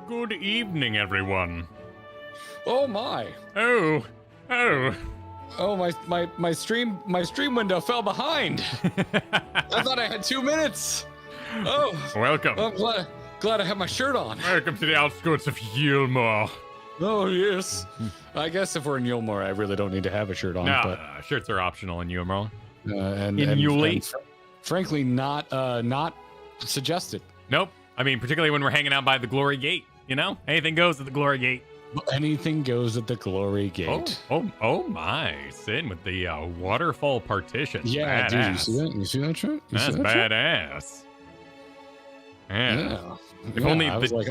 Good evening, everyone. Oh my. Oh. Oh, my stream window fell behind. I thought I had 2 minutes. Oh. Welcome. I'm glad I have my shirt on. Welcome to the outskirts of Yulmore. Oh, yes. I guess if we're in Yulmore, I really don't need to have a shirt on. No, but, shirts are optional in Yulmore. and Yulate? Frankly, not suggested. Nope. I mean, particularly when we're hanging out by the Glory Gate, you know? Anything goes at the Glory Gate. Anything goes at the Glory Gate. Oh my. Sin with the waterfall partition. Yeah, badass. dude, you see that? You see that shit? That's badass. Yeah. If only I was like,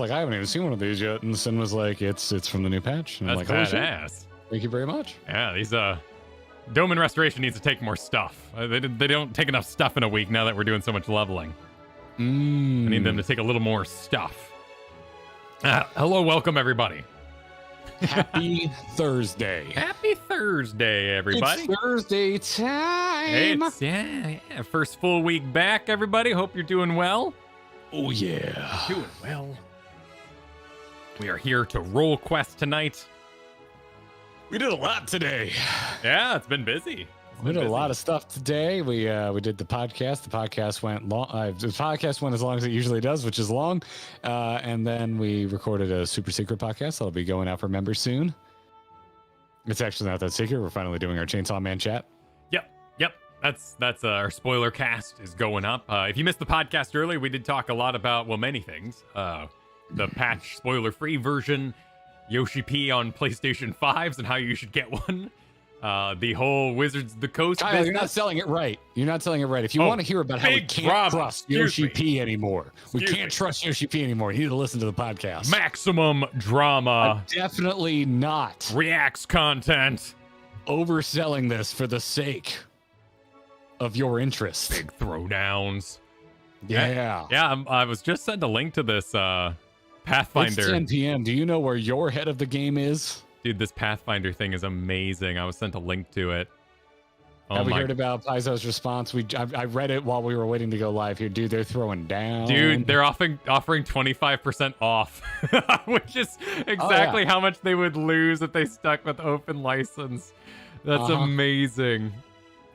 I haven't even seen one of these yet, and Sin was like, it's from the new patch. And I'm That's like, oh, badass. shit. Thank you very much. Yeah, these Domain Restoration needs to take more stuff. They don't take enough stuff in a week now that we're doing so much leveling. I need them to take a little more stuff. Hello, welcome everybody. Happy Thursday. Happy Thursday, everybody. It's Thursday time. Yeah. First full week back, everybody. Hope you're doing well. Oh, yeah. Doing well. We are here to roll quest tonight. We did a lot today. Yeah, it's been busy. We did a lot of stuff today. We did the podcast. The podcast went long. The podcast went as long as it usually does, which is long. And then we recorded a super secret podcast that'll be going out for members soon. It's actually not that secret. We're finally doing our Chainsaw Man chat. Yep. That's our spoiler cast is going up. If you missed the podcast earlier, we did talk a lot about, well, many things. The patch spoiler-free version, Yoshi P on PlayStation 5s and how you should get one. The whole Wizards of the Coast Kyle, business. you're not selling it right. You're not selling it right. If you want to hear about how we can't trust Yoshi P anymore, we can't trust Yoshi P anymore. You need to listen to the podcast. Maximum drama. Definitely not Reacts content. overselling this for the sake of your interest. Big throwdowns. Yeah. Yeah, I was just sent a link to this Pathfinder. It's 10 p.m. Do you know where your head of the game is? Dude, this Pathfinder thing is amazing. I was sent a link to it. Have we heard about Paizo's response? I read it while we were waiting to go live here. Dude, they're throwing down. Dude, they're offering 25% off, which is exactly how much they would lose if they stuck with open license. That's amazing.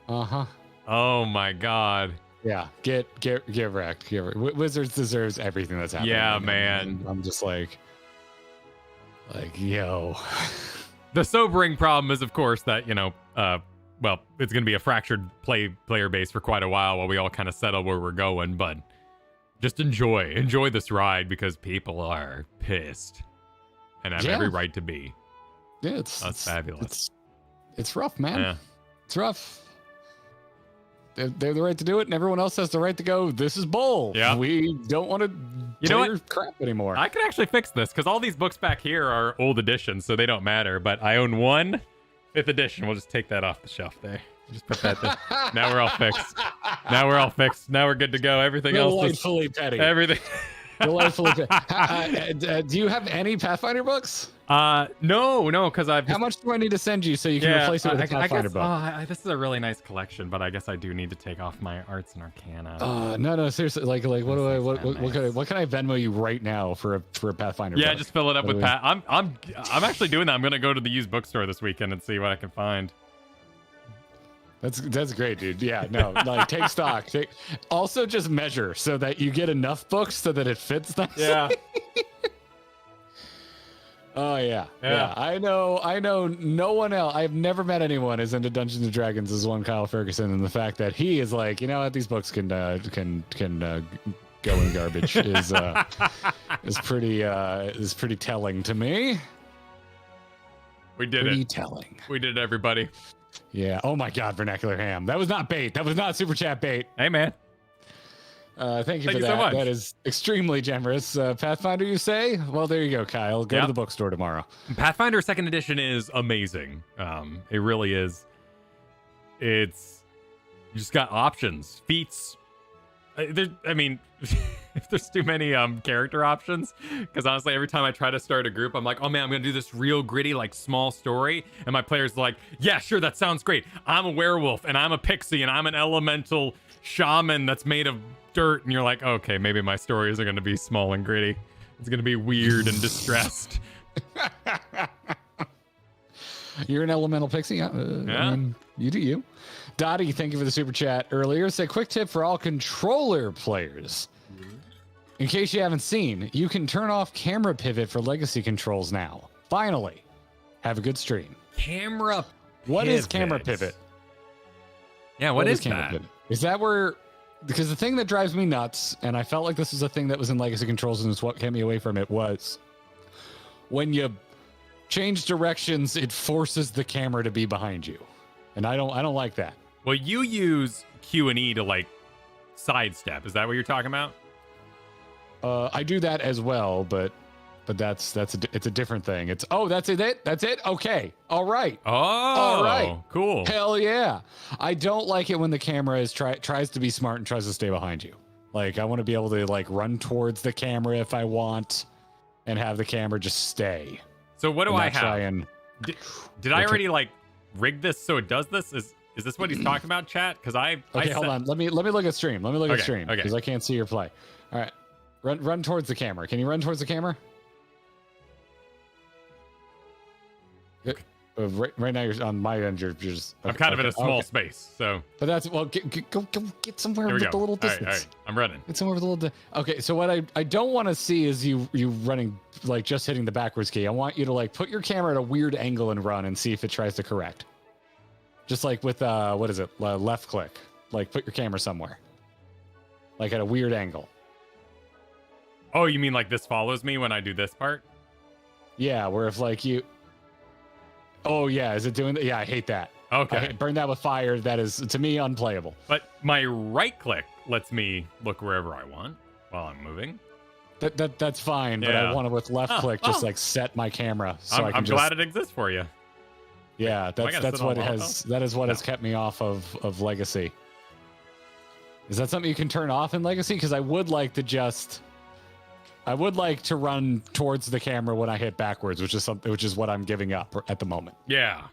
Oh my god. Yeah, get wrecked. Wizards deserves everything that's happening. Yeah, right man. I'm just like yo. The sobering problem is, of course, that well, it's going to be a fractured player base for quite a while we all kind of settle where we're going. But just enjoy this ride because people are pissed and have every right to be. Yeah, that's fabulous. It's rough, man. Yeah. It's rough. They have the right to do it, and everyone else has the right to go, this is bull. Yeah. We don't want to play your crap anymore. I can actually fix this because all these books back here are old editions, so they don't matter. But I own one 5th edition. We'll just take that off the shelf there. Just put that there. Now we're all fixed. Now we're good to go. Everything else is delightfully petty. Everything. Delightfully petty. Do you have any Pathfinder books? No, because I've. How much do I need to send you so you can replace it with a Pathfinder book? This is a really nice collection, but I guess I do need to take off my Arts and Arcana. No, seriously. Like, what can I Venmo you right now for a Pathfinder? Yeah, book? just fill it up with Pat. I'm actually doing that. I'm gonna go to the used bookstore this weekend and see what I can find. That's great, dude. Yeah, no, like take stock. Also just measure so that you get enough books so that it fits them. Yeah. Oh yeah. I know. No one else. I've never met anyone as into Dungeons and Dragons as one Kyle Ferguson, and the fact that he is like, you know what, these books can go in garbage is pretty telling to me. We did pretty it. Telling. We did it, everybody. Yeah. Oh my God, vernacular ham. That was not bait. That was not super chat bait. Hey man. Thank you for that. So much. That is extremely generous. Pathfinder, you say? Well, there you go, Kyle. Go to the bookstore tomorrow. Pathfinder 2nd edition is amazing. It really is. It's you just got options, feats. If there's too many character options, because honestly, every time I try to start a group, I'm like, oh man, I'm gonna do this real gritty, like small story, and my players are like, yeah, sure, that sounds great. I'm a werewolf, and I'm a pixie, and I'm an elemental shaman that's made of dirt, and you're like, okay, maybe my stories are gonna be small and gritty. It's gonna be weird and distressed. You're an elemental pixie. Yeah. I mean, you do you. Dottie, thank you for the super chat earlier. Say, quick tip for all controller players. In case you haven't seen, you can turn off camera pivot for legacy controls now. Finally, have a good stream. Camera pivot. What is camera pivot? Yeah, what is camera that? pivot? Is that where... Because the thing that drives me nuts, and I felt like this was a thing that was in legacy controls and it's what kept me away from it, was when you change directions, it forces the camera to be behind you. And I don't like that. Well, you use Q and E to like sidestep. Is that what you're talking about? I do that as well, but it's a different thing. It's that's it. Okay, all right. Oh, all right, cool. Hell yeah. I don't like it when the camera tries to be smart and tries to stay behind you. Like I want to be able to like run towards the camera if I want, and have the camera just stay. So what do I have? Did I already like rig this so it does this? Is this what he's talking about, chat? Because hold on. Let me look at stream. Let me look at stream because I can't see your play. All right, run towards the camera. Can you run towards the camera? right now you're on my end. You're just. I'm kind of in a small space, so. But that's go get somewhere with the little distance. All right, I'm running. Get somewhere with a little. Okay, so what I don't want to see is you running like just hitting the backwards key. I want you to like put your camera at a weird angle and run and see if it tries to correct. Just like with what is it? Left click. Like put your camera somewhere. Like at a weird angle. Oh, you mean like this follows me when I do this part? Yeah, where if like you. Oh yeah, is it doing that? Yeah, I hate that. Okay. Burn that with fire. That is to me unplayable. But my right click lets me look wherever I want while I'm moving. That's fine, but I want to with left click just like set my camera so I can. I'm glad it exists for you. Yeah, that's what it has. That is what has kept me off of Legacy. Is that something you can turn off in Legacy? Because I would like to run towards the camera when I hit backwards, which is what I'm giving up at the moment. Yeah,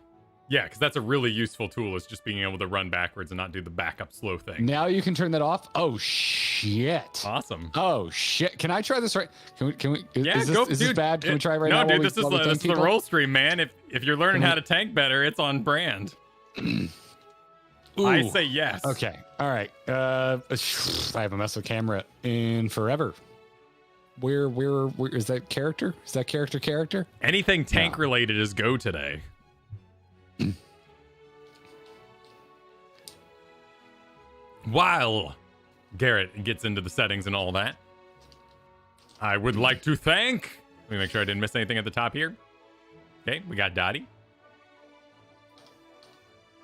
because that's a really useful tool. Is just being able to run backwards and not do the backup slow thing. Now you can turn that off. Oh shit! Awesome. Oh shit! Can I try this right? Can we? Yeah, is this bad? Can we try right now? No, dude, this is the roll stream, man. If you're learning how to tank better, it's on brand. I say yes. Okay. All right. I haven't messed with camera in forever. Where is that character? Is that character? Anything tank related is go today. While Garrett gets into the settings and all that, I would like to thank. Let me make sure I didn't miss anything at the top here. Okay, we got Dottie.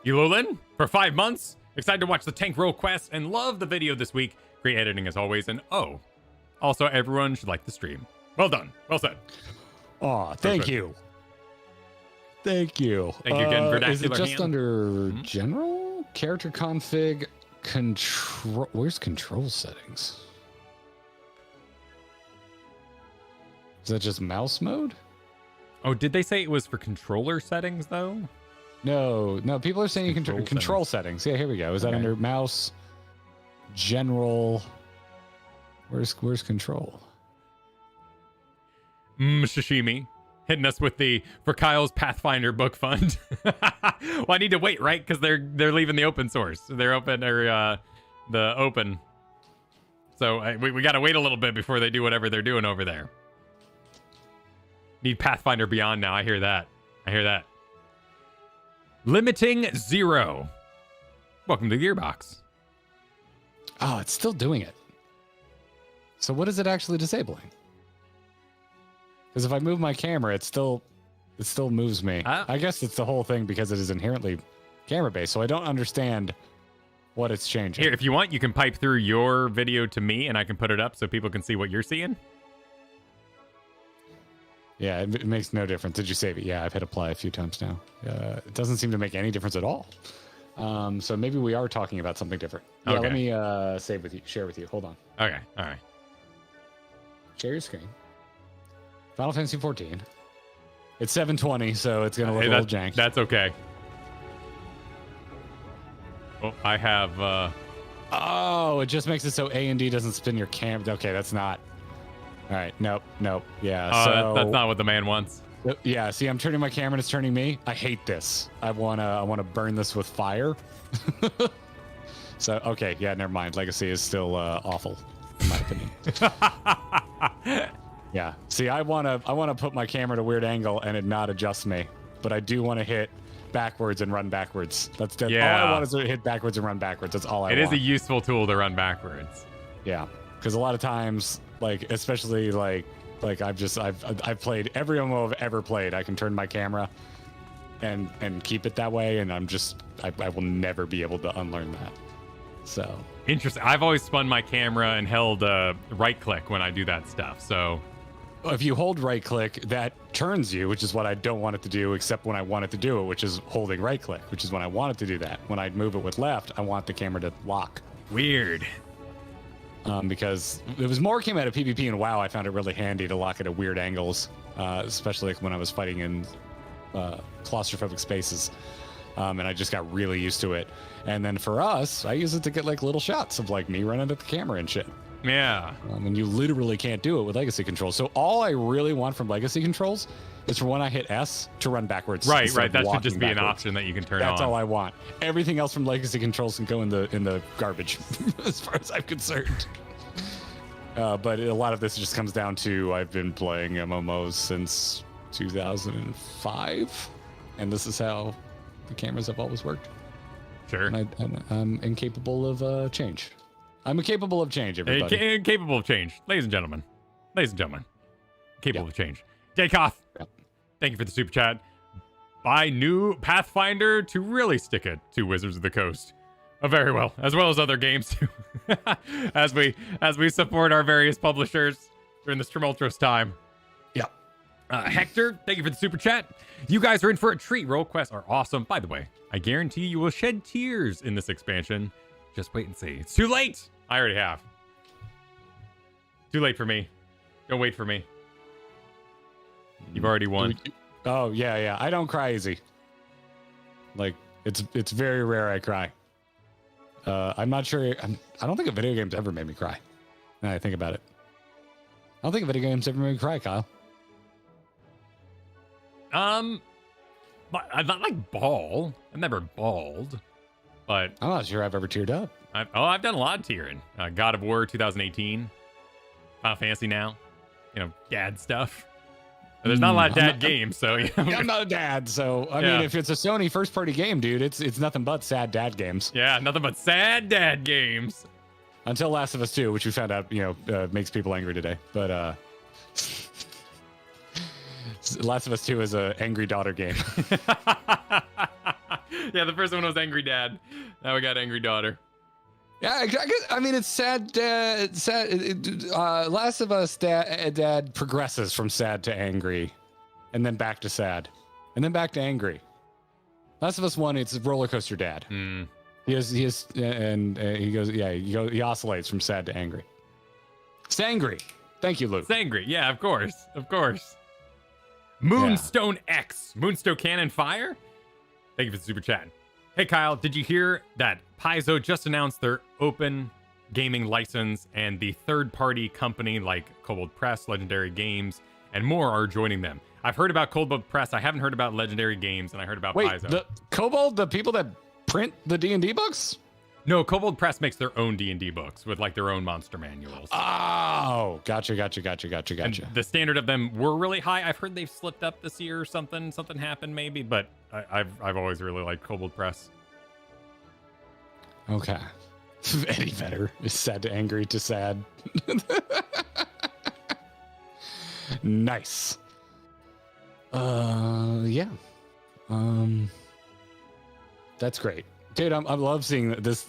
Yululin for 5 months. Excited to watch the tank roll quest and love the video this week. Great editing as always. And also everyone should like the stream. Well done. Well said. Oh, thank you. Thank you. Thank you again, Vernacular Is it just hand. under general character config control? Where's control settings? Is that just mouse mode? Oh, did they say it was for controller settings though? No. People are saying you can control settings. Yeah, here we go. Is that under mouse general? Where's control? Shishimi hitting us with for Kyle's Pathfinder book fund. Well, I need to wait, right? Because they're leaving the open source. They're open the open. So we got to wait a little bit before they do whatever they're doing over there. Need Pathfinder Beyond now. I hear that. Limiting 0. Welcome to the Gearbox. Oh, it's still doing it. So what is it actually disabling? Because if I move my camera, it still moves me. I guess it's the whole thing because it is inherently camera based. So I don't understand what it's changing. Here, if you want, you can pipe through your video to me and I can put it up so people can see what you're seeing. Yeah, it makes no difference. Did you save it? Yeah, I've hit apply a few times now. It doesn't seem to make any difference at all. So maybe we are talking about something different. Yeah, let me share with you. Hold on. Okay, all right. Share your screen. Final Fantasy 14. It's 720, so it's going to look a little jank. That's okay. Oh, I have... Oh, it just makes it so A and D doesn't spin your camera. Okay, that's not... All right, nope. Yeah, so... that's not what the man wants. Yeah, see, I'm turning my camera and it's turning me. I hate this. I wanna burn this with fire. So, okay, yeah, never mind. Legacy is still awful, in my opinion. Yeah, see, I wanna put my camera at a weird angle and it not adjust me, but I do want to hit backwards and run backwards. That's all I want is to hit backwards and run backwards. That's all I want. It is a useful tool to run backwards. Yeah, because a lot of times, like especially like I've played every MMO I've ever played. I can turn my camera and keep it that way, and I will never be able to unlearn that. So interesting. I've always spun my camera and held right click when I do that stuff. So if you hold right click, that turns you, which is what I don't want it to do, except when I want it to do it, which is holding right click, which is when I want it to do that. When I move it with left, I want the camera to lock. Weird. Because it was more came out of PvP and WoW. I found it really handy to lock it at weird angles, especially like when I was fighting in claustrophobic spaces. And I just got really used to it. And then for us, I use it to get like little shots of like me running at the camera and shit. Yeah. And you literally can't do it with legacy controls. So all I really want from legacy controls is for when I hit S to run backwards. Right. That should just be an option that you can turn on. That's all I want. Everything else from legacy controls can go in the garbage, as far as I'm concerned. But a lot of this just comes down to I've been playing MMOs since 2005, and this is how the cameras have always worked. Sure. And I'm incapable of change. I'm incapable of change, everybody. Incapable of change. Ladies and gentlemen. Capable of change. Daykoff, thank you for the super chat. Buy new Pathfinder to really stick it to Wizards of the Coast. Very well as other games too. as we support our various publishers during this tumultuous time. Yeah. Hector, thank you for the super chat. You guys are in for a treat. Roll quests are awesome. By the way, I guarantee you will shed tears in this expansion. Just wait and see. It's too late. I already have. Too late for me. Don't wait for me. You've already won. Oh, yeah. I don't cry easy. Like, it's very rare I cry. I'm not sure. I don't think a video game's ever made me cry. Now I think about it. I don't think a video game's ever made me cry, Kyle. But I'm not like bawl. I've never bawled. But I'm not sure I've ever teared up. I've done a lot of tearing. God of War 2018. Final Fantasy now. Dad stuff. There's not a lot of dad games, so I'm not a dad, so I mean, if it's a Sony first-party game, dude, it's nothing but sad dad games. Yeah, nothing but sad dad games. Until Last of Us 2, which we found out, makes people angry today. But Last of Us 2 is a angry daughter game. Yeah, the first one was Angry Dad. Now we got Angry Daughter. Yeah, I mean, it's sad. Last of Us dad progresses from sad to angry, and then back to sad, and then back to angry. Last of Us 1, it's roller coaster dad. He oscillates from sad to angry. Sangry. Thank you, Luke. Sangry. Yeah, of course. Moonstone X. Moonstone Cannon Fire. Thank you for the super chat. Hey, Kyle, did you hear that Paizo just announced their open gaming license and the third-party company like Coeurl Press, Legendary Games, and more are joining them? I've heard about Coeurl Press. I haven't heard about Legendary Games, and I heard about Paizo. The Coeurl, the people that print the D&D books? No, Coeurl Press makes their own D&D books with like their own monster manuals. Oh, gotcha. And the standard of them were really high. I've heard they've slipped up this year or something. Something happened maybe, but I've always really liked Coeurl Press. Okay. Any better. It's sad to angry to sad. Nice. Yeah. That's great. Dude, I love seeing this.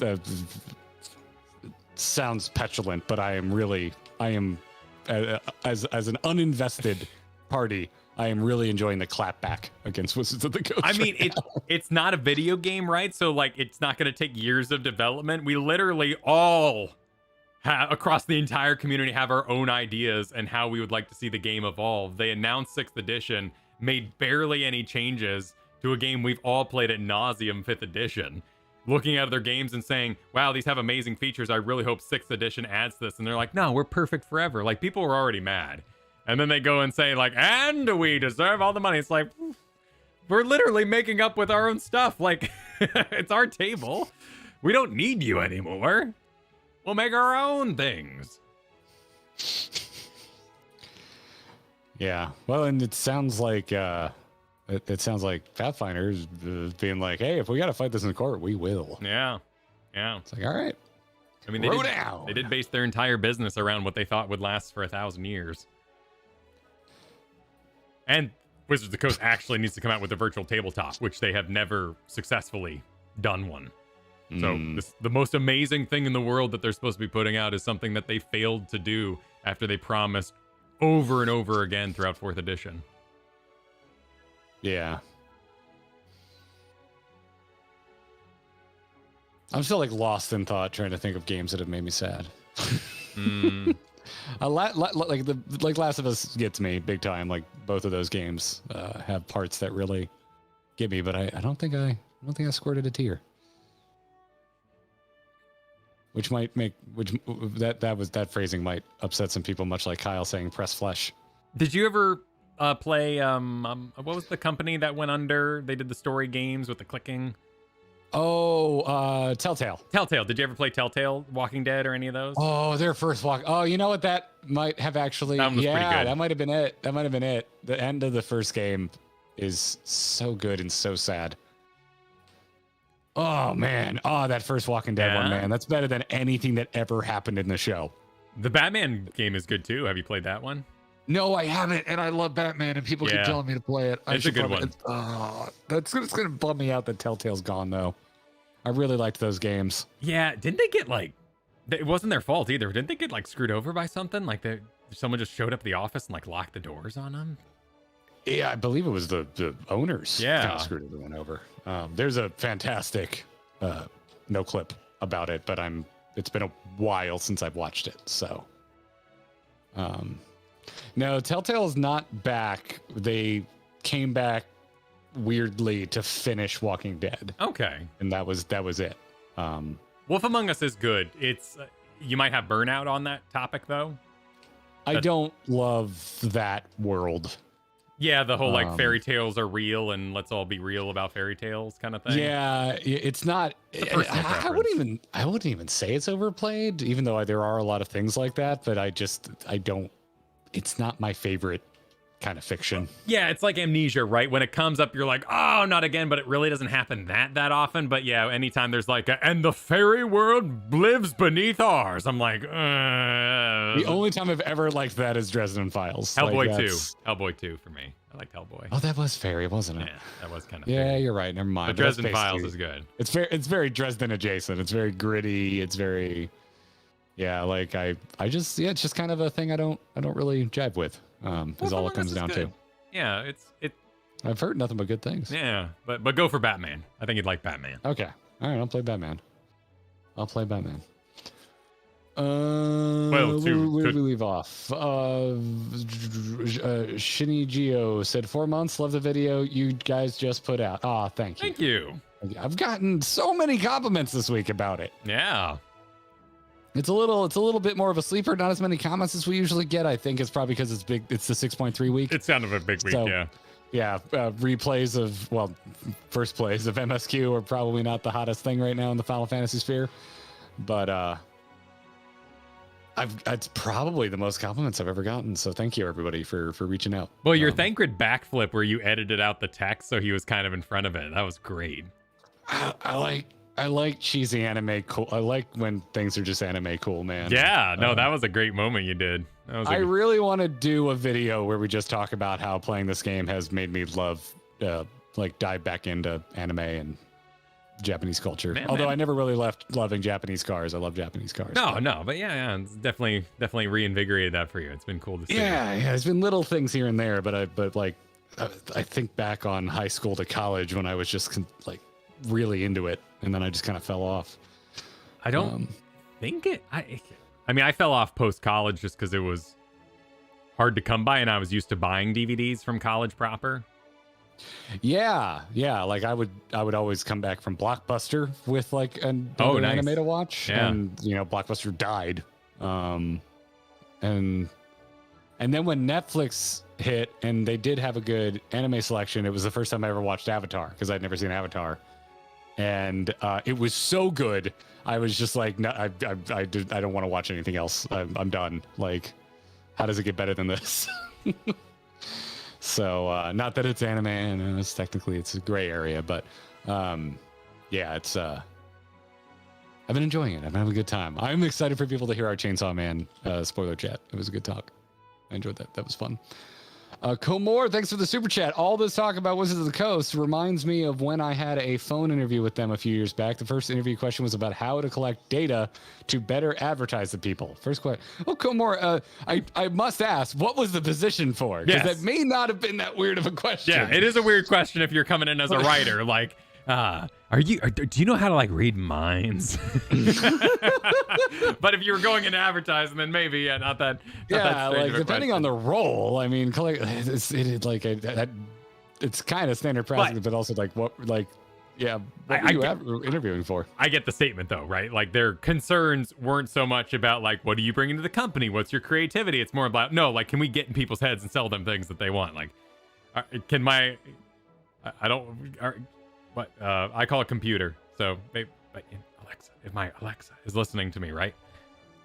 Sounds petulant, but I am as an uninvested party, I am really enjoying the clapback against Wizards of the Coast. I mean, it's not a video game, right? So like, it's not going to take years of development. We literally all across the entire community have our own ideas and how we would like to see the game evolve. They announced 6th edition, made barely any changes to a game we've all played at nauseum, 5th edition. Looking at their games and saying, wow, these have amazing features. I really hope 6th edition adds this. And they're like, no, we're perfect forever. Like, people were already mad. And then they go and say, like, and we deserve all the money. It's like, we're literally making up with our own stuff. Like, it's our table. We don't need you anymore. We'll make our own things. Yeah. Well, and it sounds like it sounds like Pathfinder's being like, hey, if we got to fight this in court, we will. Yeah. It's like, all right. I mean, they did base their entire business around what they thought would last for 1,000 years. And Wizards of the Coast actually needs to come out with a virtual tabletop, which they have never successfully done one. So the most amazing thing in the world that they're supposed to be putting out is something that they failed to do after they promised over and over again throughout 4th edition. Yeah. I'm still like lost in thought trying to think of games that have made me sad. Like Last of Us gets me big time. Like both of those games have parts that really get me, but I don't think I squirted a tear. which might make that phrasing might upset some people, much like Kyle saying press flesh. Did you ever play what was the company that went under? They did the story games with the clicking. Oh, Telltale. Telltale. Did you ever play Telltale, Walking Dead, or any of those? Oh, their first walk. Oh, you know what? That might have actually. That one was pretty good. That might have been it. That might have been it. The end of the first game is so good and so sad. Oh man. Oh, that first Walking Dead one, man. That's better than anything that ever happened in the show. The Batman game is good too. Have you played that one? No, I haven't, and I love Batman, and people keep telling me to play it. It's a good one. It's gonna bum me out that Telltale's gone though. I really liked those games. Yeah, didn't they get like? It wasn't their fault either. Didn't they get like screwed over by something? Like someone just showed up at the office and like locked the doors on them. Yeah, I believe it was the owners. Yeah, kind of screwed everyone over. There's a fantastic no clip about it, but it's been a while since I've watched it, so. No, Telltale's not back. They came back weirdly to finish Walking Dead. Okay. And that was it. Wolf Among Us is good. It's you might have burnout on that topic though. I don't love that world. Yeah, the whole like fairy tales are real and let's all be real about fairy tales kind of thing. Yeah, it's not. I wouldn't even say it's overplayed, even though there are a lot of things like that. But I don't. It's not my favorite kind of fiction. Yeah, it's like Amnesia, right? When it comes up, you're like, oh, not again, but it really doesn't happen that often. But yeah, anytime there's like, and the fairy world lives beneath ours, I'm like, The only time I've ever liked that is Dresden Files. Hellboy 2. Hellboy 2 for me. I liked Hellboy. Oh, that was fairy, wasn't it? Yeah, that was kind of fairy. You're right. Never mind. But Dresden Files is good. It's very Dresden adjacent. It's very gritty. It's very... Yeah, like it's just kind of a thing I don't really jive with. Is all it comes down to. Yeah, I've heard nothing but good things. Yeah, but go for Batman. I think you'd like Batman. Okay, all right, I'll play Batman. Where did we leave off? Shinny Geo said 4 months. Love the video you guys just put out. Ah, thank you. Thank you. I've gotten so many compliments this week about it. Yeah. It's a little bit more of a sleeper. Not as many comments as we usually get. I think it's probably because it's big. It's the 6.3 week. It's kind of a big week, yeah. Yeah, replays of first plays of MSQ are probably not the hottest thing right now in the Final Fantasy sphere, but it's probably the most compliments I've ever gotten. So thank you everybody for reaching out. Well, your Thancred backflip where you edited out the text so he was kind of in front of it. That was great. I like cheesy anime cool. I like when things are just anime cool, man. Yeah, no, that was a great moment you did. I really want to do a video where we just talk about how playing this game has made me love, dive back into anime and Japanese culture. Although I never really left loving Japanese cars. I love Japanese cars. But yeah, it's definitely reinvigorated that for you. It's been cool to see. Yeah, there's been little things here and there, but I think back on high school to college when I was just really into it, and then I just kind of fell off. I don't think it. I mean, I fell off post college just because it was hard to come by, and I was used to buying DVDs from college proper. Yeah. Like I would always come back from Blockbuster with nice anime to watch, and Blockbuster died, and then when Netflix hit and they did have a good anime selection, it was the first time I ever watched Avatar because I'd never seen Avatar. And it was so good. I was just like, no, I don't want to watch anything else. I'm done. Like, how does it get better than this? So, not that it's anime, and it's a gray area, but it's I've been enjoying it. I've been having a good time. I'm excited for people to hear our Chainsaw Man spoiler chat. It was a good talk. I enjoyed that. That was fun. Coeurl, thanks for the super chat. All this talk about Wizards of the Coast reminds me of when I had a phone interview with them a few years back. The first interview question was about how to collect data to better advertise to people. First question. Oh, Coeurl, I must ask, what was the position for? Because that may not have been that weird of a question. Yeah, it is a weird question if you're coming in as a writer. Like, do you know how to read minds? But if you were going into advertising, then maybe not that. Yeah, depending on the role. I mean, it's kind of standard practice, but also Yeah. What were you interviewing for? I get the statement though, right? Like their concerns weren't so much about like, what do you bring into the company? What's your creativity? It's more about, no, like, can we get in people's heads and sell them things that they want? Like, can my, I don't, what, I call it computer. So Alexa, if my Alexa is listening to me, right?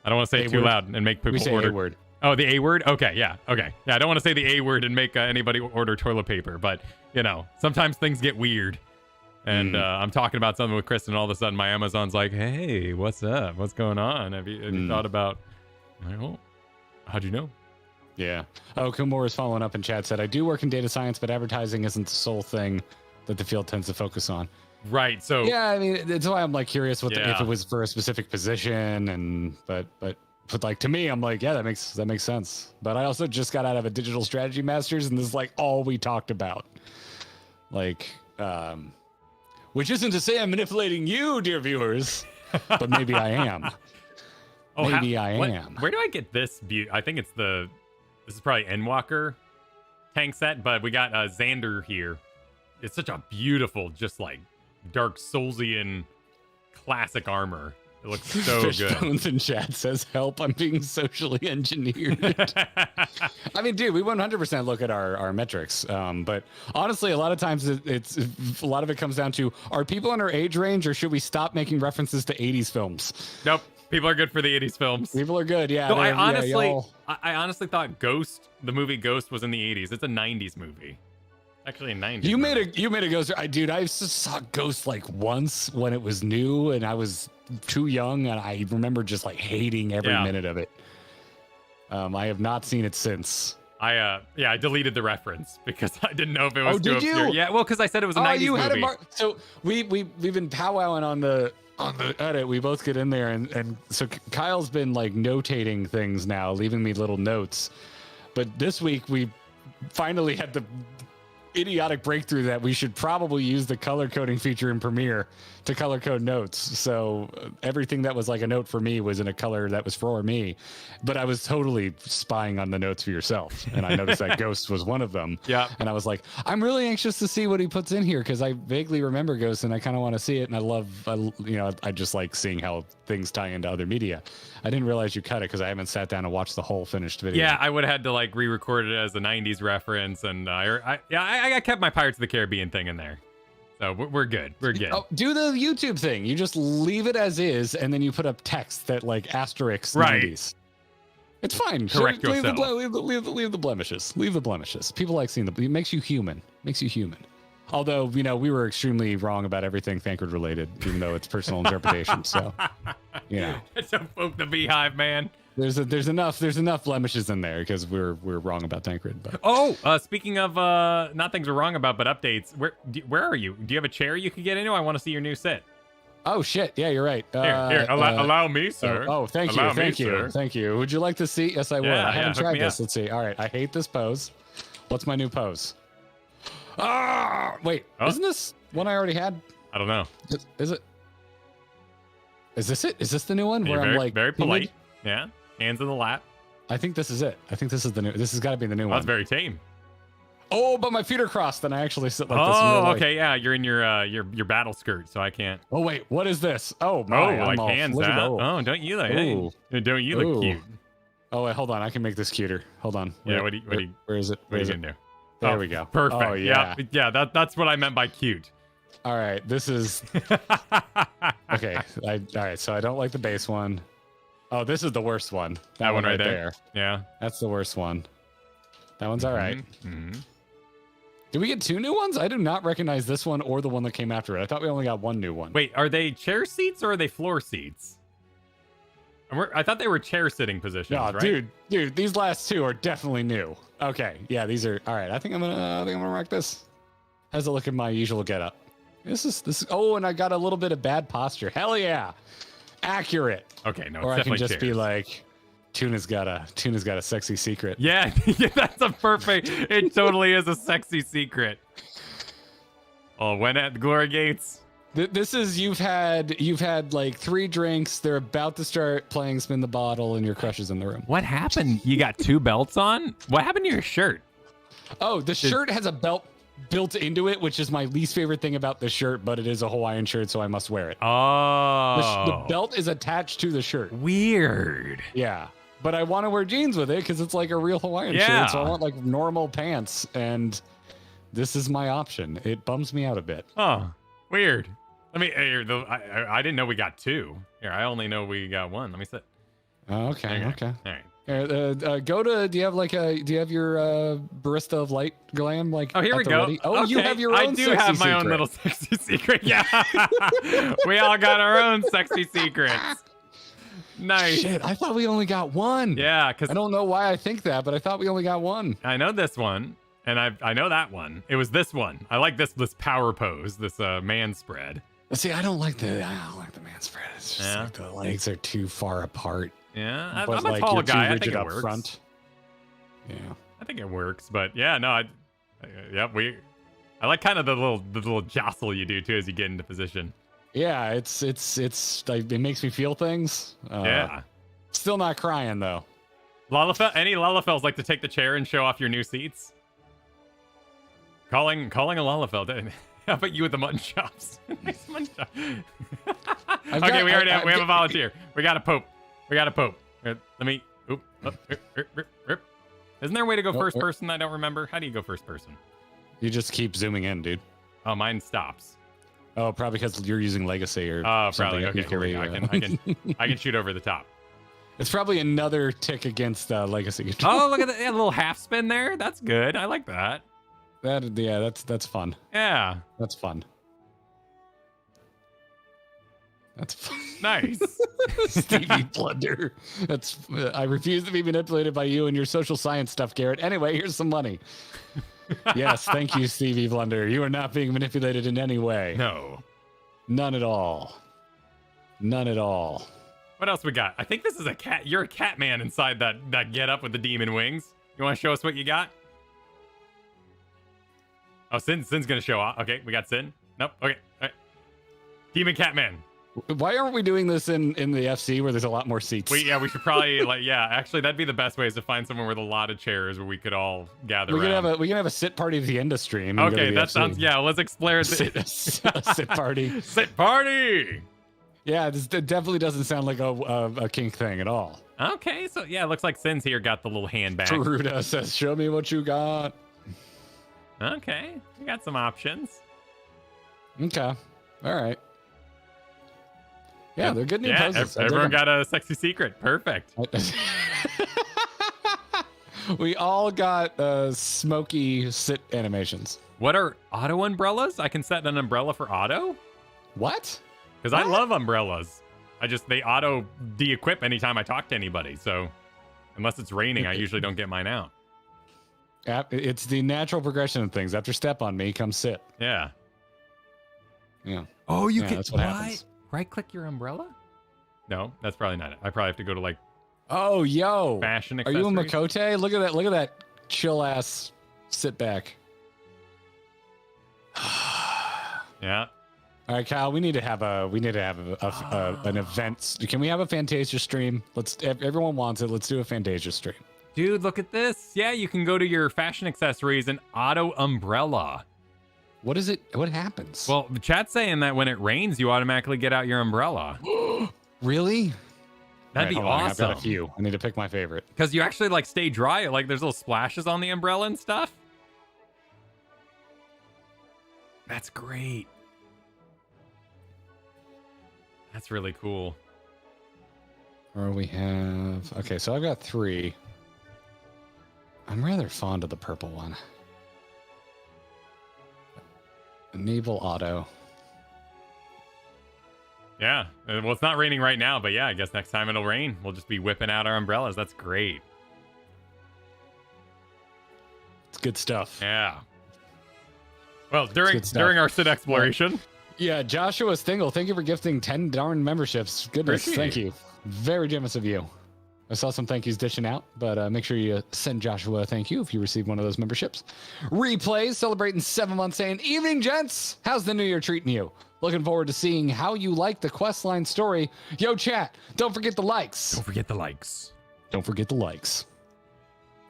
I don't want to say it too loud and make people order. A-word. Oh, the A word? Okay, yeah, okay. Yeah, I don't want to say the A word and make anybody order toilet paper, but, you know, sometimes things get weird. And I'm talking about something with Kristen, and all of a sudden my Amazon's like, hey, what's up? What's going on? Have you thought about, oh, how'd you know? Yeah. Oh, Kumor is following up in chat, said, I do work in data science, but advertising isn't the sole thing that the field tends to focus on. Right. So yeah, I mean, that's why I'm like curious if it was for a specific position, and but like to me, I'm like, yeah, that makes sense. But I also just got out of a digital strategy master's, and this is like all we talked about. Like, which isn't to say I'm manipulating you, dear viewers, but maybe I am. I am. Where do I get this? I think it's this is probably Endwalker tank set, but we got Xander here. It's such a beautiful, just like Dark Soulsian classic armor. It looks so good. Fishbones in chat says, help, I'm being socially engineered. I mean, dude, we 100% look at our metrics. But honestly, a lot of times it's a lot of it comes down to, are people in our age range, or should we stop making references to 80s films? Nope. People are good for the 80s films. People are good, yeah. So I honestly thought Ghost, the movie Ghost, was in the 80s. It's a 90s movie. Actually, in 90s. You made a Ghost. Dude, I saw Ghost like once when it was new, and I was too young, and I remember just like hating every minute of it. I have not seen it since. I deleted the reference because I didn't know if it was too obscure. Yeah, well, because I said it was a 90s movie. Had it so we've been powwowing on the edit. We both get in there, and so Kyle's been like notating things now, leaving me little notes. But this week we finally had the idiotic breakthrough that we should probably use the color coding feature in Premiere to color code notes. So everything that was like a note for me was in a color that was for me, but I was totally spying on the notes for yourself, and I noticed that Ghost was one of them. Yeah, and I was like, I'm really anxious to see what he puts in here, because I vaguely remember Ghost and I kind of want to see it, and I just like seeing how things tie into other media. I didn't realize you cut it because I haven't sat down and watched the whole finished video. Yeah, I would have had to like re-record it as a 90s reference, and I kept my Pirates of the Caribbean thing in there. So we're good. We're good. Oh, do the YouTube thing. You just leave it as is, and then you put up text that like asterisk 90s. It's fine. Correct yourself. Leave the blemishes. Leave the blemishes. People like seeing it makes you human. Although, we were extremely wrong about everything Thancred related, even though it's personal interpretation. So, Don't poke the beehive, man. There's enough blemishes in there because we're wrong about Thancred. But. Oh, speaking of not things we're wrong about, but updates. Where are you? Do you have a chair you could get into? I want to see your new set. Oh shit! Yeah, you're right. Here, allow me, sir. Thank you. Would you like to see? Yes, I would. I haven't tried this. Let's see. All right, I hate this pose. What's my new pose? Wait, isn't this one I already had? I don't know. Is it? Is this it? Is this the new one where I'm like very polite? Yeah, hands in the lap. I think this is it. I think this is the new. This has got to be the new one. That's very tame. Oh, but my feet are crossed, and I actually sit like this. Oh, okay, yeah, you're in your battle skirt, so I can't. Oh wait, what is this? Oh my! Oh, like hands out. Oh, don't you look cute? Oh wait, hold on. I can make this cuter. Hold on. Yeah. Where is it? What are you gonna do? There we go. Perfect. Oh, yeah. That's what I meant by cute. All right, this is okay. All right, so I don't like the base one. Oh, this is the worst one. That one right there. Yeah, that's the worst one. That one's all right. Mm-hmm. Did we get two new ones? I do not recognize this one or the one that came after it. I thought we only got one new one. Wait, are they chair seats or are they floor seats? I thought they were chair sitting positions. No, right? dude, these last two are definitely new. Okay, yeah, these are all right. I think I'm gonna rock this. How's it look in my usual getup? This is. Oh, and I got a little bit of bad posture. Hell yeah, accurate. Okay, no, or it's I can just chairs. Be like, Tuna's got a sexy secret. Yeah, that's a perfect. It totally is a sexy secret. Oh, when at the Glory Gates. This is you've had like 3 drinks. They're about to start playing Spin the Bottle, and your crush is in the room. What happened? You got 2 belts on? What happened to your shirt? Oh, the shirt has a belt built into it, which is my least favorite thing about the shirt, but it is a Hawaiian shirt, so I must wear it. Oh. The belt is attached to the shirt. Weird. Yeah. But I want to wear jeans with it because it's like a real Hawaiian shirt. So I want like normal pants, and this is my option. It bums me out a bit. Oh, weird. Let me. I didn't know we got two. Here, I only know we got one. Let me sit. Okay. All right. Go to. Do you have your barista of light glam? Like, oh, here we go. Ready? Oh, okay. you have your own. I do have my own little sexy secret. Yeah, we all got our own sexy secrets. Nice. Shit, I thought we only got one. Yeah, because I don't know why I think that, but I thought we only got one. I know this one, and I know that one. It was this one. I like this power pose, this man spread. See, I don't like the man spread. It's just like the legs are too far apart. Yeah, but I'm a tall guy. I think it works. Front. Yeah, I think it works, but yeah, no, I like kind of the little jostle you do too as you get into position. Yeah, it's like, it makes me feel things. Yeah. Still not crying though. Any Lalafels like to take the chair and show off your new seats? Calling a Lalafel. How about you with the mutton chops? Nice mutton chops. Okay, we have a volunteer. We got a pope. Here, let me. Isn't there a way to go first person? I don't remember. How do you go first person? You just keep zooming in, dude. Oh, mine stops. Oh, probably because you're using legacy or probably. Okay, here we go. I can shoot over the top. It's probably another tick against legacy. Oh, look at that little half spin there. That's good. I like that. That's fun. Yeah, that's fun. That's fun. Nice. Stevie Blunder. I refuse to be manipulated by you and your social science stuff, Garrett. Anyway, here's some money. Yes, thank you, Stevie Blunder. You are not being manipulated in any way. No. None at all. None at all. What else we got? I think this is a cat. You're a cat man inside that get up with the demon wings. You want to show us what you got? Oh, Sin's gonna show off. Okay, we got Sin. Nope. Okay. All right. Demon Catman. Why aren't we doing this in the FC where there's a lot more seats? We should probably actually that'd be the best way is to find somewhere with a lot of chairs where we could all gather around. We can have a sit party at the end of stream. Okay, that sounds let's explore sit party. Sit party. Yeah, this definitely doesn't sound like a kink thing at all. Okay, so yeah, it looks like Sin's here got the little handbag. Peruda says, "Show me what you got." Okay, we got some options. Okay, all right. Yeah, they're good new poses. Everyone got a sexy secret. Perfect. We all got smoky sit animations. What are auto umbrellas? I can set an umbrella for auto? What? Because I love umbrellas. They auto de-equip anytime I talk to anybody. So unless it's raining, I usually don't get mine out. It's the natural progression of things. After step on me, come sit. Yeah. Yeah. Oh, you can. That's what happens. Right-click your umbrella? No, that's probably not it. I probably have to go to Oh, yo. Fashion Are accessories. you a Makote? Look at that chill ass sit back. Yeah. All right, Kyle. We need to have an event. Can we have a Fantasia stream? Everyone wants it. Let's do a Fantasia stream. Dude, look at this. Yeah, you can go to your fashion accessories and auto umbrella. What is it? What happens? Well, the chat's saying that when it rains, you automatically get out your umbrella. Really? That'd be awesome. I've got a few. I need to pick my favorite. Because you actually stay dry. There's little splashes on the umbrella and stuff. That's great. That's really cool. Or we have... Okay, so I've got 3. I'm rather fond of the purple one. Enable auto. Yeah. Well, it's not raining right now, but yeah, I guess next time it'll rain. We'll just be whipping out our umbrellas. That's great. It's good stuff. Yeah. Well, during our Sid exploration. Yeah, Joshua Stingle, thank you for gifting 10 darn memberships. Goodness, thank you. Very generous of you. I saw some thank yous dishing out, but make sure you send Joshua a thank you if you receive one of those memberships. Replays, celebrating 7 months, saying, "Evening, gents. How's the new year treating you? Looking forward to seeing how you like the questline story. Yo, chat, don't forget the likes. Don't forget the likes. Don't forget the likes."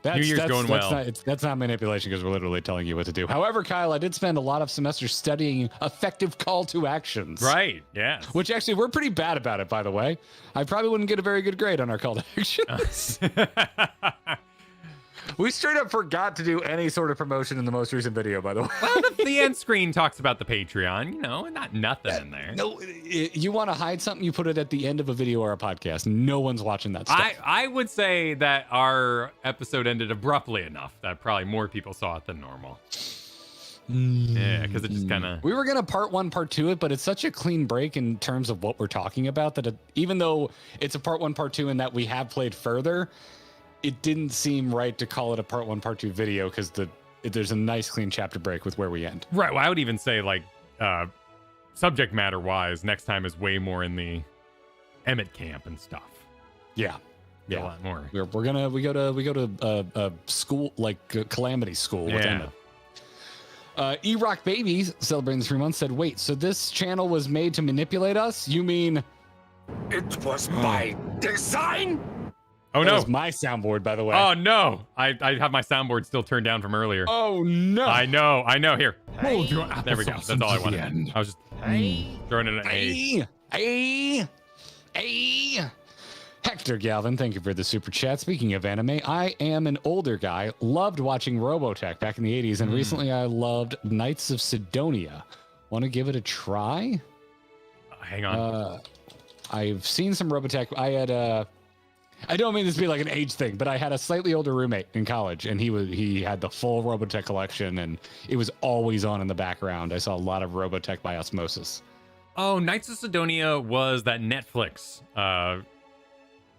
New Year's going well. That's not manipulation because we're literally telling you what to do. However, Kyle, I did spend a lot of semesters studying effective call to actions. Right. Yeah. Which actually we're pretty bad about it, by the way. I probably wouldn't get a very good grade on our call to actions. We straight up forgot to do any sort of promotion in the most recent video, by the way. Well, the end screen talks about the Patreon, not nothing in there. No, you want to hide something, you put it at the end of a video or a podcast. No one's watching that stuff. I would say that our episode ended abruptly enough that probably more people saw it than normal. Yeah, because it just kind of... We were going to part 1, part 2 it, but it's such a clean break in terms of what we're talking about that even though it's a part 1, part 2 and that we have played further, it didn't seem right to call it a part 1, part 2 video because there's a nice clean chapter break with where we end. Right. Well, I would even say subject matter wise, next time is way more in the Emmett camp and stuff. Yeah. A lot more. We go to a school like Calamity School with Emmett. E-Rock Babies celebrating the 3 months said, "Wait, so this channel was made to manipulate us? You mean it was by design?" Oh, that no. was my soundboard, by the way. Oh, no. I have my soundboard still turned down from earlier. Oh, no. I know. Here. Hey. There we go. That's all I wanted. I was just throwing in an A. Hey. Hector Galvin, thank you for the super chat. Speaking of anime, I am an older guy. Loved watching Robotech back in the 80s, and recently I loved Knights of Sidonia. Want to give it a try? Hang on. I've seen some Robotech. I don't mean this to be like an age thing, but I had a slightly older roommate in college, and he had the full Robotech collection, and it was always on in the background. I saw a lot of Robotech by osmosis. Oh, Knights of Sidonia was that Netflix.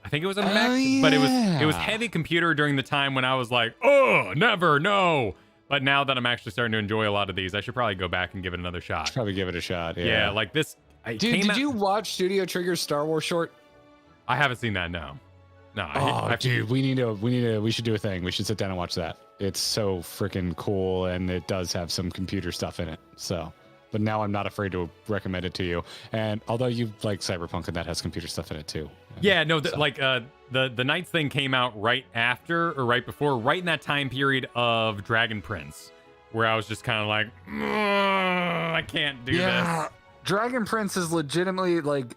I think it was on Mac, but it was heavy computer during the time when I was like, oh, never, no. But now that I'm actually starting to enjoy a lot of these, I should probably go back and give it another shot. Probably give it a shot. Yeah, like this. Did you watch Studio Trigger's Star Wars short? I haven't seen that. No. Dude, we should do a thing. We should sit down and watch that. It's so freaking cool, and it does have some computer stuff in it. So, but now I'm not afraid to recommend it to you. And although you like Cyberpunk, and that has computer stuff in it too. Yeah, no, the Knights thing came out right after or right before, right in that time period of Dragon Prince, where I was just kind of like, I can't do this. Dragon Prince is legitimately like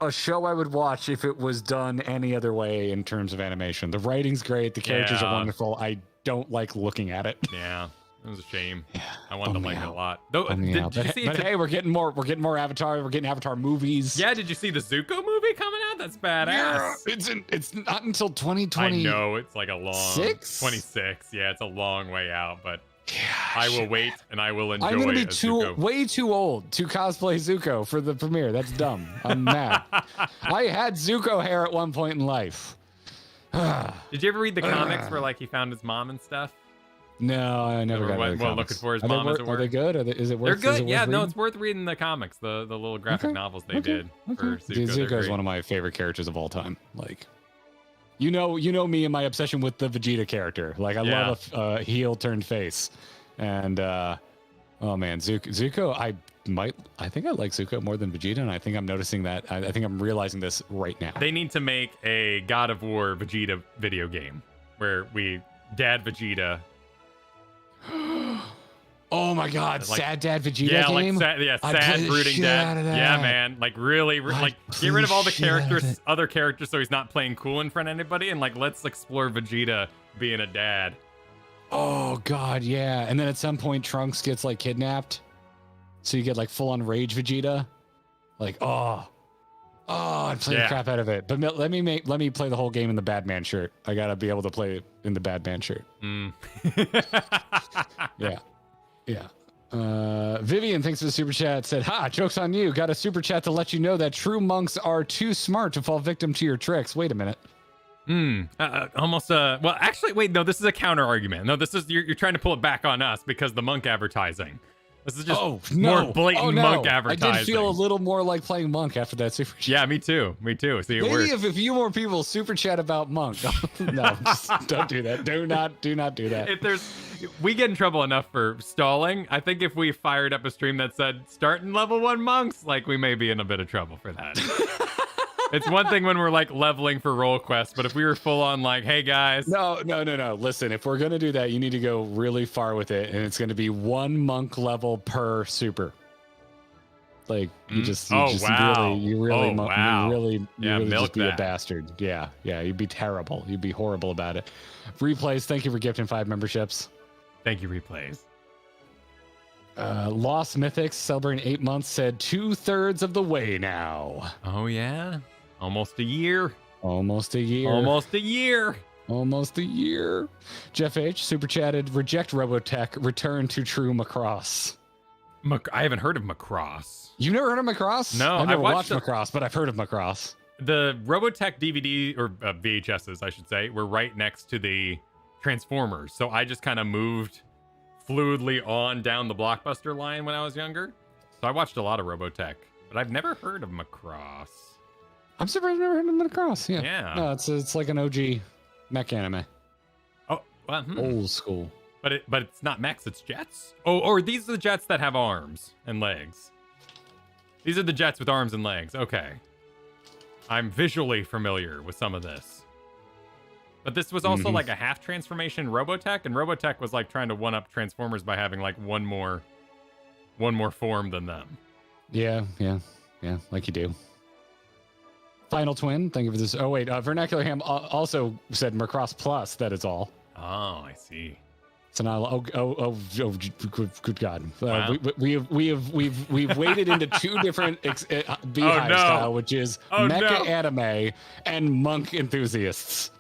a show I would watch if it was done any other way in terms of animation. The writing's great. The characters are wonderful. I don't like looking at it. Yeah, it was a shame. I wanted to like it a lot. Hey, we're getting more Avatar. We're getting Avatar movies. Yeah, did you see the Zuko movie coming out? That's badass. Yeah, it's not until 2020. I know, it's like a long 26. Yeah, it's a long way out, but I will wait and I will enjoy it. I'm going to be way too old to cosplay Zuko for the premiere. That's dumb. I'm mad. I had Zuko hair at one point in life. Did you ever read the comics where like he found his mom and stuff? No, I never got into the comics. Looking for his mom. Are they good? Is it worth? They're good. Yeah, reading? It's worth reading the comics. The little graphic novels they did for Zuko. Dude, Zuko is one of my favorite characters of all time. Like, you know me and my obsession with the Vegeta character. Like, I love a heel turned face, and oh man, Zuko. I think I like Zuko more than Vegeta, and I think I'm noticing that. I think I'm realizing this right now. They need to make a God of War Vegeta video game where Dad Vegeta. Oh my God! Like, sad dad Vegeta game. Sad brooding dad. Yeah, man. Like really, like get rid of all the other characters, so he's not playing cool in front of anybody, and like let's explore Vegeta being a dad. Oh God, yeah. And then at some point, Trunks gets like kidnapped, so you get like full on rage Vegeta. Like I'd play the crap out of it. But let me play the whole game in the Badman shirt. I gotta be able to play it in the Badman shirt. Yeah. Vivian, thanks for the super chat. Said, joke's on you. Got a super chat to let you know that true monks are too smart to fall victim to your tricks. Wait a minute. Well, actually, wait, no, this is a counter argument. No, this is, you're trying to pull it back on us because the monk advertising. This is just more blatant monk advertising. I did feel a little more like playing monk after that super chat. Yeah, me too. See, maybe if a few more people super chat about monk. No, don't do that. Do not do that. We get in trouble enough for stalling. I think if we fired up a stream that said starting level 1 monks, like we may be in a bit of trouble for that. It's one thing when we're like leveling for role quests, but if we were full on like, hey guys. No. Listen, if we're gonna do that, you need to go really far with it, and it's gonna be 1 monk level per super. Like you just wow. you really milk just be that. a bastard. Yeah, you'd be terrible. You'd be horrible about it. Replays, thank you for gifting 5 memberships. Thank you, Replays. Lost Mythics celebrating 8 months said 2/3 of the way now. Oh yeah, almost a year. Almost a year. Jeff H super chatted, reject Robotech, return to true Macross. I haven't heard of Macross. You never heard of Macross? No, I've never watched Macross, but I've heard of Macross. The Robotech DVD or VHSs, I should say, were right next to the Transformers, so I just kind of moved fluidly on down the Blockbuster line when I was younger. So I watched a lot of Robotech, but I've never heard of Macross. I'm surprised I've never heard of Macross. Yeah. No, it's like an OG mech anime. Oh, well, old school. But it's not mechs, it's jets. Oh, or these are the jets that have arms and legs. These are the jets with arms and legs. Okay. I'm visually familiar with some of this. But this was also like a half transformation Robotech, and Robotech was like trying to one up Transformers by having like one more form than them. Yeah, like you do. Final Twin, thank you for this. Oh wait, Vernacular Ham also said Macross Plus. That is all. Oh, I see. So now, good God! Wow. We've waded into 2 different beehive style, which is mecha anime and monk enthusiasts.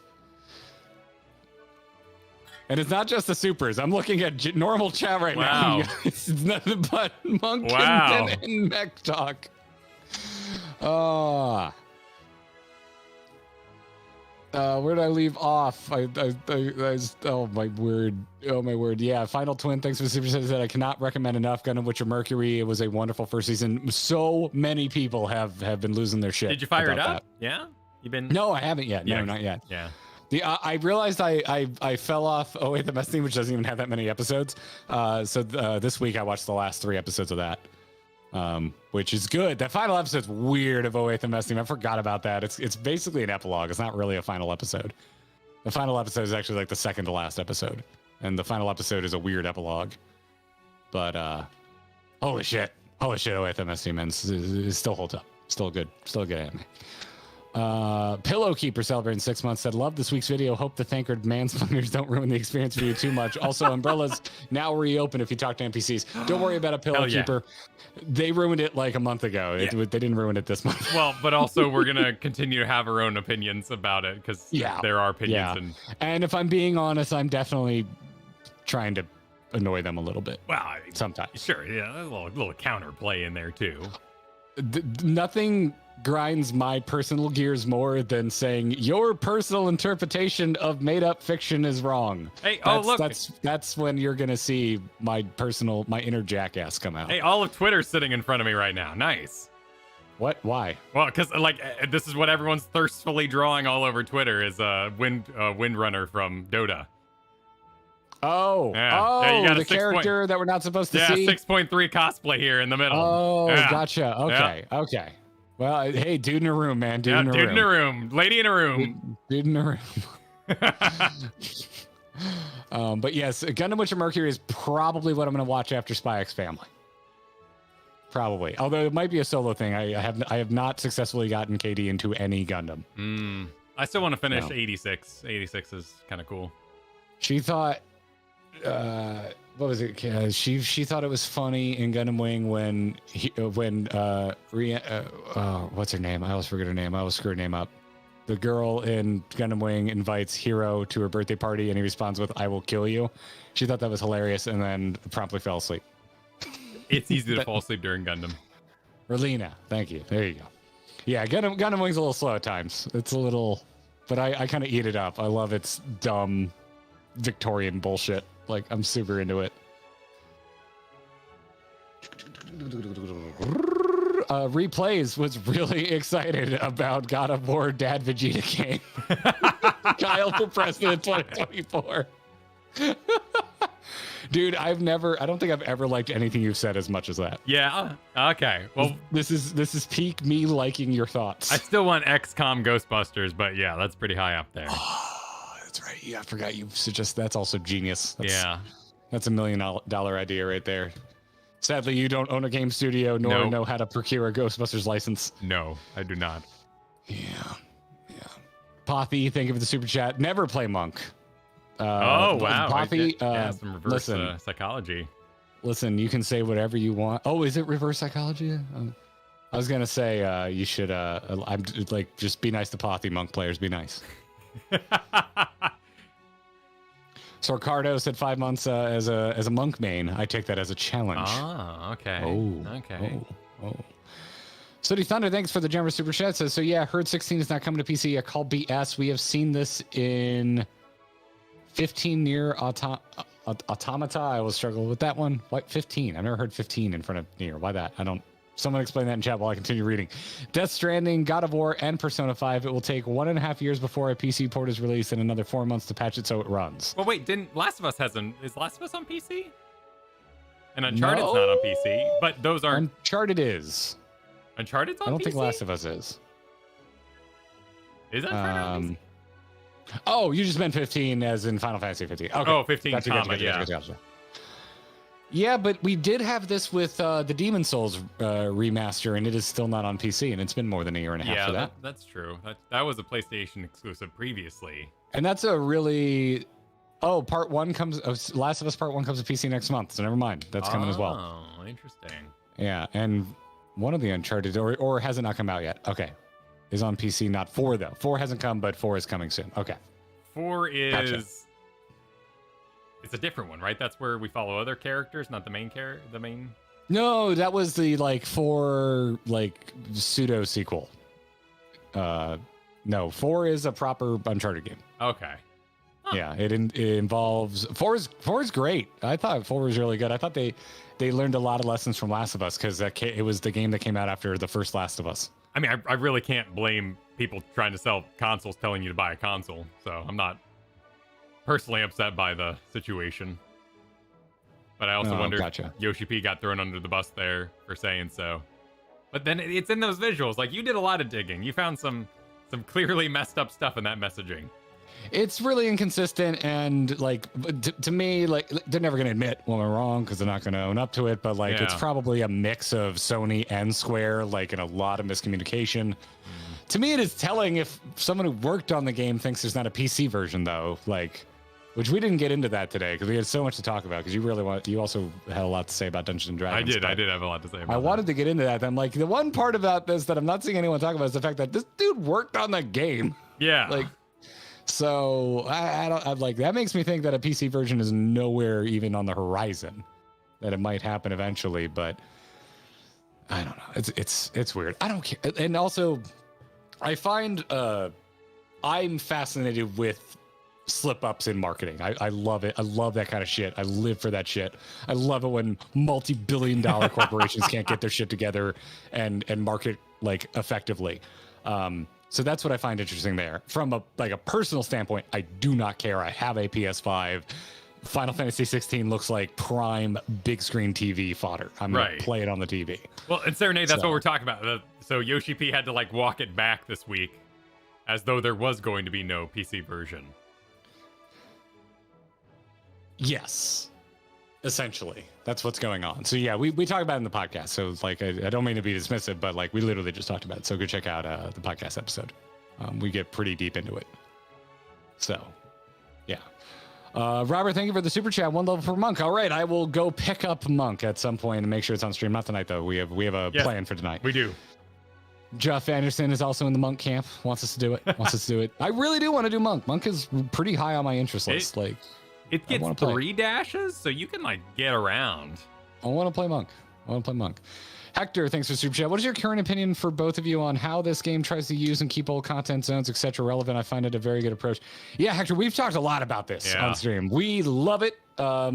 And it's not just the supers. I'm looking at normal chat right now. It's nothing but monk and mech talk. Where did I leave off? Oh my word. Yeah, Final Twin, thanks for the super chat. I cannot recommend enough Gundam Witcher Mercury. It was a wonderful first season. So many people have been losing their shit. Did you fire it up? That. Yeah? You've been No, I haven't yet. No, not yet. Yeah. I realized I fell off the Mess Theme, which doesn't even have that many episodes. So this week I watched the last 3 episodes of that, which is good. That final episode's weird of the Mess Theme. I forgot about that. It's basically an epilogue. It's not really a final episode. The final episode is actually like the second to last episode, and the final episode is a weird epilogue. But holy shit, the Mess Theme, man, it still holds up. Still a good anime. Pillow Keeper celebrating 6 months said, love this week's video. Hope the thankered mansplainers don't ruin the experience for you too much. Also, umbrellas now reopen if you talk to NPCs. Don't worry about a Pillow Keeper. They ruined it like a month ago. They didn't ruin it this month. Well, but also we're going to continue to have our own opinions about it because there are opinions. And if I'm being honest, I'm definitely trying to annoy them a little bit. Well, sometimes. Sure, yeah. There's a little counterplay in there too. Nothing grinds my personal gears more than saying your personal interpretation of made-up fiction is wrong. Hey, look, that's when you're gonna see my inner jackass come out. Hey, all of Twitter's sitting in front of me right now. Nice. What? Why? Well, because this is what everyone's thirstfully drawing all over Twitter is Windrunner from Dota. Oh, you got the character that we're not supposed to see. 6.3 cosplay here in the middle. Oh, gotcha. Okay. Well, hey, dude in a room, man. Dude in a room. Lady in a room. Dude in a room. But yes, Gundam Witcher Mercury is probably what I'm going to watch after Spy X Family. Probably. Although it might be a solo thing. I have not successfully gotten KD into any Gundam. I still want to finish 86. 86 is kind of cool. She thought... what was it? She thought it was funny in Gundam Wing when what's her name? I always forget her name. I always screw her name up. The girl in Gundam Wing invites Hiro to her birthday party, and he responds with "I will kill you." She thought that was hilarious, and then promptly fell asleep. It's easy to fall asleep during Gundam. Relina, thank you. There you go. Yeah, Gundam Wing's a little slow at times. It's a little, but I kind of eat it up. I love its dumb Victorian bullshit. Like, I'm super into it. Replays was really excited about God of War Dad Vegeta game. Kyle for President 2024. Dude, I don't think I've ever liked anything you've said as much as that. Yeah. Okay. Well, this is peak me liking your thoughts. I still want XCOM Ghostbusters, but yeah, that's pretty high up there. Oh, that's right. Yeah, I forgot you suggested. That's also genius. That's $1 million idea right there. Sadly, you don't own a game studio nor know how to procure a Ghostbusters license. No, I do not. Yeah. Pothy, thank you for the super chat. Never play Monk. Wow. Pothy, some reverse psychology. Listen, you can say whatever you want. Oh, is it reverse psychology? I was gonna say you should. I'm like, just be nice to Pothy. Monk players, be nice. So Ricardo said 5 months as a Monk main. I take that as a challenge. Ah, okay. Okay. Sooty Thunder, thanks for the generous super chat. Says, so yeah, Herd 16 is not coming to PC. I call BS. We have seen this in 15 Nier Automata. I will struggle with that one. What 15? I've never heard 15 in front of Nier. Why that? I don't. Someone explain that in chat while I continue reading. Death Stranding, God of War, and Persona 5. It will take 1.5 years before a PC port is released and another 4 months to patch it so it runs. Well, wait, is Last of Us on PC? And Uncharted's not on PC, but those aren't. Uncharted is. Uncharted's on PC? I don't think Last of Us is. Is Uncharted on PC? Oh, you just meant 15 as in Final Fantasy 15. Okay. Oh, 15, gotcha. Yeah, but we did have this with the Demon Souls remaster, and it is still not on PC, and it's been more than a year and a half for that. That's true. That was a PlayStation exclusive previously. And that's a really... Oh, Part 1 comes... Last of Us Part 1 comes to PC next month, so never mind. That's coming as well. Oh, interesting. Yeah, and one of the Uncharted, or has it not come out yet? Okay. Is on PC, not 4, though. 4 hasn't come, but 4 is coming soon. Okay. 4 is... Gotcha. It's a different one, right? That's where we follow other characters, not the main character. The main. No, that was the 4 pseudo sequel. No, 4 is a proper Uncharted game. Okay. Huh. Yeah, it involves 4 is great. I thought 4 was really good. I thought they learned a lot of lessons from Last of Us because it was the game that came out after the first Last of Us. I mean, I really can't blame people trying to sell consoles telling you to buy a console, so I'm not personally upset by the situation. But I also wonder if Yoshi P got thrown under the bus there for saying so. But then it's in those visuals. Like, you did a lot of digging. You found some clearly messed up stuff in that messaging. It's really inconsistent, and to me, they're never gonna admit when we're wrong because they're not gonna own up to it. But it's probably a mix of Sony and Square, and a lot of miscommunication. To me, it is telling if someone who worked on the game thinks there's not a PC version, though. Which we didn't get into that today because we had so much to talk about. Because you also had a lot to say about Dungeons and Dragons. I did have a lot to say about I wanted to get into that. I'm like, the one part about this that I'm not seeing anyone talk about is the fact that this dude worked on the game. Yeah. So I'm like, that makes me think that a PC version is nowhere even on the horizon. That it might happen eventually, but I don't know. It's weird. I don't care. And also, I find I'm fascinated with slip-ups in marketing. I love it. I love that kind of shit. I live for that shit. I love it when multi-billion-dollar corporations can't get their shit together and market effectively. So that's what I find interesting there. From a personal standpoint, I do not care. I have a PS5. Final Fantasy 16 looks like prime big screen TV fodder. I'm gonna play it on the TV. Well, and Serenade, that's what we're talking about. So Yoshi P had to walk it back this week, as though there was going to be no PC version. Yes, essentially, that's what's going on. So yeah, we talk about it in the podcast. So I don't mean to be dismissive, but we literally just talked about it. So go check out the podcast episode. We get pretty deep into it. So yeah. Robert, thank you for the super chat. 1 level for Monk. All right, I will go pick up Monk at some point and make sure it's on stream. Not tonight though. We have a plan for tonight. We do. Jeff Anderson is also in the Monk camp. Wants us to do it. I really do want to do Monk. Monk is pretty high on my interest list. It gets 3 dashes, so you can get around. I want to play Monk. Hector, thanks for super chat. What is your current opinion for both of you on how this game tries to use and keep old content zones, etc. relevant? I find it a very good approach. Yeah, Hector, we've talked a lot about this on stream. We love it. Kyle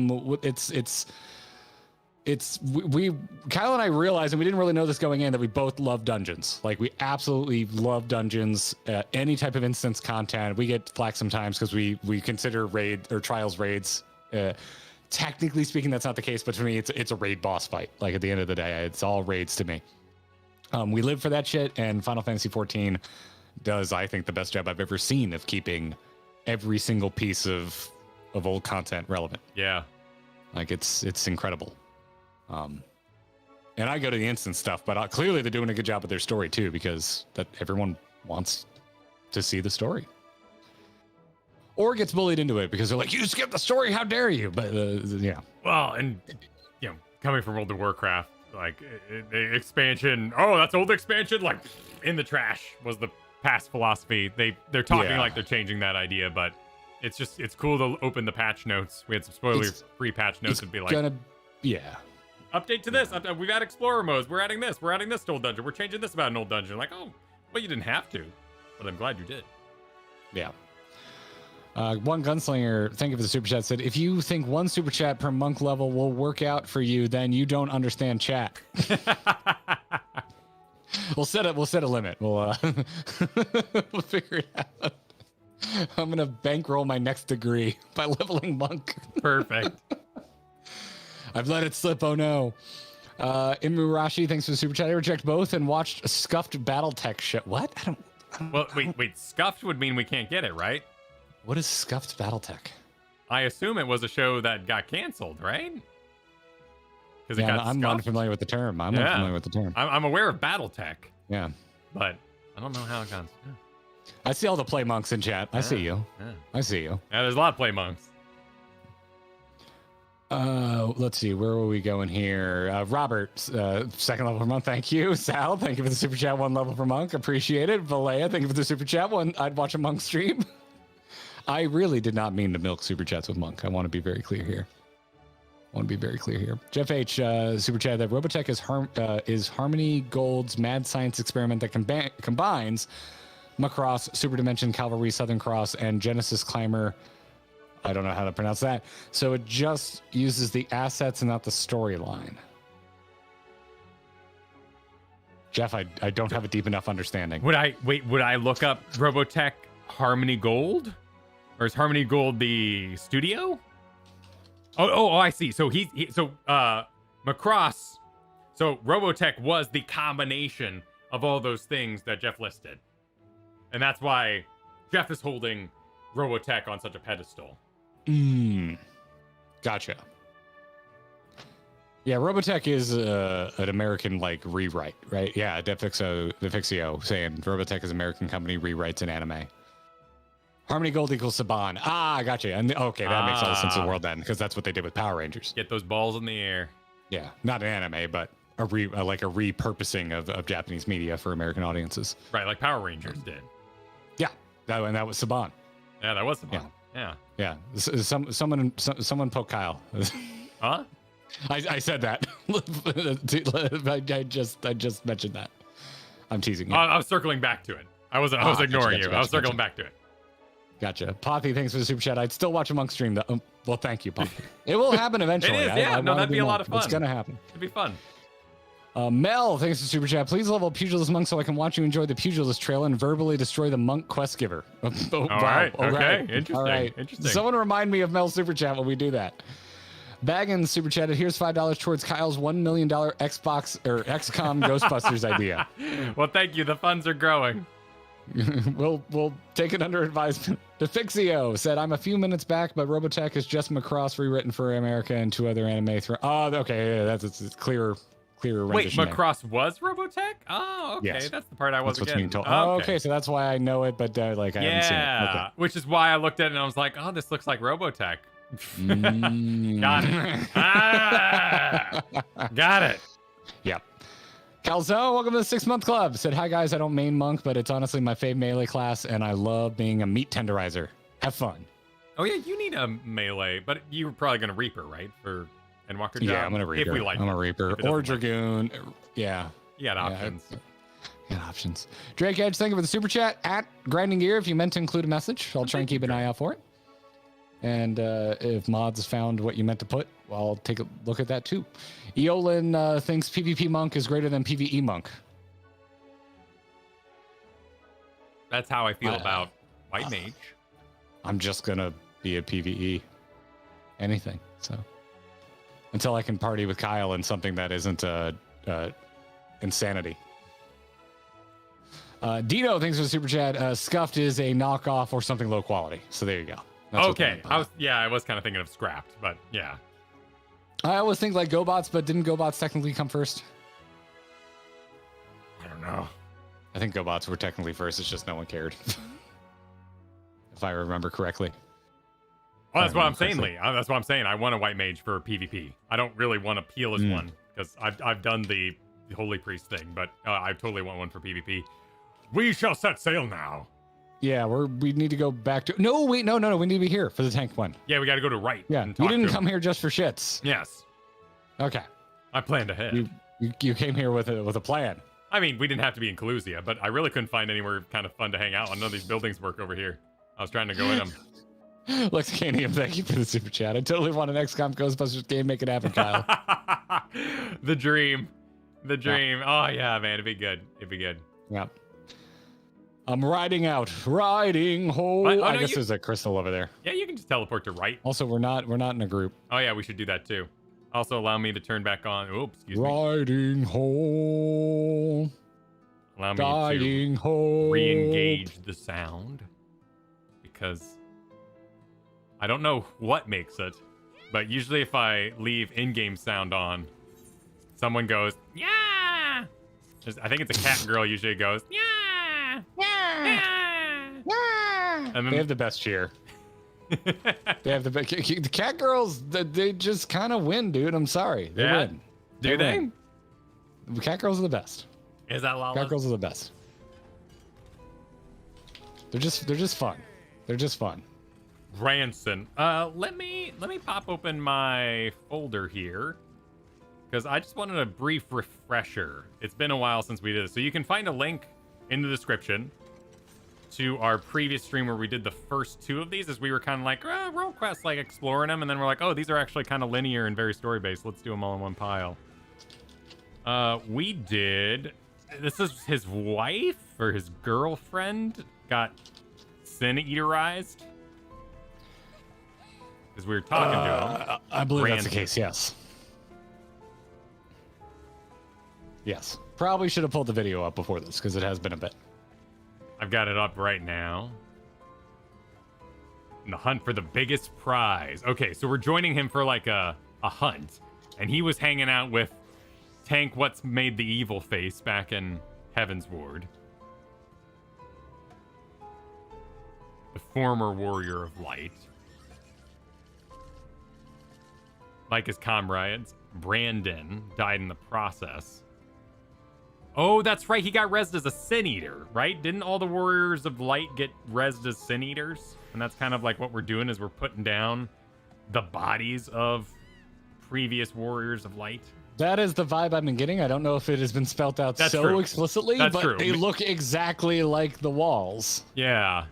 and I realized, and we didn't really know this going in, that we both love dungeons. We absolutely love dungeons. Any type of instance content. We get flack sometimes because we consider raid or trials raids technically speaking, that's not the case, but for me, it's a raid boss fight. Like at the end of the day, it's all raids to me. We live for that shit, and Final Fantasy XIV does, I think, the best job I've ever seen of keeping every single piece of old content relevant. Yeah. Like it's incredible. And I go to the instant stuff, but clearly they're doing a good job with their story too, because that everyone wants to see the story. Or gets bullied into it because they're like, you skipped the story, how dare you? But yeah. Well, and coming from World of Warcraft, like the expansion, oh, that's old expansion, like in the trash was the past philosophy. They're talking like they're changing that idea, but it's cool to open the patch notes. We had some spoiler-free patch notes and be like, update to this. We've added explorer modes. We're adding this. We're adding this to old dungeon. We're changing this about an old dungeon. Like, oh, well, you didn't have to, but I'm glad you did. Yeah. One gunslinger, thank you for the super chat, said, if you think one super chat per monk level will work out for you, then you don't understand chat. We'll set a limit. We'll figure it out. I'm gonna bankroll my next degree by leveling monk. Perfect. I've let it slip. Oh no. Imurashi, thanks for the super chat. I reject both and watched a scuffed BattleTech show. What? I don't Well, wait. Scuffed would mean we can't get it, right? What is scuffed BattleTech? I assume it was a show that got canceled, right? Because I'm unfamiliar with the term. I'm aware of BattleTech. Yeah. But I don't know how it got. Yeah. I see all the play monks in chat. I see you. Yeah. I see you. Yeah, there's a lot of play monks. Let's see. Where were we going here? Robert, second level per month. Thank you. Sal, thank you for the super chat. 1 level per monk. Appreciate it. Valea, thank you for the super chat. I'd watch a monk stream. I really did not mean to milk super chats with monk. I want to be very clear here. Jeff H, super chat that Robotech is Harmony Gold's mad science experiment that combines Macross, Super Dimension, Cavalry, Southern Cross, and Genesis Climber. I don't know how to pronounce that. So it just uses the assets and not the storyline. Jeff, I don't have a deep enough understanding. Would I look up Robotech Harmony Gold? Or is Harmony Gold the studio? Oh, I see. So Macross. So Robotech was the combination of all those things that Jeff listed. And that's why Jeff is holding Robotech on such a pedestal. Gotcha. Yeah, Robotech is an American rewrite, right? Yeah, Defixio saying Robotech is an American company rewrites an anime. Harmony Gold equals Saban. Gotcha. And okay, that makes all the sense in the world then, because that's what they did with Power Rangers. Get those balls in the air. Yeah, not an anime, but a repurposing of Japanese media for American audiences. Right, like Power Rangers did. Yeah, that was Saban. Yeah, that was Saban. Yeah. Someone poke Kyle. Huh? I said that. I just mentioned that. I'm teasing you. I was circling back to it. I was ignoring you. I was circling back to it. Gotcha. Poppy, thanks for the super chat. I'd still watch a monk stream though. Well, thank you, Poppy. It will happen eventually. It is, yeah. That'd be a lot of fun. It's gonna happen. It'd be fun. Mel, thanks for the super chat. Please level Pugilist Monk so I can watch you enjoy the Pugilist trail and verbally destroy the monk quest giver. All right. Interesting. All right. Interesting. Someone remind me of Mel's super chat when we do that. Baggins super chatted. Here's $5 towards Kyle's $1 million Xbox or XCOM Ghostbusters idea. Well, thank you. The funds are growing. We'll take it under advisement. Defixio said, I'm a few minutes back, but Robotech is just Macross rewritten for America and 2 other anime. Okay. Yeah, that's clearer Wait, Macross was Robotech? Oh, okay. Yes. That's the part I wasn't getting. Told. Oh, okay. So that's why I know it, but I haven't seen it. Okay. Which is why I looked at it and I was like, oh, this looks like Robotech. Got it. Got it. Yeah. Calzone, welcome to the 6-month club. Said, hi guys, I don't main monk, but it's honestly my fave melee class, and I love being a meat tenderizer. Have fun. Oh yeah, you need a melee, but you're probably gonna Reaper, right? For Endwalker job? Yeah, I'm gonna Reaper. If we like I'm a Reaper. Or Dragoon. Yeah. You got options. Options. Drake Edge, thank you for the super chat. At Grinding Gear, if you meant to include a message, I'll try and keep an eye out for it. And if mods found what you meant to put, I'll take a look at that too. Eolin thinks PvP monk is greater than PvE monk. That's how I feel about White Mage. I'm just gonna be a PvE anything. So until I can party with Kyle in something that isn't insanity. Dino, thanks for the super chat. Scuffed is a knockoff or something low quality. So there you go. That's okay. I was kind of thinking of Scrapped, but yeah. I always think like GoBots, but didn't GoBots technically come first? I don't know. I think GoBots were technically first. It's just no one cared. If I remember correctly. Well, that's what I'm saying, Lee. That's what I'm saying. I want a white mage for PvP. I don't really want to peel as one because I've done the Holy Priest thing, but I totally want one for PvP. We shall set sail now. Yeah, we need to go back to... No, wait, no. We need to be here for the tank one. Yeah, we got to go to right. Yeah, you didn't come here just for shits. Yes. Okay. I planned ahead. You came here with a plan. I mean, we didn't have to be in Calusia, but I really couldn't find anywhere kind of fun to hang out. None of these buildings work over here. I was trying to go in them. Lexicanium, thank you for the super chat. I totally want an XCOM Ghostbusters game. Make it happen, Kyle. The dream. Yeah. Oh, yeah, man. It'd be good. Yeah. I'm riding home. I guess there's a crystal over there. Yeah, you can just teleport to right. Also, we're not in a group. Oh yeah, we should do that too. Also, allow me to turn back on. Oops, excuse me. Riding home. Allow me to re-engage the sound because I don't know what makes it, but usually if I leave in-game sound on, someone goes, yeah. I think it's a cat and girl. Usually it goes, yeah. And then they have the best cheer. They have the cat girls. They just kind of win, dude. I'm sorry. They win. Do they? Win. The cat girls are the best. Is that Lala? Cat girls are the best. They're just fun. They're just fun. Ranson. Let me pop open my folder here because I just wanted a brief refresher. It's been a while since we did this, so you can find a link in the description to our previous stream where we did the first two of these as we were kind of like role quests, like exploring them, and then we're like, oh, these are actually kind of linear and very story based. Let's do them all in one pile. We did. This is his wife or his girlfriend got sin eaterized because we were talking to him. I believe that's the case. Yes. Probably should have pulled the video up before this because it has been a bit. I've got it up right now. In the hunt for the biggest prize. Okay, so we're joining him for like a hunt. And he was hanging out with Tank What's Made the Evil Face back in Heaven's Ward. The former Warrior of Light. Like his comrades, Brandon died in the process. Oh, that's right. He got rezzed as a Sin Eater, right? Didn't all the Warriors of Light get rezzed as Sin Eaters? And that's kind of like what we're doing is we're putting down the bodies of previous Warriors of Light. That is the vibe I've been getting. I don't know if it has been spelt out so explicitly, but they look exactly like the walls. Yeah.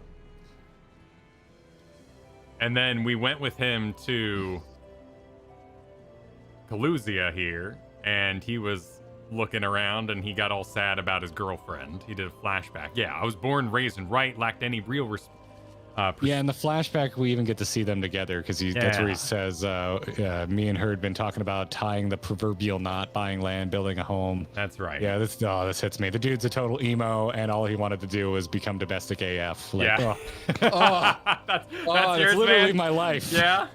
And then we went with him to Calusia here, and he was looking around and he got all sad about his girlfriend. He did a flashback. Yeah, I was born, raised, and right, lacked any real yeah, in the flashback we even get to see them together because that's where he says me and her had been talking about tying the proverbial knot, buying land, building a home. That's right. Yeah, this hits me. The dude's a total emo and all he wanted to do was become domestic AF. Like, yeah. That's yours, literally man. My life. Yeah.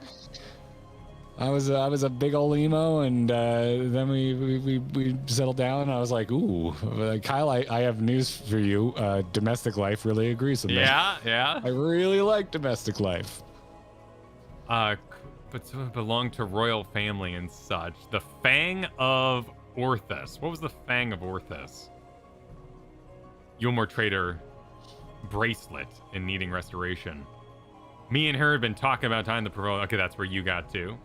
I was a big old emo, and then we settled down. And I was like, "Ooh, Kyle, I have news for you. Domestic life really agrees with me. Yeah. I really like domestic life. But belonged to royal family and such. The Fang of Orthus. What was the Fang of Orthus? Yulmore Trader bracelet in needing restoration. Me and her had been talking about tying the proverbial. Okay, that's where you got to.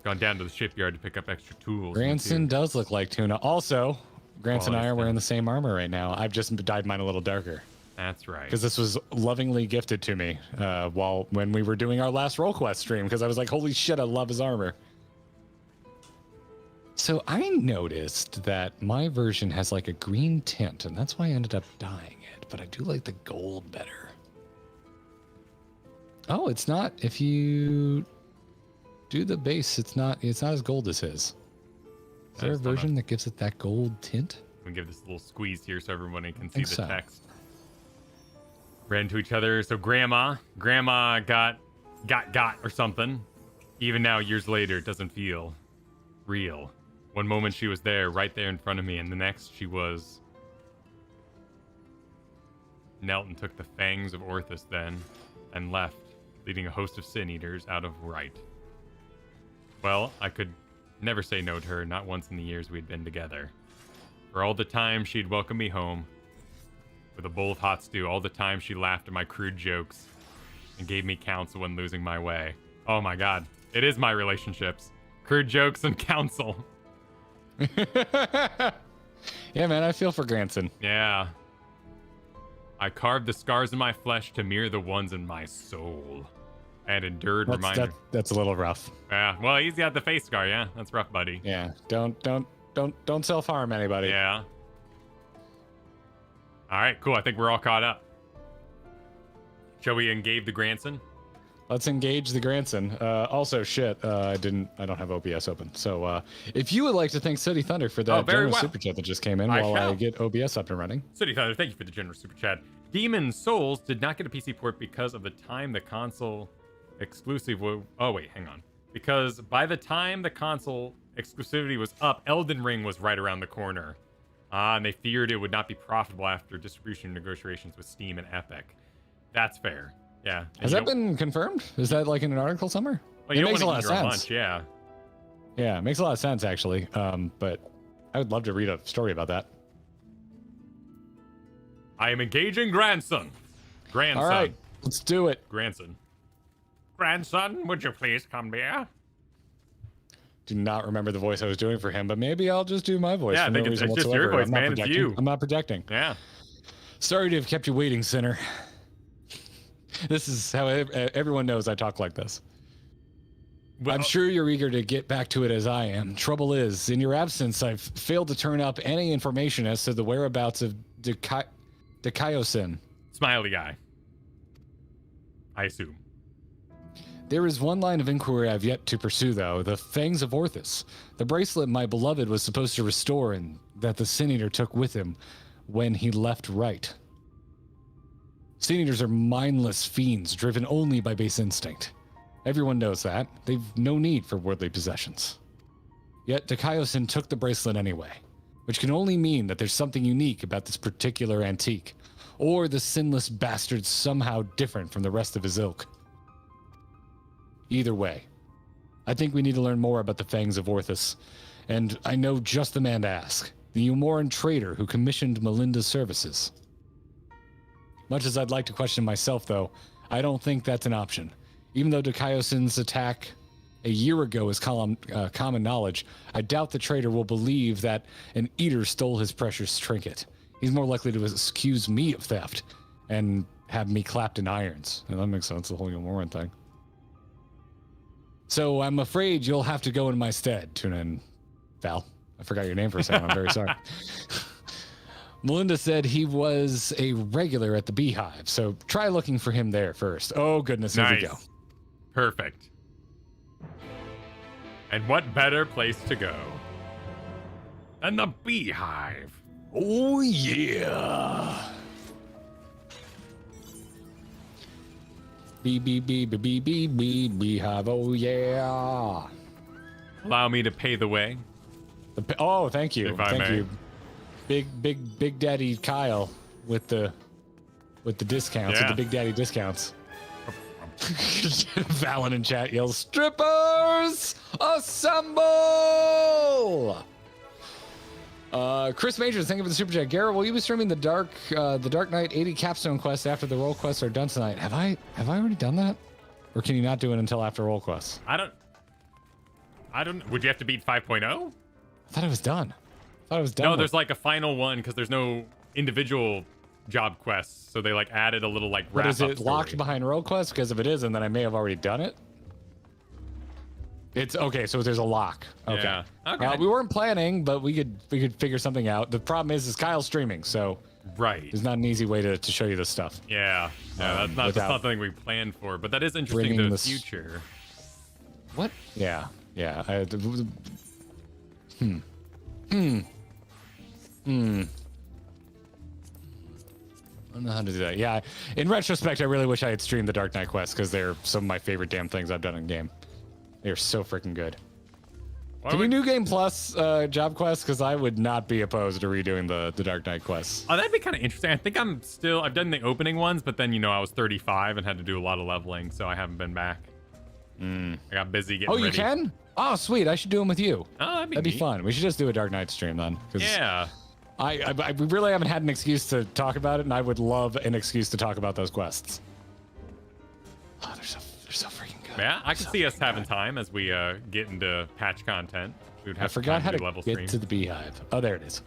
Gone down to the shipyard to pick up extra tools. Granson does look like Tuna. Also, Granson and I are wearing the same armor right now. I've just dyed mine a little darker. That's right. Because this was lovingly gifted to me when we were doing our last role quest stream. Because I was like, holy shit, I love his armor. So I noticed that my version has like a green tint, and that's why I ended up dyeing it. But I do like the gold better. Oh, it's not. If you do the base. It's not as gold as his. Is there a version that gives it that gold tint? We give this a little squeeze here so everybody can see the text. Ran into each other. So grandma got or something. Even now, years later, it doesn't feel real. One moment she was there, right there in front of me, and the next she was... knelt and took the fangs of Orthus then, and left, leading a host of sin eaters out of right. Well, I could never say no to her, not once in the years we'd been together. For all the time she'd welcome me home with a bowl of hot stew, all the time she laughed at my crude jokes and gave me counsel when losing my way. Oh my god, it is my relationships. Crude jokes and counsel. Yeah, man, I feel for Granson. Yeah. I carved the scars in my flesh to mirror the ones in my soul. And endured reminder. That's a little rough. Yeah, well, he's got the face scar, yeah. That's rough, buddy. Yeah, don't self-harm anybody. Yeah. All right, cool. I think we're all caught up. Shall we engage the Granson? Let's engage the Granson. Also, I don't have OBS open. So if you would like to thank City Thunder for that generous super chat that just came in while I get OBS up and running. City Thunder, thank you for the generous super chat. Demon Souls did not get a PC port because of the time the console exclusive... Oh, wait, hang on. Because by the time the console exclusivity was up, Elden Ring was right around the corner. And they feared it would not be profitable after distribution negotiations with Steam and Epic. That's fair. Yeah. Has that been confirmed? Is that like in an article somewhere? Well, it makes a lot of sense. Lunch, yeah. Yeah, it makes a lot of sense, actually. But I would love to read a story about that. I am engaging Grandson. All right, let's do it. Grandson, would you please come here? Do not remember the voice I was doing for him, but maybe I'll just do my voice. Yeah, I think it's just your voice, man. It's you. I'm not projecting. Yeah. Sorry to have kept you waiting, Sinner. This is how everyone knows I talk like this. Well, I'm sure you're eager to get back to it as I am. Trouble is, in your absence, I've failed to turn up any information as to the whereabouts of Dikaiosin. Smiley guy. I assume. There is one line of inquiry I've yet to pursue, though. The Fangs of Orthus. The bracelet my beloved was supposed to restore and that the Sin Eater took with him when he left right. Sin Eaters are mindless fiends driven only by base instinct. Everyone knows that. They've no need for worldly possessions. Yet Dikaiosin took the bracelet anyway, which can only mean that there's something unique about this particular antique, or the sinless bastard's somehow different from the rest of his ilk. Either way, I think we need to learn more about the Fangs of Orthus, and I know just the man to ask, the Umoran trader who commissioned Melinda's services. Much as I'd like to question myself, though, I don't think that's an option. Even though Dikaiosin's attack a year ago is common knowledge, I doubt the trader will believe that an eater stole his precious trinket. He's more likely to accuse me of theft and have me clapped in irons. And that makes sense, the whole Umoran thing. So I'm afraid you'll have to go in my stead. Tune in, Val. I forgot your name for a second. I'm very sorry. Melinda said he was a regular at the Beehive, so try looking for him there first. Oh, goodness, here we go. Perfect. And what better place to go than the Beehive? Oh, yeah. Beehive, oh, yeah. Allow me to pay the way. Oh, thank you. Thank you. Big Daddy Kyle with the discounts, with the Big Daddy discounts. Valen in chat yells, "Strippers assemble!" Chris Majors, thank you for the super chat. Garrett, will you be streaming the Dark Knight 80 capstone quest after the roll quests are done tonight? Have I already done that, or can you not do it until after roll quests? I don't. Would you have to beat 5.0? I thought it was done. No, there's like a final one because there's no individual job quests, so they like added a little like wrap-up. But is it story. locked behind roll quests? Because if it isn't, then I may have already done it. It's okay, so there's a lock. Okay. Yeah. Okay. We weren't planning, but we could figure something out. The problem is Kyle's streaming, so there's not an easy way to show you this stuff. Yeah. That's not something we planned for, but that is interesting in the future. What? Yeah. I don't know how to do that. Yeah, in retrospect, I really wish I had streamed the Dark Knight quests because they're some of my favorite damn things I've done in game. They're so freaking good. Can you New Game Plus job quests? Because I would not be opposed to redoing the Dark Knight quests. Oh, that'd be kind of interesting. I think I've done the opening ones, but then, I was 35 and had to do a lot of leveling, so I haven't been back. I got busy getting ready. Oh, you can? Oh, sweet. I should do them with you. Oh, that'd be fun. We should just do a Dark Knight stream then. Yeah. We really haven't had an excuse to talk about it, and I would love an excuse to talk about those quests. Oh, they're so freaking good. Yeah, I can see us having time as we get into patch content. I forgot how to level get to the beehive. Oh, there it is.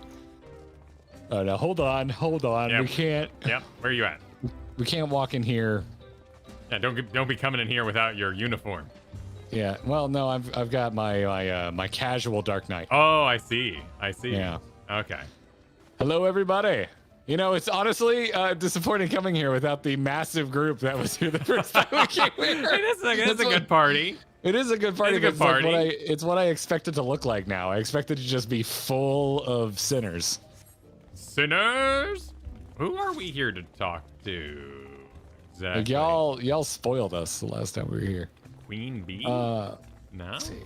Oh, no, hold on. Yep. We can't. Yep, where are you at? We can't walk in here. Yeah, don't be coming in here without your uniform. Yeah, well, no, I've got my casual Dark Knight. Oh, I see. Yeah. Okay. Hello, everybody. It's honestly disappointing coming here without the massive group that was here the first time we came here. It's a good party. It is a good party. It's a good party. It's what I expect it to look like now. I expect it to just be full of sinners. Sinners? Who are we here to talk to? Exactly. Like y'all spoiled us the last time we were here. Queen Bee? No. Let's see.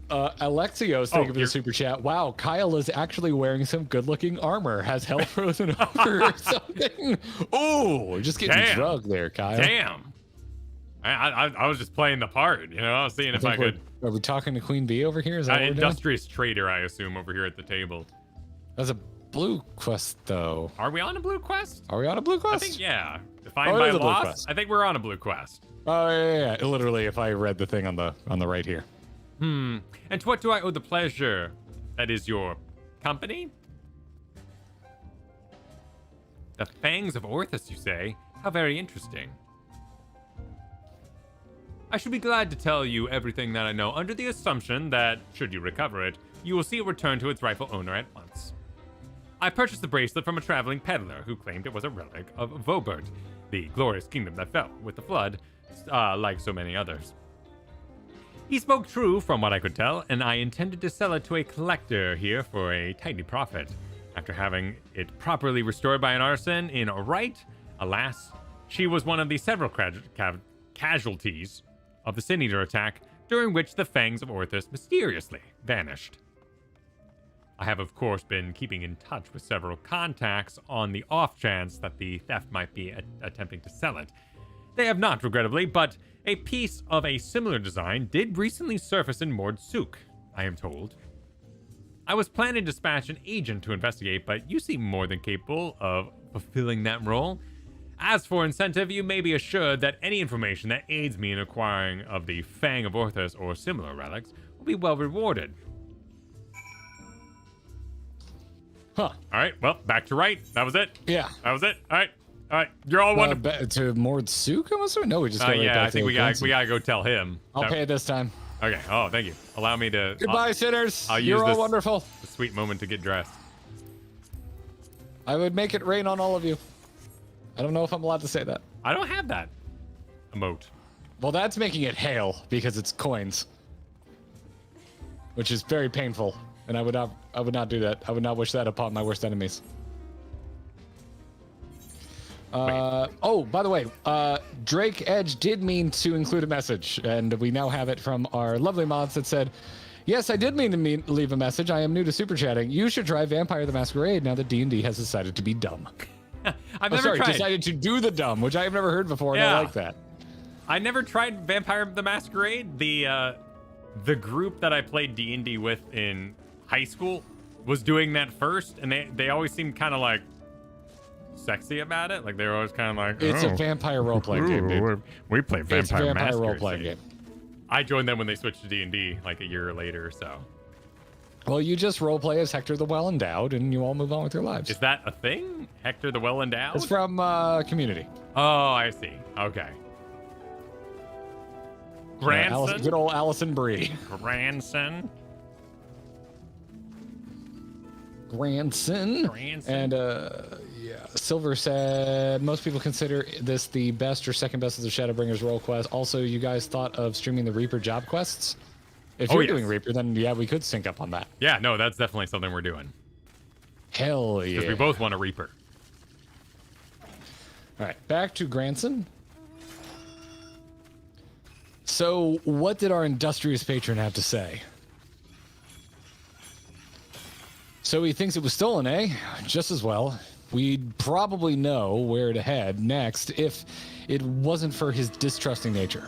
Alexios, thank you for the super chat. Wow, Kyle is actually wearing some good-looking armor. Has hell frozen over or something? Oh, just getting drugged there, Kyle. Damn. I was just playing the part, I was seeing if I could. Are we talking to Queen Bee over here? Is that industrious trader, I assume, over here at the table. That's a blue quest, though. Are we on a blue quest? I think, yeah. Defined by loss. I think we're on a blue quest. Oh, yeah. Literally, if I read the thing on the right here. And to what do I owe the pleasure? That is your company? The Fangs of Orthus, you say? How very interesting. I should be glad to tell you everything that I know under the assumption that, should you recover it, you will see it return to its rightful owner at once. I purchased the bracelet from a traveling peddler who claimed it was a relic of Vobert, the glorious kingdom that fell with the flood, like so many others. He spoke true from what I could tell, and I intended to sell it to a collector here for a tidy profit. After having it properly restored by an artisan in Right, alas, she was one of the several casualties of the Sin Eater attack, during which the Fangs of Orthus mysteriously vanished. I have, of course, been keeping in touch with several contacts on the off chance that the theft might be attempting to sell it. They have not, regrettably, but a piece of a similar design did recently surface in Mordsuk, I am told. I was planning to dispatch an agent to investigate, but you seem more than capable of fulfilling that role. As for incentive, you may be assured that any information that aids me in acquiring of the Fang of Orthus or similar relics will be well rewarded. Huh. All right, well, back to Right. That was it? Yeah. That was it? All right. You're all one. To Mordsuk, I'm assuming? No, we just got right yeah, back I think we gotta go tell him. I'll pay it this time. Okay. Oh, thank you. Allow me to. Goodbye, sinners. I'll You're use all this, wonderful. The sweet moment to get dressed. I would make it rain on all of you. I don't know if I'm allowed to say that. I don't have that emote. Well, that's making it hail because it's coins, which is very painful, and I would not do that. I would not wish that upon my worst enemies. Oh, by the way, Drake Edge did mean to include a message, and we now have it from our lovely mods that said, yes, I did mean to leave a message. I am new to super chatting. You should try Vampire the Masquerade now that D&D has decided to be dumb. Decided to do the dumb, which I have never heard before, and I like that. I never tried Vampire the Masquerade. The group that I played D&D with in high school was doing that first, and they always seemed kind of like sexy about it. Like they were always kind of like, it's a vampire role-playing game, dude. We play Vampire role-playing game. I joined them when they switched to D&D like a year later or so. Well, you just roleplay as Hector the Well-Endowed, and you all move on with your lives. Is that a thing? Hector the Well-Endowed? It's from Community. Oh, I see. Okay. Grandson? Good old Allison Brie. Grandson? Granson. And yeah, Silver said most people consider this the best or second best of the Shadowbringers role quest. Also, you guys thought of streaming the Reaper job quests? If you're doing Reaper, then yeah, we could sync up on that. Yeah, no, that's definitely something we're doing. Hell yeah. Because we both want a Reaper. All right, back to Granson. So, what did our industrious patron have to say? So he thinks it was stolen, eh? Just as well. We'd probably know where to head next if it wasn't for his distrusting nature.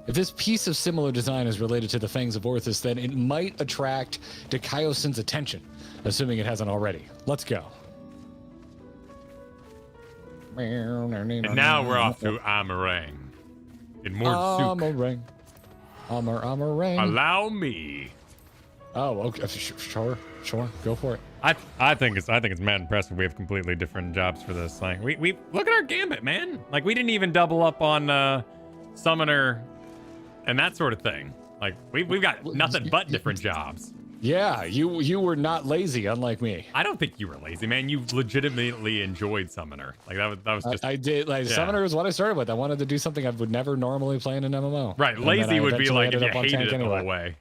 If this piece of similar design is related to the Fangs of Orthus, then it might attract Dikaiosyn's attention, assuming it hasn't already. Let's go. And now we're off to Amarang. In Mordsuk. Amarang. Allow me. Oh, okay. Sure. Go for it. I think it's mad impressive. We have completely different jobs for this. Like we look at our gambit, man. Like we didn't even double up on summoner and that sort of thing. Like we've got nothing but different jobs. Yeah, you were not lazy, unlike me. I don't think you were lazy, man. You legitimately enjoyed Summoner. Like that was just. I did. Like Summoner is what I started with. I wanted to do something I would never normally play in an MMO. Right, lazy would be like if you hated it the whole way,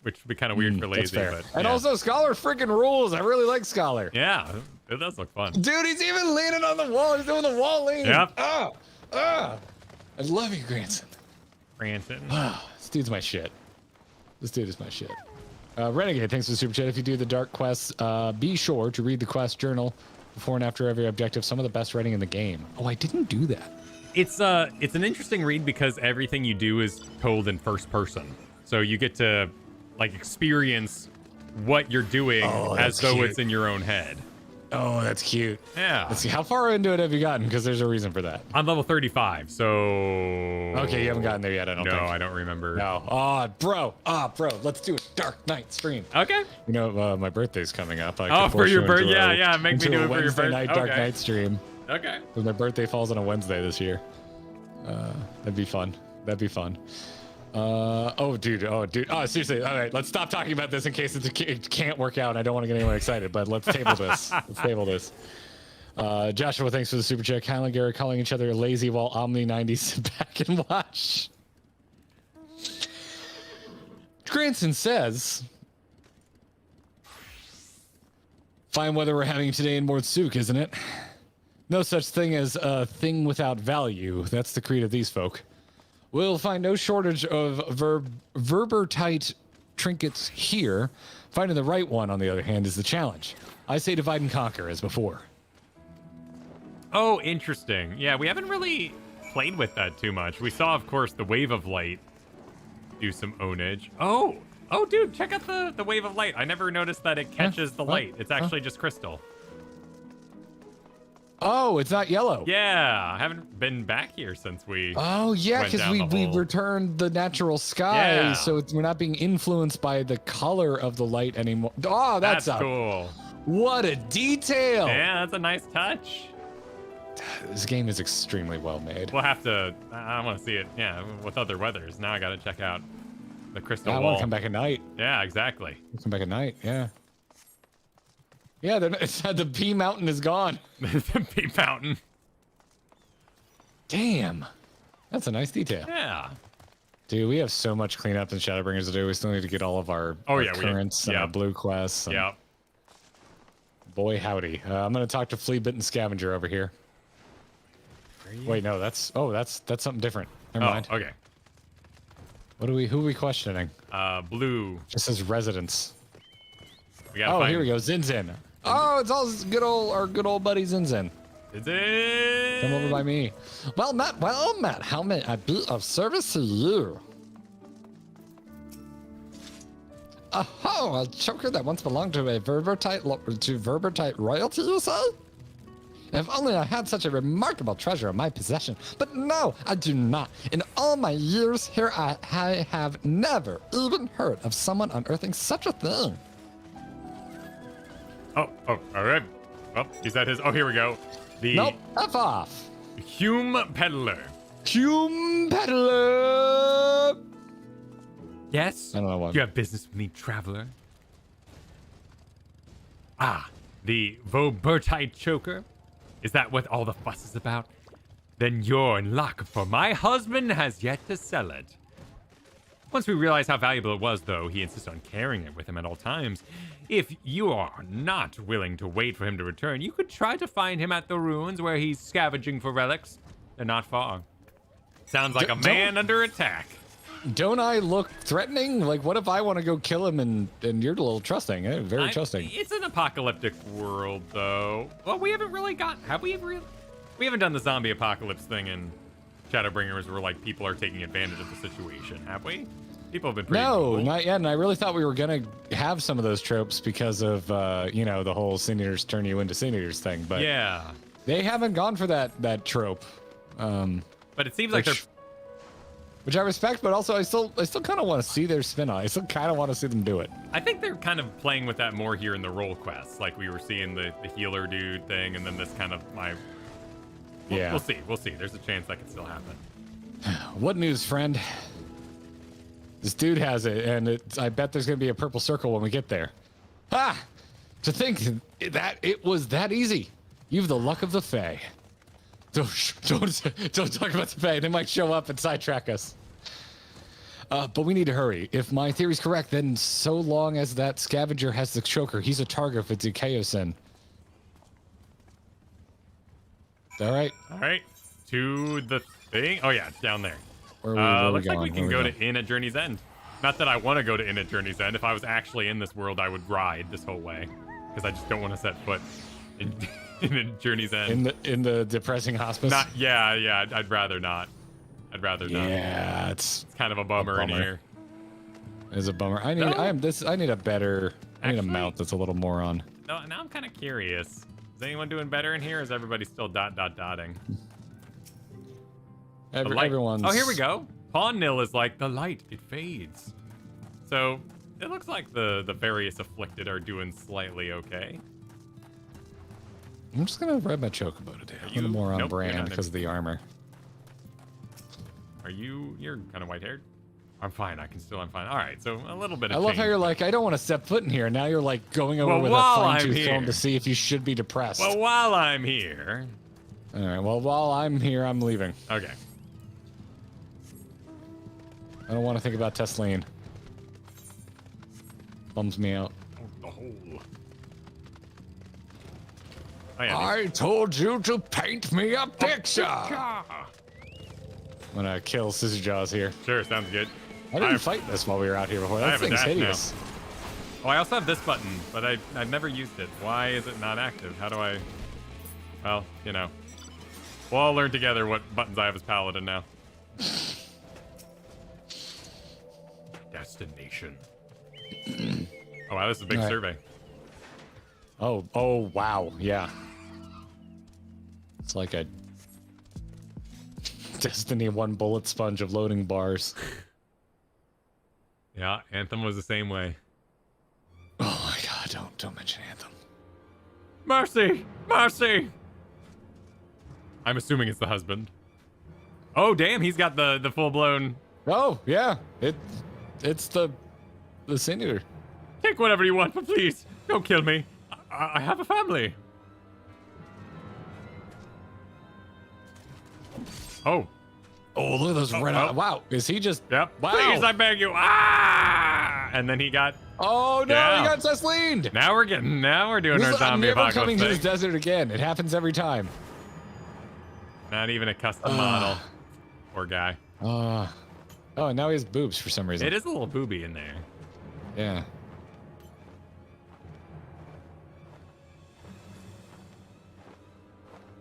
which would be kind of weird for lazy. But and also Scholar freaking rules. I really like Scholar. Yeah, it does look fun. Dude, he's even leaning on the wall. He's doing the wall lean. Yep. I love you, Granson. This dude's my shit. This dude is my shit. Renegade, thanks for the super chat. If you do the dark quests, be sure to read the quest journal before and after every objective. Some of the best writing in the game. Oh, I didn't do that. It's an interesting read because everything you do is told in first person, so you get to like experience what you're doing as though it's in your own head. Oh, that's cute. Yeah. Let's see, how far into it have you gotten? Because there's a reason for that. I'm level 35, so... Okay, you haven't gotten there yet, I don't think. No, I don't remember. No. Bro, let's do a Dark Knight stream. Okay. You know, my birthday's coming up. For your birthday? Yeah, make me do it for your birthday. Night Dark Knight stream. Okay. Because my birthday falls on a Wednesday this year. That'd be fun. Seriously. All right, let's stop talking about this in case it can't work out. I don't want to get anyone excited, but let's table this. Joshua, thanks for the super chat. Kyle and Garrett calling each other lazy while Omni90 sit back and watch. Granson says, fine weather we're having today in Mordsuk, isn't it? No such thing as a thing without value. That's the creed of these folk. We'll find no shortage of verbertite trinkets here. Finding the right one, on the other hand, is the challenge. I say divide and conquer, as before. Oh, interesting. Yeah, we haven't really played with that too much. We saw, of course, the Wave of Light do some ownage. Oh, dude, check out the Wave of Light. I never noticed that it catches the light. It's actually just crystal. Oh, it's not yellow. Yeah, I haven't been back here since we. Oh yeah, because we returned the natural sky, so we're not being influenced by the color of the light anymore. Oh, that's cool. What a detail! Yeah, that's a nice touch. This game is extremely well made. We'll have to. I want to see it. Yeah, with other weathers. Now I got to check out the crystal wall. I want to come back at night. Yeah, exactly. Come back at night. Yeah. Yeah, the P mountain is gone. The P mountain. Damn. That's a nice detail. Yeah. Dude, we have so much cleanup in Shadowbringers to do. We still need to get all of our currents and our blue quests. Yeah. Boy, howdy. I'm going to talk to Flea Bitten Scavenger over here. Wait, no, that's something different. Never mind. Okay. Who are we questioning? Blue. Just says residence. Here we go. Zinzin. Oh, it's all our good old buddy Zinzin. Zinzin. Come over by me. Well, Matt, how may I be of service to you? Oh, a choker that once belonged to Verbertite royalty, you say? If only I had such a remarkable treasure in my possession. But no, I do not. In all my years here, I have never even heard of someone unearthing such a thing. Oh, all right. Oh, is that his? Oh, here we go. Nope, F off. Hume Peddler. Hume Peddler. Yes? I don't know what. You have business with me, traveler? Ah, the Vobertite choker? Is that what all the fuss is about? Then you're in luck, for my husband has yet to sell it. Once we realize how valuable it was, though, he insists on carrying it with him at all times. If you are not willing to wait for him to return, you could try to find him at the ruins where he's scavenging for relics. They're not far. Sounds like a man under attack. Don't I look threatening? Like, what if I want to go kill him and you're a little trusting, eh? Very trusting. It's an apocalyptic world, though. Well, we haven't really have we really? We haven't done the zombie apocalypse thing in Shadowbringers where, like, people are taking advantage of the situation, have we? People have been pretty cool. Not yet, and I really thought we were going to have some of those tropes because of, you know, the whole Sin Eaters turn you into Sin Eaters thing, but yeah, they haven't gone for that trope. But it seems like they're... Which I respect, but also I still kind of want to see their spin on it. I still kind of want to see them do it. I think they're kind of playing with that more here in the role quests. Like we were seeing the healer dude thing, and then this kind of yeah. We'll see. There's a chance that could still happen. What news, friend? This dude has it, and I bet there's going to be a purple circle when we get there. Ah! To think that it was that easy. You've the luck of the Fae. Don't talk about the Fae. They might show up and sidetrack us. But we need to hurry. If my theory's correct, then so long as that scavenger has the choker, he's a target for the Chaosin. All right. All right. To the thing. Oh yeah, it's down there. Looks like we can go to Inn at Journey's End. Not that I want to go to Inn at Journey's End. If I was actually in this world, I would ride this whole way, because I just don't want to set foot in Journey's End. In the depressing hospice. Yeah. I'd rather not. Yeah, it's kind of a bummer in here. It's a bummer. I need a mount that's a little more on. No, now I'm kind of curious. Is anyone doing better in here? Or is everybody still dotting? Everyone's... Oh, here we go. Pawn nil is like the light, it fades. So it looks like the various afflicted are doing slightly okay. I'm just gonna ride my chocobo today. A little more on brand because of the armor. You're kind of white-haired? I'm fine. I'm fine. All right, so a little bit of I love how you're like, I don't want to step foot in here. Now you're like going over with a fine-tooth comb to see if you should be depressed. Well, while I'm here. All right. Well, while I'm here, I'm leaving. Okay. I don't want to think about Tesleen. Bums me out. Oh, the hole. Oh, yeah, I told you to paint me a picture. I'm gonna kill Scissor Jaws here. Sure, sounds good. I didn't fight this while we were out here before. That thing's hideous. Oh, I also have this button, but I've never used it. Why is it not active? How do I... Well, you know. We'll all learn together what buttons I have as Paladin now. Destination. Oh, wow, this is a big survey. Oh, wow, yeah. It's like a Destiny 1 bullet sponge of loading bars. Yeah, Anthem was the same way. Oh my god, don't mention Anthem. Mercy! Mercy! I'm assuming it's the husband. Oh, damn, he's got the full-blown... Oh, yeah. It's the Sin Eater. Take whatever you want, but please, don't kill me. I have a family. Oh. Oh, look at those red eyes. Wow, is he just... Yep. Wow. Please, I beg you. Ah! And then he got... Oh, no, he got Tesleen. Now we're doing our zombie apocalypse. I'm never coming to this desert again. It happens every time. Not even a custom model. Poor guy. Oh, and now he has boobs for some reason. It is a little booby in there. Yeah.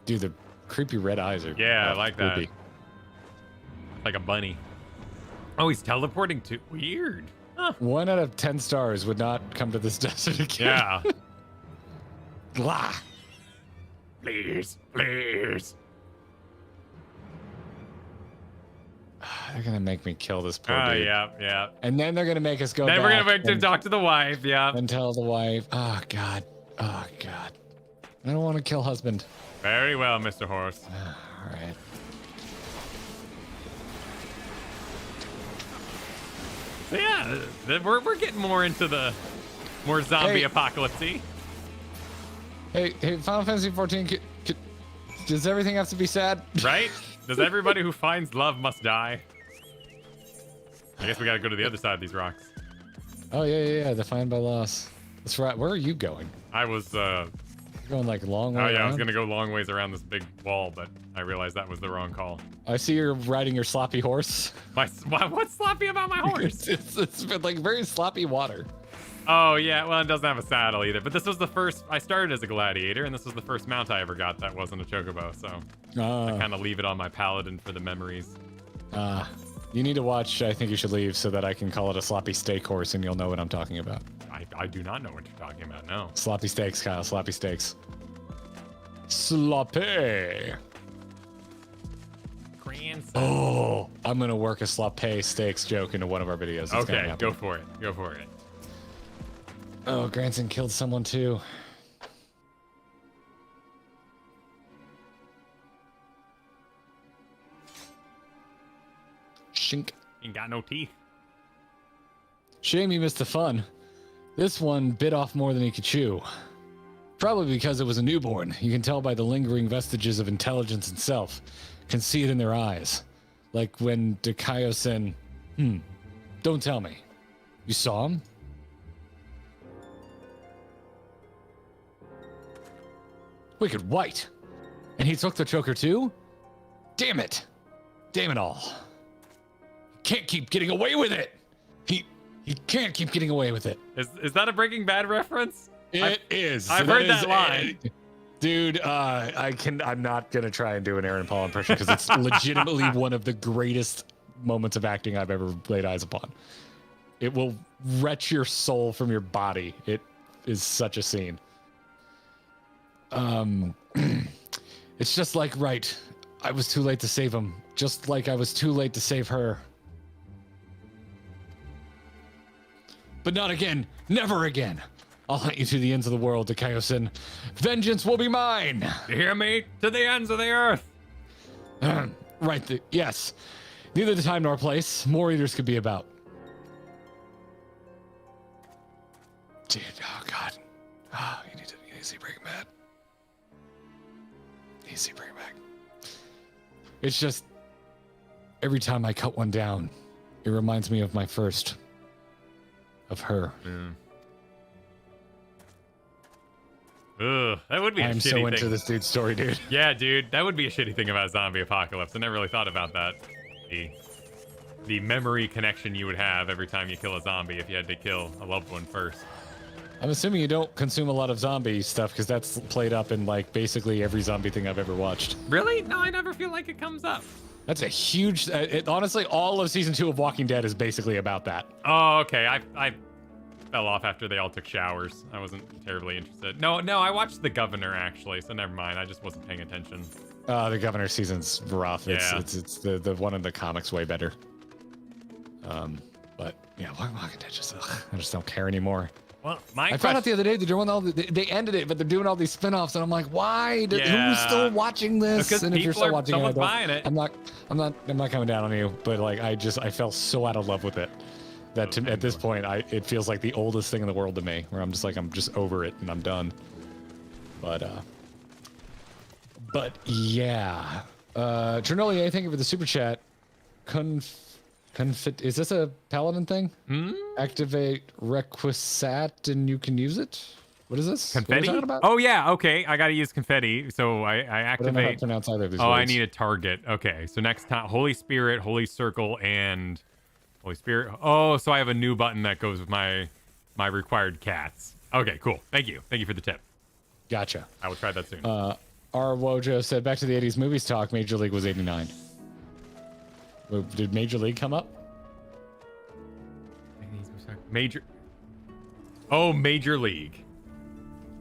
Dude, the creepy red eyes are... Yeah, I like creepy. that. Like a bunny. Oh, he's teleporting too. Weird. Huh. 1 out of 10 stars would not come to this desert again. Yeah. Blah. Please. They're gonna make me kill this poor dude. Yeah. And then they're gonna make us go back. Then we're gonna make him talk to the wife, yeah. And tell the wife, oh god. I don't want to kill husband. Very well, Mr. Horse. All right. So yeah, we're getting more into the zombie apocalypse-y. Hey, Final Fantasy 14. Does everything have to be sad? Right? Does everybody who finds love must die? I guess we gotta go to the other side of these rocks. Oh yeah. Defined by loss. That's right. Where are you going? I was Going like long way oh yeah, around? I was gonna go long ways around this big wall, but I realized that was the wrong call. I see you're riding your sloppy horse. What's sloppy about my horse? it's been like very sloppy water. Oh yeah, well it doesn't have a saddle either. But this was the first. I started as a gladiator, and this was the first mount I ever got that wasn't a chocobo. So I kind of leave it on my paladin for the memories. You need to watch I Think You Should Leave so that I can call it a sloppy steak horse and you'll know what I'm talking about. I do not know what you're talking about. No. Sloppy steaks, Kyle. Sloppy steaks. Sloppy. Grandson. Oh, I'm gonna work a sloppy steaks joke into one of our videos. It's Okay, go for it. Go for it. Oh, Granson killed someone too. Shink. Ain't got no teeth. Shame you missed the fun. This one bit off more than he could chew. Probably because it was a newborn. You can tell by the lingering vestiges of intelligence and self. Can see it in their eyes. Like when Dakayo-sen... Don't tell me. You saw him? Wicked White. And he took the choker too? Damn it. Damn it all. Can't keep getting away with it. He can't keep getting away with it. Is that a Breaking Bad reference? It is. I've heard that line. Dude, I'm not gonna try and do an Aaron Paul impression because it's legitimately one of the greatest moments of acting I've ever laid eyes upon. It will wrench your soul from your body. It is such a scene. It's just like, right, I was too late to save him, just like I was too late to save her. But not again, never again. I'll hunt you to the ends of the world, Dakayo-sen. Vengeance will be mine. You hear me? To the ends of the earth. Right, yes. Neither the time nor place. More eaters could be about. Dude, oh God. You need to see Breaking Bad. You need to see Breaking Bad. It's just, every time I cut one down, it reminds me of my first. Of her. Ugh, that would be a shitty I'm so thing. into this dude's story, dude. Yeah, dude, that would be a shitty thing about zombie apocalypse. I never really thought about that. The memory connection you would have every time you kill a zombie if you had to kill a loved one first. I'm assuming you don't consume a lot of zombie stuff because that's played up in like basically every zombie thing I've ever watched. Really? No, I never feel like it comes up. That's a huge. Honestly, all of season 2 of Walking Dead is basically about that. Oh, okay. I fell off after they all took showers. I wasn't terribly interested. No, I watched The Governor actually, so never mind. I just wasn't paying attention. The Governor season's rough. Yeah. It's the one in the comics way better. But yeah, Walking Dead I just don't care anymore. Well, I found out the other day they're doing they ended it, but they're doing all these spin-offs, and I'm like, why? Who's still watching this? Because and if you're still watching it, buying it. I'm not coming down on you, but like I fell so out of love with it that at this point it feels like the oldest thing in the world to me, where I'm just over it and I'm done. But yeah, Trinoli, thank you for the super chat. Is this a paladin thing? Activate requisite and you can use it. What is this? Confetti? What are we talking about? Oh yeah, okay. I gotta use confetti, so I activate. I don't know how to pronounce either of these words. I words. need a target. Okay, so next time, Holy Spirit, Holy Circle, and Holy Spirit. Oh, so I have a new button that goes with my required cats. Okay, cool. Thank you for the tip. Gotcha. I will try that soon. R. Wojo said, back to the 80s movies talk. Major League was 89. Did Major League come up? Major League.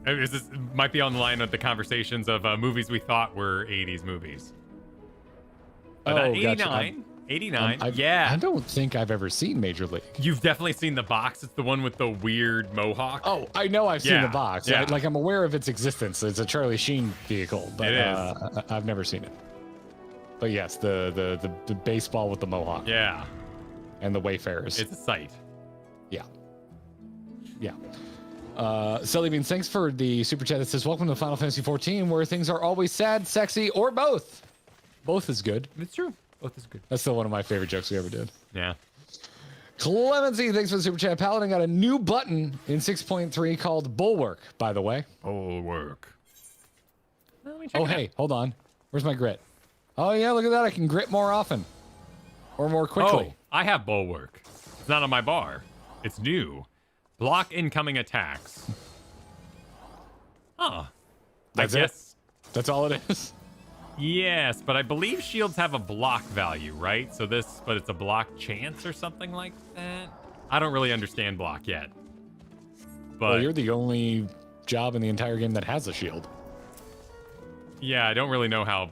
This might be on the line of the conversations of movies we thought were 80s movies. But, 89. Gotcha. 89. Yeah. I don't think I've ever seen Major League. You've definitely seen the box. It's the one with the weird mohawk. Oh, I know I've seen the box. Yeah. I'm aware of its existence. It's a Charlie Sheen vehicle, but I've never seen it. But yes, the baseball with the mohawk. Yeah. And the Wayfarers. It's a sight. Yeah. Sully Beans, thanks for the super chat that says, welcome to Final Fantasy 14, where things are always sad, sexy, or both. Both is good. It's true. Both is good. That's still one of my favorite jokes we ever did. Yeah. Clemency, thanks for the super chat. Paladin got a new button in 6.3 called Bulwark, by the way. Bulwark. Oh, hey, hold on. Where's my grit? Oh, yeah, look at that. I can grit more often. Or more quickly. Oh, I have Bulwark. It's not on my bar. It's new. Block incoming attacks. Huh. That's it? That's all it is? Yes, but I believe shields have a block value, right? So but it's a block chance or something like that? I don't really understand block yet. But well, you're the only job in the entire game that has a shield. Yeah, I don't really know how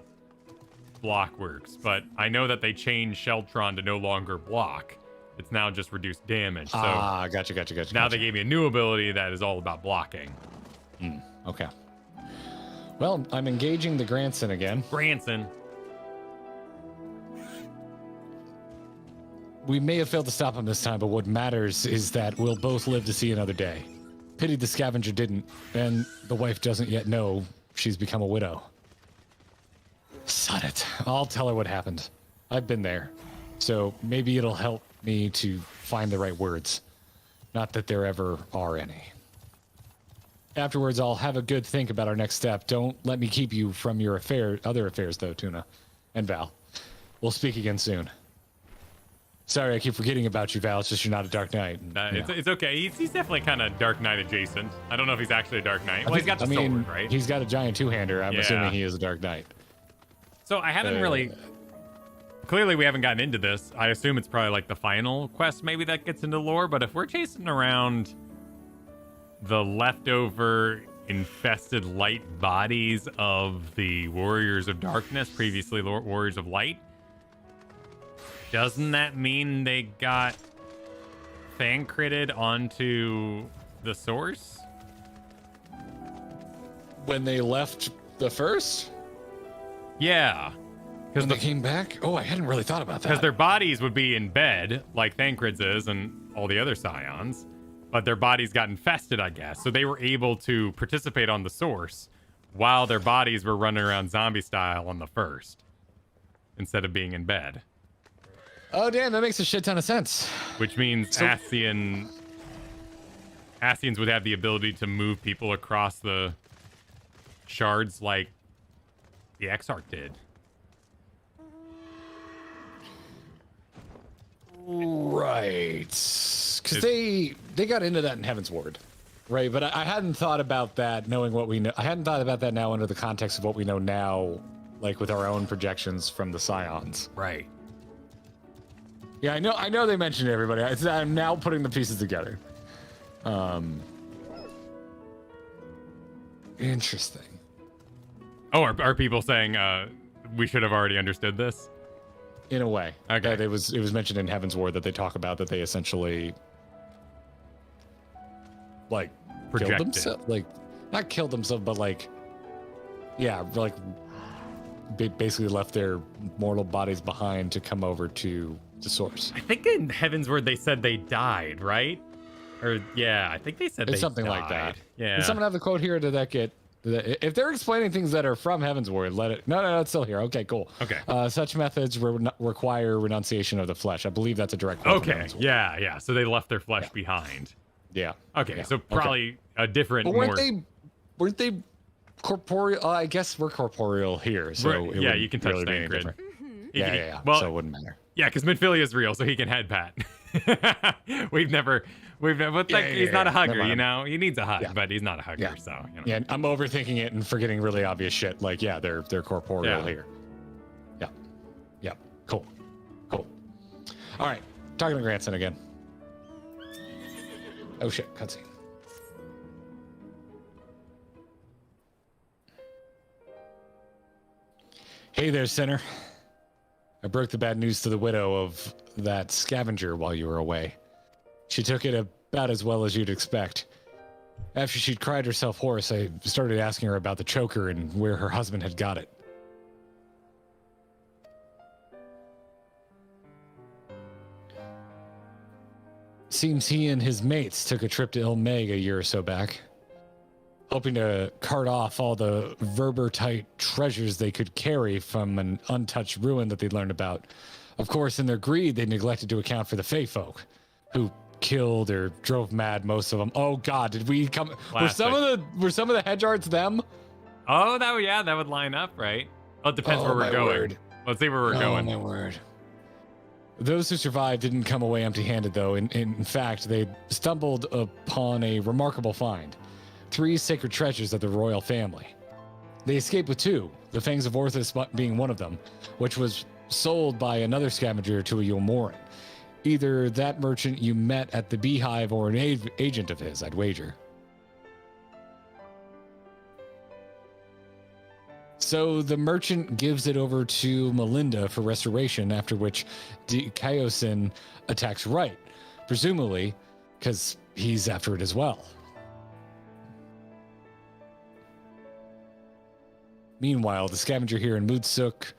block works, but I know that they changed Sheltron to no longer block. It's now just reduced damage. So gotcha. Now they gave me a new ability that is all about blocking. Okay. Well, I'm engaging the Granson again. Granson. We may have failed to stop him this time, but what matters is that we'll both live to see another day. Pity the scavenger didn't, and the wife doesn't yet know she's become a widow. Sod it. I'll tell her what happened. I've been there, so maybe it'll help me to find the right words. Not that there ever are any. Afterwards, I'll have a good think about our next step. Don't let me keep you from your other affairs, though, Tuna and Val. We'll speak again soon. Sorry, I keep forgetting about you, Val. It's just you're not a Dark Knight. It's okay. He's definitely kind of Dark Knight adjacent. I don't know if he's actually a Dark Knight. Well, he's got the sword, right? He's got a giant two-hander. I'm assuming he is a Dark Knight. So I haven't really... Clearly, we haven't gotten into this. I assume it's probably like the final quest maybe that gets into lore, but if we're chasing around the leftover infested light bodies of the Warriors of Darkness, previously Warriors of Light, doesn't that mean they got fan-critted onto the source? When they left the first? Yeah. When they came back? Oh, I hadn't really thought about that. Because their bodies would be in bed, like Thancred's is and all the other Scions, but their bodies got infested, I guess. So they were able to participate on the source while their bodies were running around zombie style on the first, instead of being in bed. Oh, damn, that makes a shit ton of sense. Which means Ascians would have the ability to move people across the shards like the Exarch did. Right. Because they got into that in Heaven's Ward. Right, but I hadn't thought about that knowing what we know. I hadn't thought about that now under the context of what we know now, like with our own projections from the Scions. Right. Yeah, I know they mentioned everybody. I'm now putting the pieces together. Interesting. Oh, are people saying we should have already understood this? In a way. Okay. It was mentioned in Heaven's Ward that they talk about that they essentially like projected. Killed themselves. Like not killed themselves, but like basically left their mortal bodies behind to come over to the source. I think in Heaven's Word they said they died, right? Or yeah, I think they said it's they something died. like that. Yeah. Does someone have the quote here? Or did that get? If they're explaining things that are from Heaven's Word, let it. No, it's still here. Okay, cool. Okay. Such methods require renunciation of the flesh. I believe that's a direct quote. Okay. Yeah. So they left their flesh behind. Yeah. Okay. So probably a different. But weren't they corporeal? I guess we're corporeal here. So yeah, you can touch really Thancred. Mm-hmm. Yeah. Well, so it wouldn't matter. Yeah, because Minfilia is real, so he can head pat. We've never. But he's not a hugger, you know. He needs a hug, but he's not a hugger. So you know. Yeah, I'm overthinking it and forgetting really obvious shit. Like, they're corporeal here. Yeah. Cool. All right, talking to Granson again. Oh shit, cutscene. Hey there, sinner. I broke the bad news to the widow of that scavenger while you were away. She took it about as well as you'd expect. After she'd cried herself hoarse, I started asking her about the choker and where her husband had got it. seems he and his mates took a trip to Ilmeg a year or so back, hoping to cart off all the Verbertite treasures they could carry from an untouched ruin that they'd learned about. Of course, in their greed, they neglected to account for the Fey folk, who killed or drove mad most of them. Oh God, did we come? Classic. Were some of the hedge arts them? Oh, that would line up, right? Oh, it depends where we're going. Word. Let's see where we're going. Oh my word. Those who survived didn't come away empty-handed, though. In fact, they stumbled upon a remarkable find: 3 sacred treasures of the royal family. They escaped with 2, the Fangs of Orthus being one of them, which was sold by another scavenger to a Yomoran. Either that merchant you met at the Beehive or an agent of his, I'd wager. So the merchant gives it over to Melinda for restoration, after which Kaiosin attacks Right, presumably because he's after it as well. Meanwhile, the scavenger here in Mordsuk,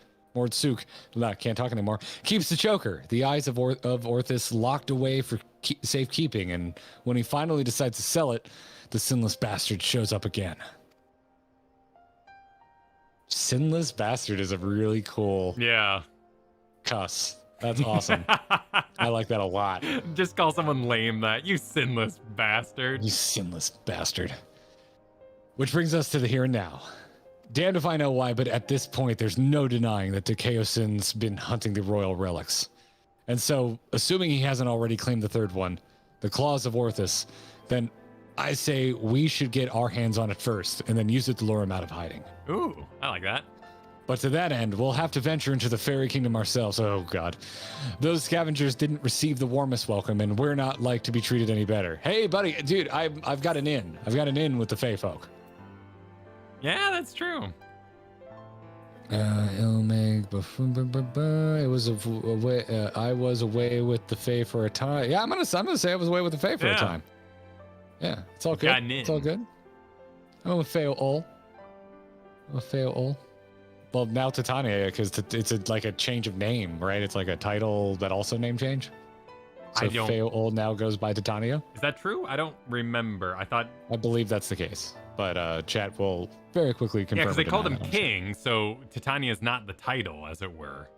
can't talk anymore, keeps the choker, the eyes of Orthus locked away for safekeeping, and when he finally decides to sell it, the sinless bastard shows up again. Sinless bastard is a really cool cuss. That's awesome. I like that a lot. Just call someone lame that. You sinless bastard. You sinless bastard. Which brings us to the here and now. Damned if I know why, but at this point, there's no denying that Kaiosin's been hunting the royal relics. And so, assuming he hasn't already claimed the third one, the Claws of Orthus, then I say we should get our hands on it first, and then use it to lure him out of hiding. Ooh, I like that. But to that end, we'll have to venture into the fairy kingdom ourselves. Oh, God. Those scavengers didn't receive the warmest welcome, and we're not like to be treated any better. Hey, buddy, dude, I've got an in. I've got an in with the Fey folk. Yeah, that's true. Ilmeg, it was away. I was away with the Fey for a time. Yeah, I'm gonna say I was away with the Fey for a time. Yeah, it's all good. It's all good. I'm with Coeurl. Well, now Titania, because it's like a change of name, right? It's like a title that also name change. So Coeurl now goes by Titania. Is that true? I don't remember. I believe that's the case, but chat will very quickly confirm. Yeah, because they called him king, so Titania is not the title, as it were.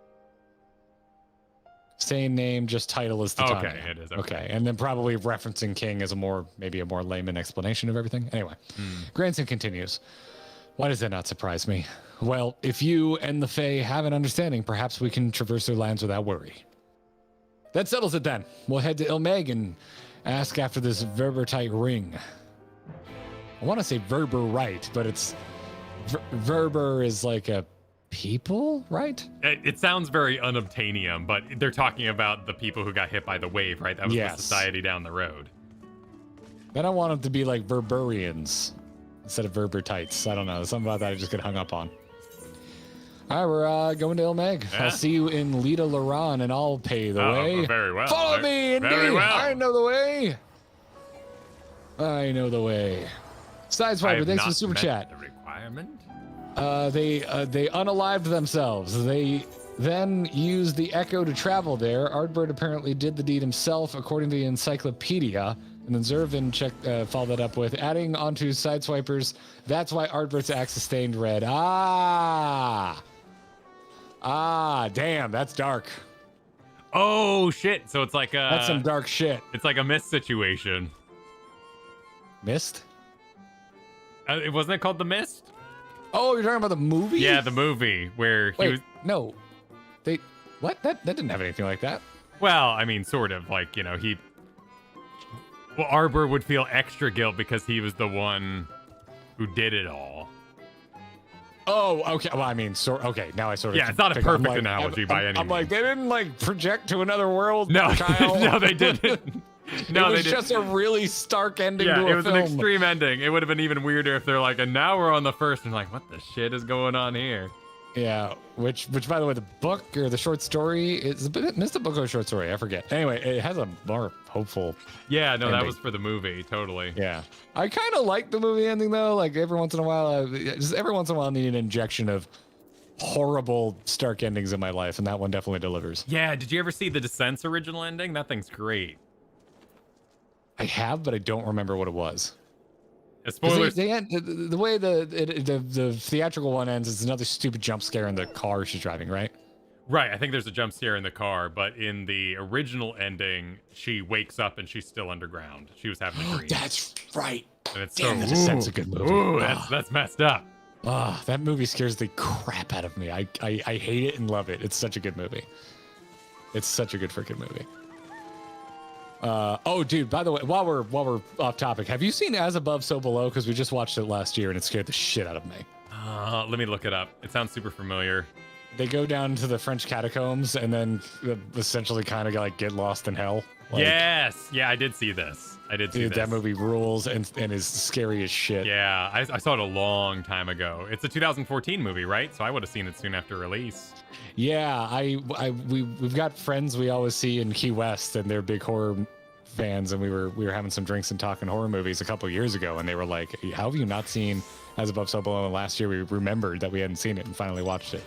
Same name, just title is Titania. Okay, it is. Okay, and then probably referencing king as maybe a more layman explanation of everything. Anyway, Granson continues. Why does that not surprise me? Well, if you and the Fae have an understanding, perhaps we can traverse their lands without worry. That settles it then. We'll head to Ilmeg and ask after this Verbertite ring. I want to say Verberite, but it's Verber is like a people, right? It sounds very unobtainium, but they're talking about the people who got hit by the wave, right? That was the society down the road. Then I want them to be like Verburians instead of Verbertites. I don't know. Something about that I just get hung up on. All right, we're going to Ilmeg. Yeah. I'll see you in Lita Laran, and I'll pay the way. Very well. Follow me, Indy. Very well. I know the way. I know the way. Sideswiper, thanks for the super chat. The requirement. They unalived themselves. They then used the Echo to travel there. Ardbert apparently did the deed himself, according to the encyclopedia. And then Zervin followed that up with adding onto Sideswipers. That's why Ardbert's axe is stained red. Damn, that's dark. Oh shit! So it's like that's some dark shit. It's like a Mist situation. Mist? It wasn't it called The Mist? Oh, you're talking about the movie? Yeah, the movie where he was. No, what? That didn't have anything like that. Well, I mean, sort of like he. Well, Arbor would feel extra guilt because he was the one who did it all. Oh, okay. Well, I mean, okay. Now I sort of. Yeah, it's not a perfect analogy by any means. I'm like, they didn't project to another world. No, Kyle. No, they didn't. No, it was just a really stark ending to a film. Yeah, it was an extreme ending. It would have been even weirder if they're like, and now we're on the first, and like, what the shit is going on here? Yeah, which by the way, the book or the short story is missed the book or short story. I forget. Anyway, it has a more hopeful. Yeah, no, ending. that was for the movie. Totally. Yeah, I kind of like the movie ending though. Like every once in a while, I need an injection of horrible stark endings in my life, and that one definitely delivers. Yeah, did you ever see the Descent's original ending? That thing's great. I have, but I don't remember what it was. Spoilers. They end, the way the theatrical one ends is another stupid jump scare in the car she's driving, right? Right. I think there's a jump scare in the car, but in the original ending, she wakes up and she's still underground. She was having a dream. That's right. And it's Damn, that's a good movie. Ooh, that's messed up. That movie scares the crap out of me. I hate it and love it. It's such a good movie. It's such a good freaking movie. Oh, dude, by the way, while we're off topic, have you seen As Above, So Below? Because we just watched it last year and it scared the shit out of me. Let me look it up. It sounds super familiar. They go down to the French catacombs and then essentially kind of like get lost in hell. Yes. Yeah, I did see this. Dude, that movie rules and is scary as shit. Yeah, I saw it a long time ago. It's a 2014 movie, right? So I would have seen it soon after release. Yeah, we've got friends we always see in Key West, and they're big horror fans, and we were having some drinks and talking horror movies a couple years ago, and they were like, "How have you not seen As Above, So Below?" And last year we remembered that we hadn't seen it and finally watched it.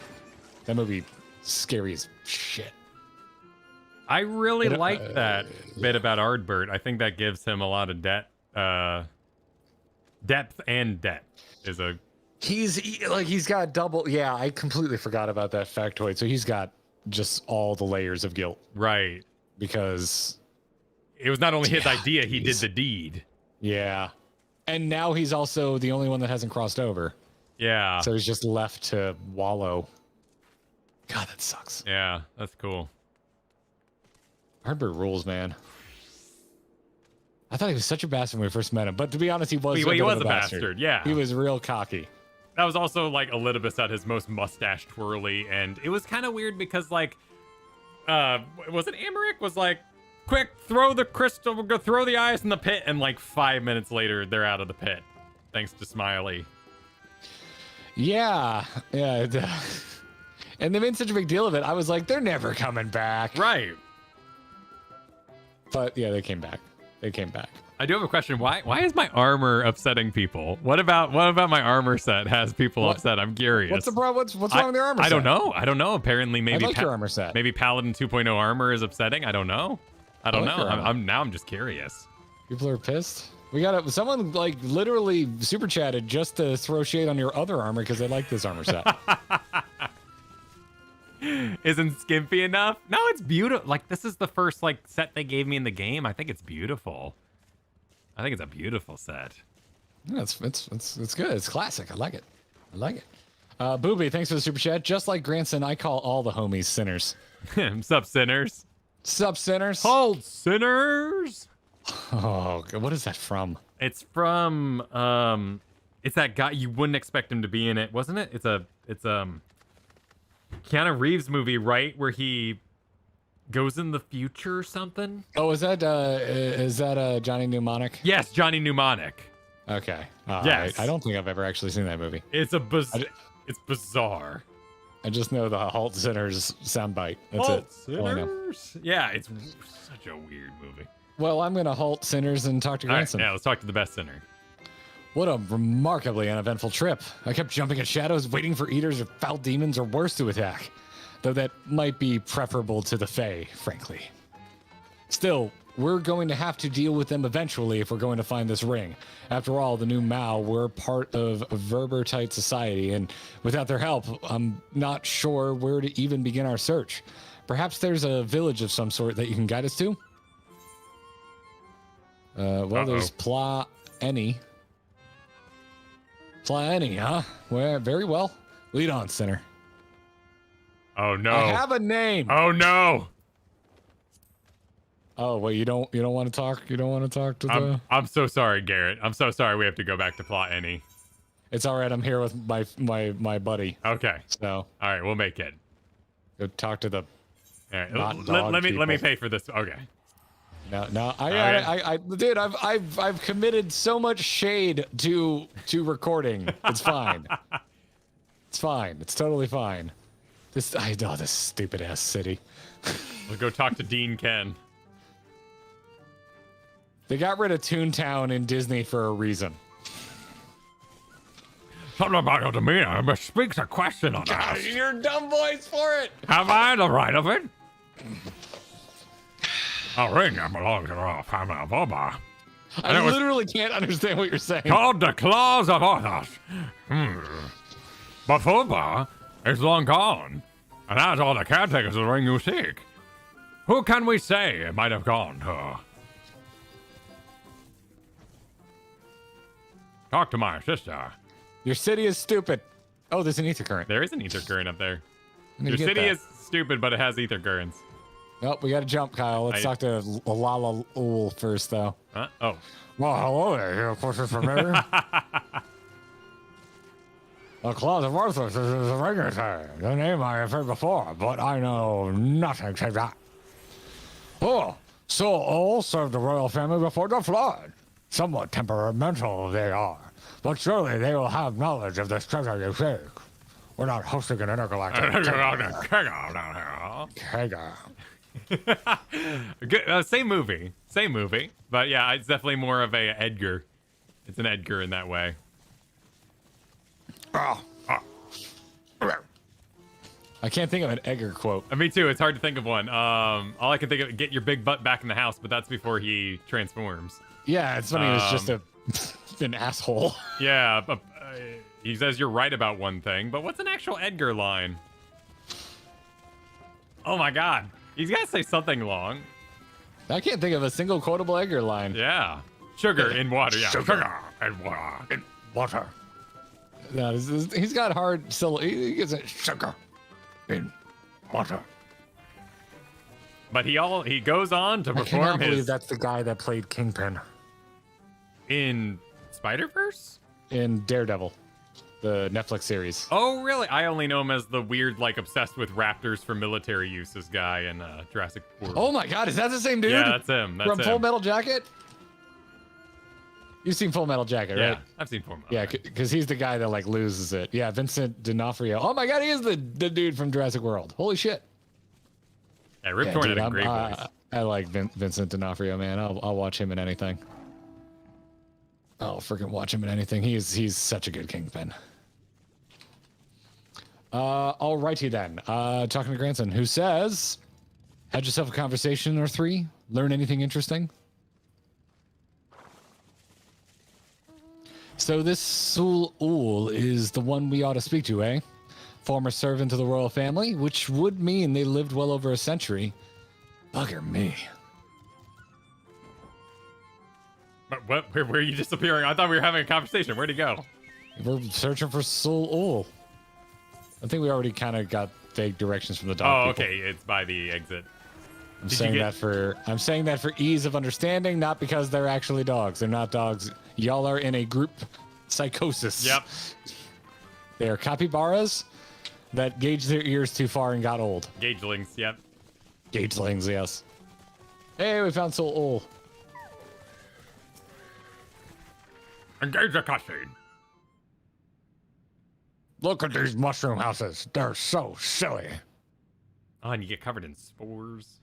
That movie, scary as shit. I really like that bit about Ardbert. I think that gives him a lot of depth and depth. He's got double. Yeah, I completely forgot about that factoid. So he's got just all the layers of guilt, right? Because it was not only his idea; he did the deed. Yeah, and now he's also the only one that hasn't crossed over. Yeah. So he's just left to wallow. God, that sucks. Yeah, that's cool. Ardbert rules, man. I thought he was such a bastard when we first met him, but to be honest, he was a bastard. Yeah, he was real cocky. That was also like Elidibus at his most mustache twirly, and it was kind of weird because like, was it Amaric was like, quick, throw the crystal, go throw the eyes in the pit, and like 5 minutes later they're out of the pit, thanks to Smiley. Yeah. And they made such a big deal of it. I was like, they're never coming back. Right. But yeah, they came back. I do have a question. Why is my armor upsetting people? What about my armor set has people upset? I'm curious. What's the problem? What's wrong with your armor set? I don't know. Apparently, maybe I like your armor set. Maybe Paladin 2.0 armor is upsetting. I don't know. I'm just curious. People are pissed. We got someone like literally super chatted just to throw shade on your other armor because they like this armor set. Isn't skimpy enough? No, it's beautiful. Like, this is the first like set they gave me in the game. I think it's beautiful. I think it's a beautiful set. Yeah, it's good. It's classic. I like it. Booby, thanks for the super chat. Just like Grandson, I call all the homies sinners. Sup, sinners. Sup, sinners. Called sinners. Oh, what is that from? It's from it's that guy you wouldn't expect him to be in it, wasn't it? It's Keanu Reeves movie, right, where he goes in the future or something. Oh, is that Johnny Mnemonic? Yes, Johnny Mnemonic. Okay. Yes. I don't think I've ever actually seen that movie. It's bizarre. I just know the Halt Sinners soundbite. That's Halt it. Sinners. Yeah, it's such a weird movie. Well, I'm gonna halt sinners and talk to Grandson. Right, yeah, let's talk to the best sinner. What a remarkably uneventful trip. I kept jumping at shadows, waiting for eaters or foul demons or worse to attack. Though that might be preferable to the Fae, frankly. Still, we're going to have to deal with them eventually if we're going to find this ring. After all, the new Mao were part of a Verbertite society, and without their help, I'm not sure where to even begin our search. Perhaps there's a village of some sort that you can guide us to? There's Pla Any. Huh? Well, very well. Lead on, sinner. Oh no! I have a name. Oh no! Oh wait, you don't want to talk? You don't want to talk to the? I'm so sorry, Garrett. I'm so sorry. We have to go back to Plot Any. It's all right. I'm here with my buddy. Okay. So. All right, we'll make it. Go talk to the. All right. Let me pay for this. Okay. No, I dude, I've committed so much shade to recording. It's fine. It's fine. It's totally fine. This stupid ass city. We'll go talk to Dean Ken. They got rid of Toontown in Disney for a reason. Something about your demeanor bespeaks a question on God, us. your dumb voice for it. Have I the right of it? A ring that belongs to the family of Oba I literally can't understand what you're saying. Called the Claws of Arthas. But Fulba is long gone, and as all the caretakers of the ring you seek, who can we say it might have gone to? Talk to my sister. Your city is stupid. Oh, there's an ether current. There is an ether current up there. Your city is stupid, but it has ether currents. Oh, we got to jump, Kyle. Let's talk to Lala Ul first, though. Huh? Oh. Well, hello there. You're a person from there. The Claws of Arthas is a regular thing. The name I have heard before, but I know nothing except that. Oh, so all served the royal family before the flood. Somewhat temperamental they are, but surely they will have knowledge of this treasure you seek. We're not hosting an intergalactic kegger. Same movie, but yeah, it's definitely more of a Edgar. It's an Edgar in that way. I can't think of an Edgar quote. Me too. It's hard to think of one. All I can think of, get your big butt back in the house, but that's before he transforms. Yeah, it's funny. It's just an asshole. Yeah, but, he says you're right about one thing, but what's an actual Edgar line? Oh my God, he's got to say something long. I can't think of a single quotable Edgar line. Yeah, sugar in water. Yeah, sugar in water. No, he's got hard syllables. He gets it. Sugar in water. But he goes on to perform I cannot believe that's the guy that played Kingpin in Spider-Verse? In Daredevil, the Netflix series. Oh, really? I only know him as the weird, like, obsessed with raptors for military uses guy in Jurassic World. Oh my God, is that the same dude? Yeah, that's him. From Full Metal Jacket? You've seen Full Metal Jacket, right? Yeah, I've seen Full Metal. Yeah, because he's the guy that, like, loses it. Yeah, Vincent D'Onofrio. Oh my God, he is the dude from Jurassic World. Holy shit. Yeah, Rip Torn had a great voice. I like Vincent D'Onofrio, man. I'll watch him in anything. I'll freaking watch him in anything. He's such a good Kingpin. Alrighty then. Talking to Grandson, who says, had yourself a conversation or three? Learn anything interesting? So this Coeurl is the one we ought to speak to, eh? Former servant of the royal family, which would mean they lived well over a century. Bugger me. What? Where are you disappearing? I thought we were having a conversation. Where'd he go? We're searching for Coeurl. I think we already kind of got vague directions from the dog. Oh, okay. It's by the exit. I'm saying that for ease of understanding, not because they're actually dogs. They're not dogs. Y'all are in a group psychosis. Yep. They are capybaras that gauged their ears too far and got old. Gagelings, yep. Gagelings, yes. Hey, we found Coeurl. Engage the cutscene. Look at these mushroom houses. They're so silly. Oh, and you get covered in spores.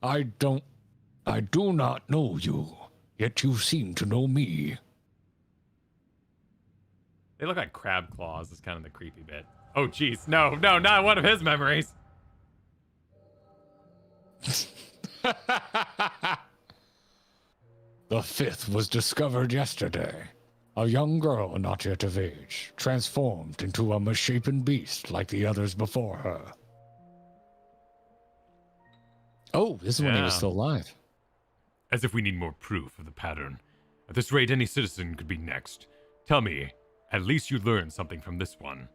I do not know you, yet you seem to know me. They look like crab claws is kind of the creepy bit. Oh, jeez. No, not one of his memories. The fifth was discovered yesterday. A young girl not yet of age, transformed into a misshapen beast like the others before her. Oh, this is when he was still alive. As if we need more proof of the pattern. At this rate, any citizen could be next. Tell me, at least you learned something from this one.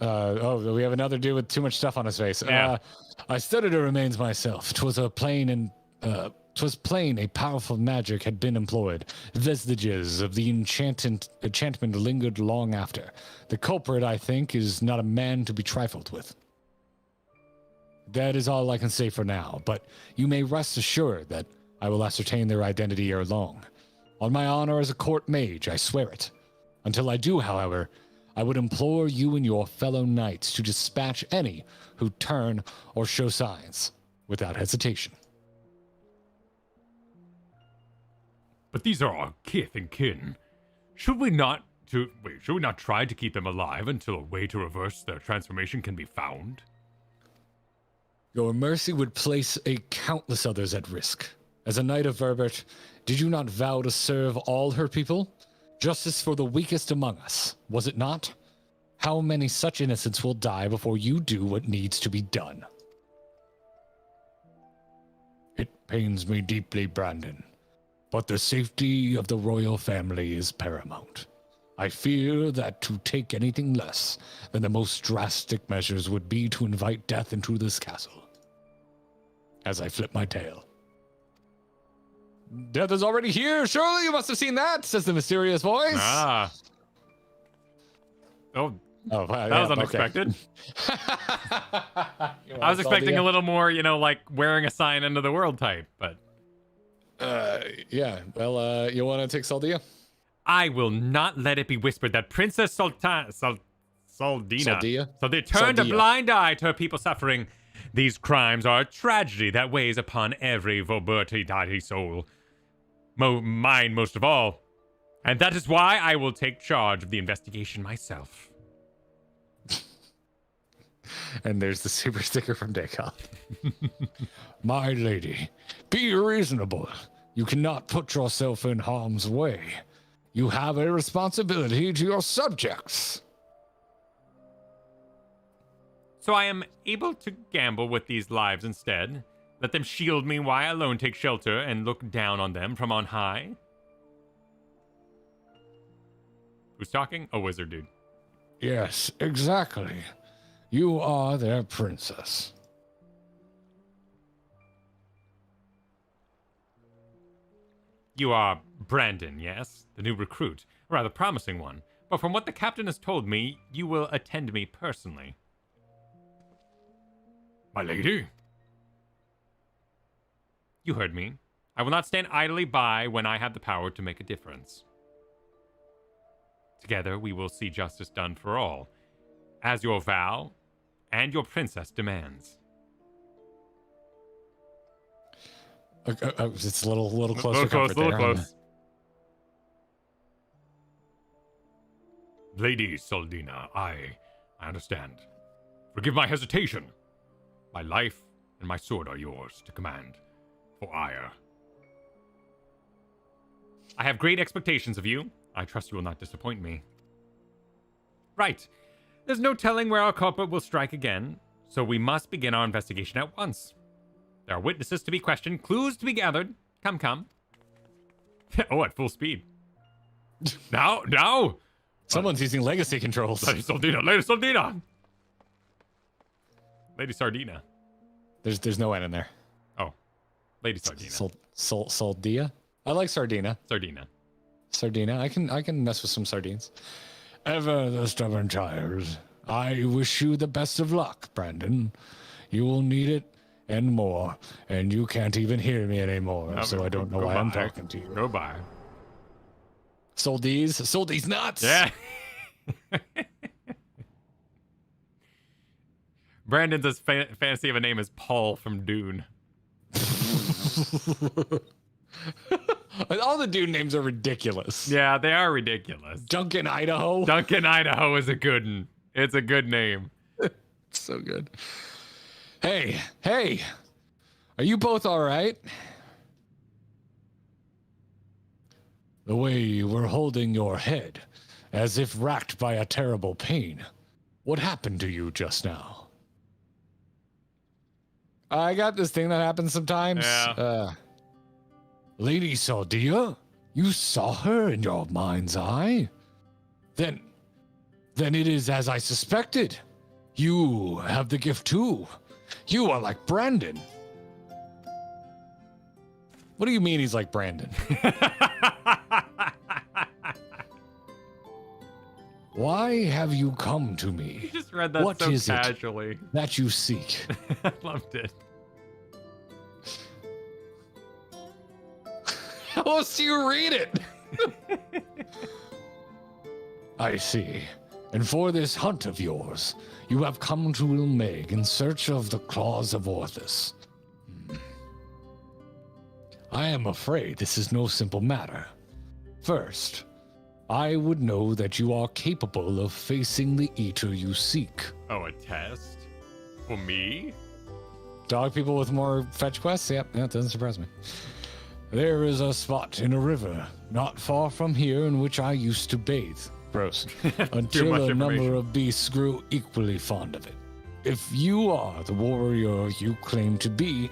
We have another dude with too much stuff on his face. Yeah. I studied her remains myself. 'Twas plain a powerful magic had been employed. Vestiges of the enchantment lingered long after. The culprit, I think, is not a man to be trifled with. That is all I can say for now, but you may rest assured that I will ascertain their identity ere long. On my honor as a court mage, I swear it. Until I do, however, I would implore you and your fellow knights to dispatch any who turn or show signs without hesitation. But these are our kith and kin. Should we not try to keep them alive until a way to reverse their transformation can be found? Your mercy would place a countless others at risk. As a knight of Verbert, did you not vow to serve all her people? Justice for the weakest among us, was it not? How many such innocents will die before you do what needs to be done? It pains me deeply, Brandon, but the safety of the royal family is paramount. I fear that to take anything less than the most drastic measures would be to invite death into this castle. As I flip my tail. Death is already here. Surely you must have seen that, says the mysterious voice. Ah. Oh, that was unexpected. I was expecting a little more, like wearing a sign into the world type, but. Yeah. Well, you want to take Saldia? I will not let it be whispered that Princess Saldina. Saldia? So they turned a blind eye to her people suffering. These crimes are a tragedy that weighs upon every Voberti soul. Mine most of all. And that is why I will take charge of the investigation myself. And there's the super sticker from Dakoff. My lady, be reasonable. You cannot put yourself in harm's way. You have a responsibility to your subjects. So I am able to gamble with these lives instead. Let them shield me while I alone take shelter and look down on them from on high. Who's talking? A wizard dude. Yes, exactly. You are their princess. You are Brandon, yes? The new recruit. A rather promising one. But from what the captain has told me, you will attend me personally. My lady? You heard me. I will not stand idly by when I have the power to make a difference. Together, we will see justice done for all, as your vow and your princess demands. It's a little closer. A little close. Lady Saldina, I understand. Forgive my hesitation. My life and my sword are yours to command. For ire. I have great expectations of you. I trust you will not disappoint me. Right. There's no telling where our culprit will strike again, so we must begin our investigation at once. There are witnesses to be questioned, clues to be gathered. Come. Oh, at full speed. Now! Someone's using legacy controls. Lady Saldina! Lady Sardina. There's no N in there. Oh. Lady Sardina. Saldia? I like Sardina. Sardina. I can mess with some sardines. Ever the stubborn child. I wish you the best of luck, Brandon. You will need it and more, and you can't even hear me anymore, so I don't know why I'm talking to you. Go by. Soldies nuts! Yeah. Brandon's fantasy of a name is Paul from Dune. All the Dune names are ridiculous. Yeah, they are ridiculous. Duncan, Idaho. Duncan, Idaho is a good one. It's a good name. It's so good. Hey, are you both all right? The way you were holding your head, as if racked by a terrible pain. What happened to you just now? I got this thing that happens sometimes. Yeah. Lady Saldia, you saw her in your mind's eye? Then it is as I suspected. You have the gift too. You are like Brandon. What do you mean he's like Brandon? Why have you come to me? You just read that what so is casually. It that you seek? I loved it. How else do you read it? I see. And for this hunt of yours, you have come to Ilmeg in search of the claws of Orthus. I am afraid this is no simple matter. First, I would know that you are capable of facing the eater you seek. Oh, a test? For me? Dog people with more fetch quests? Yep, that doesn't surprise me. There is a spot in a river not far from here in which I used to bathe. Gross. Until a number of beasts grew equally fond of it. If you are the warrior you claim to be,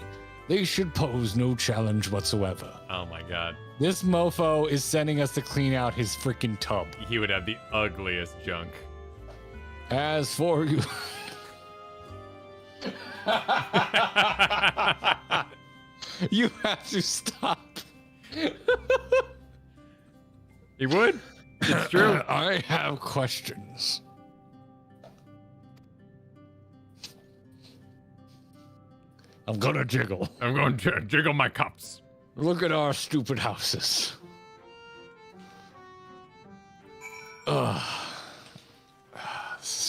they should pose no challenge whatsoever. Oh my god. This mofo is sending us to clean out his freaking tub. He would have the ugliest junk. As for you... You have to stop. He would? It's true. I have questions. I'm gonna jiggle. I'm going to jiggle my cups. Look at our stupid houses.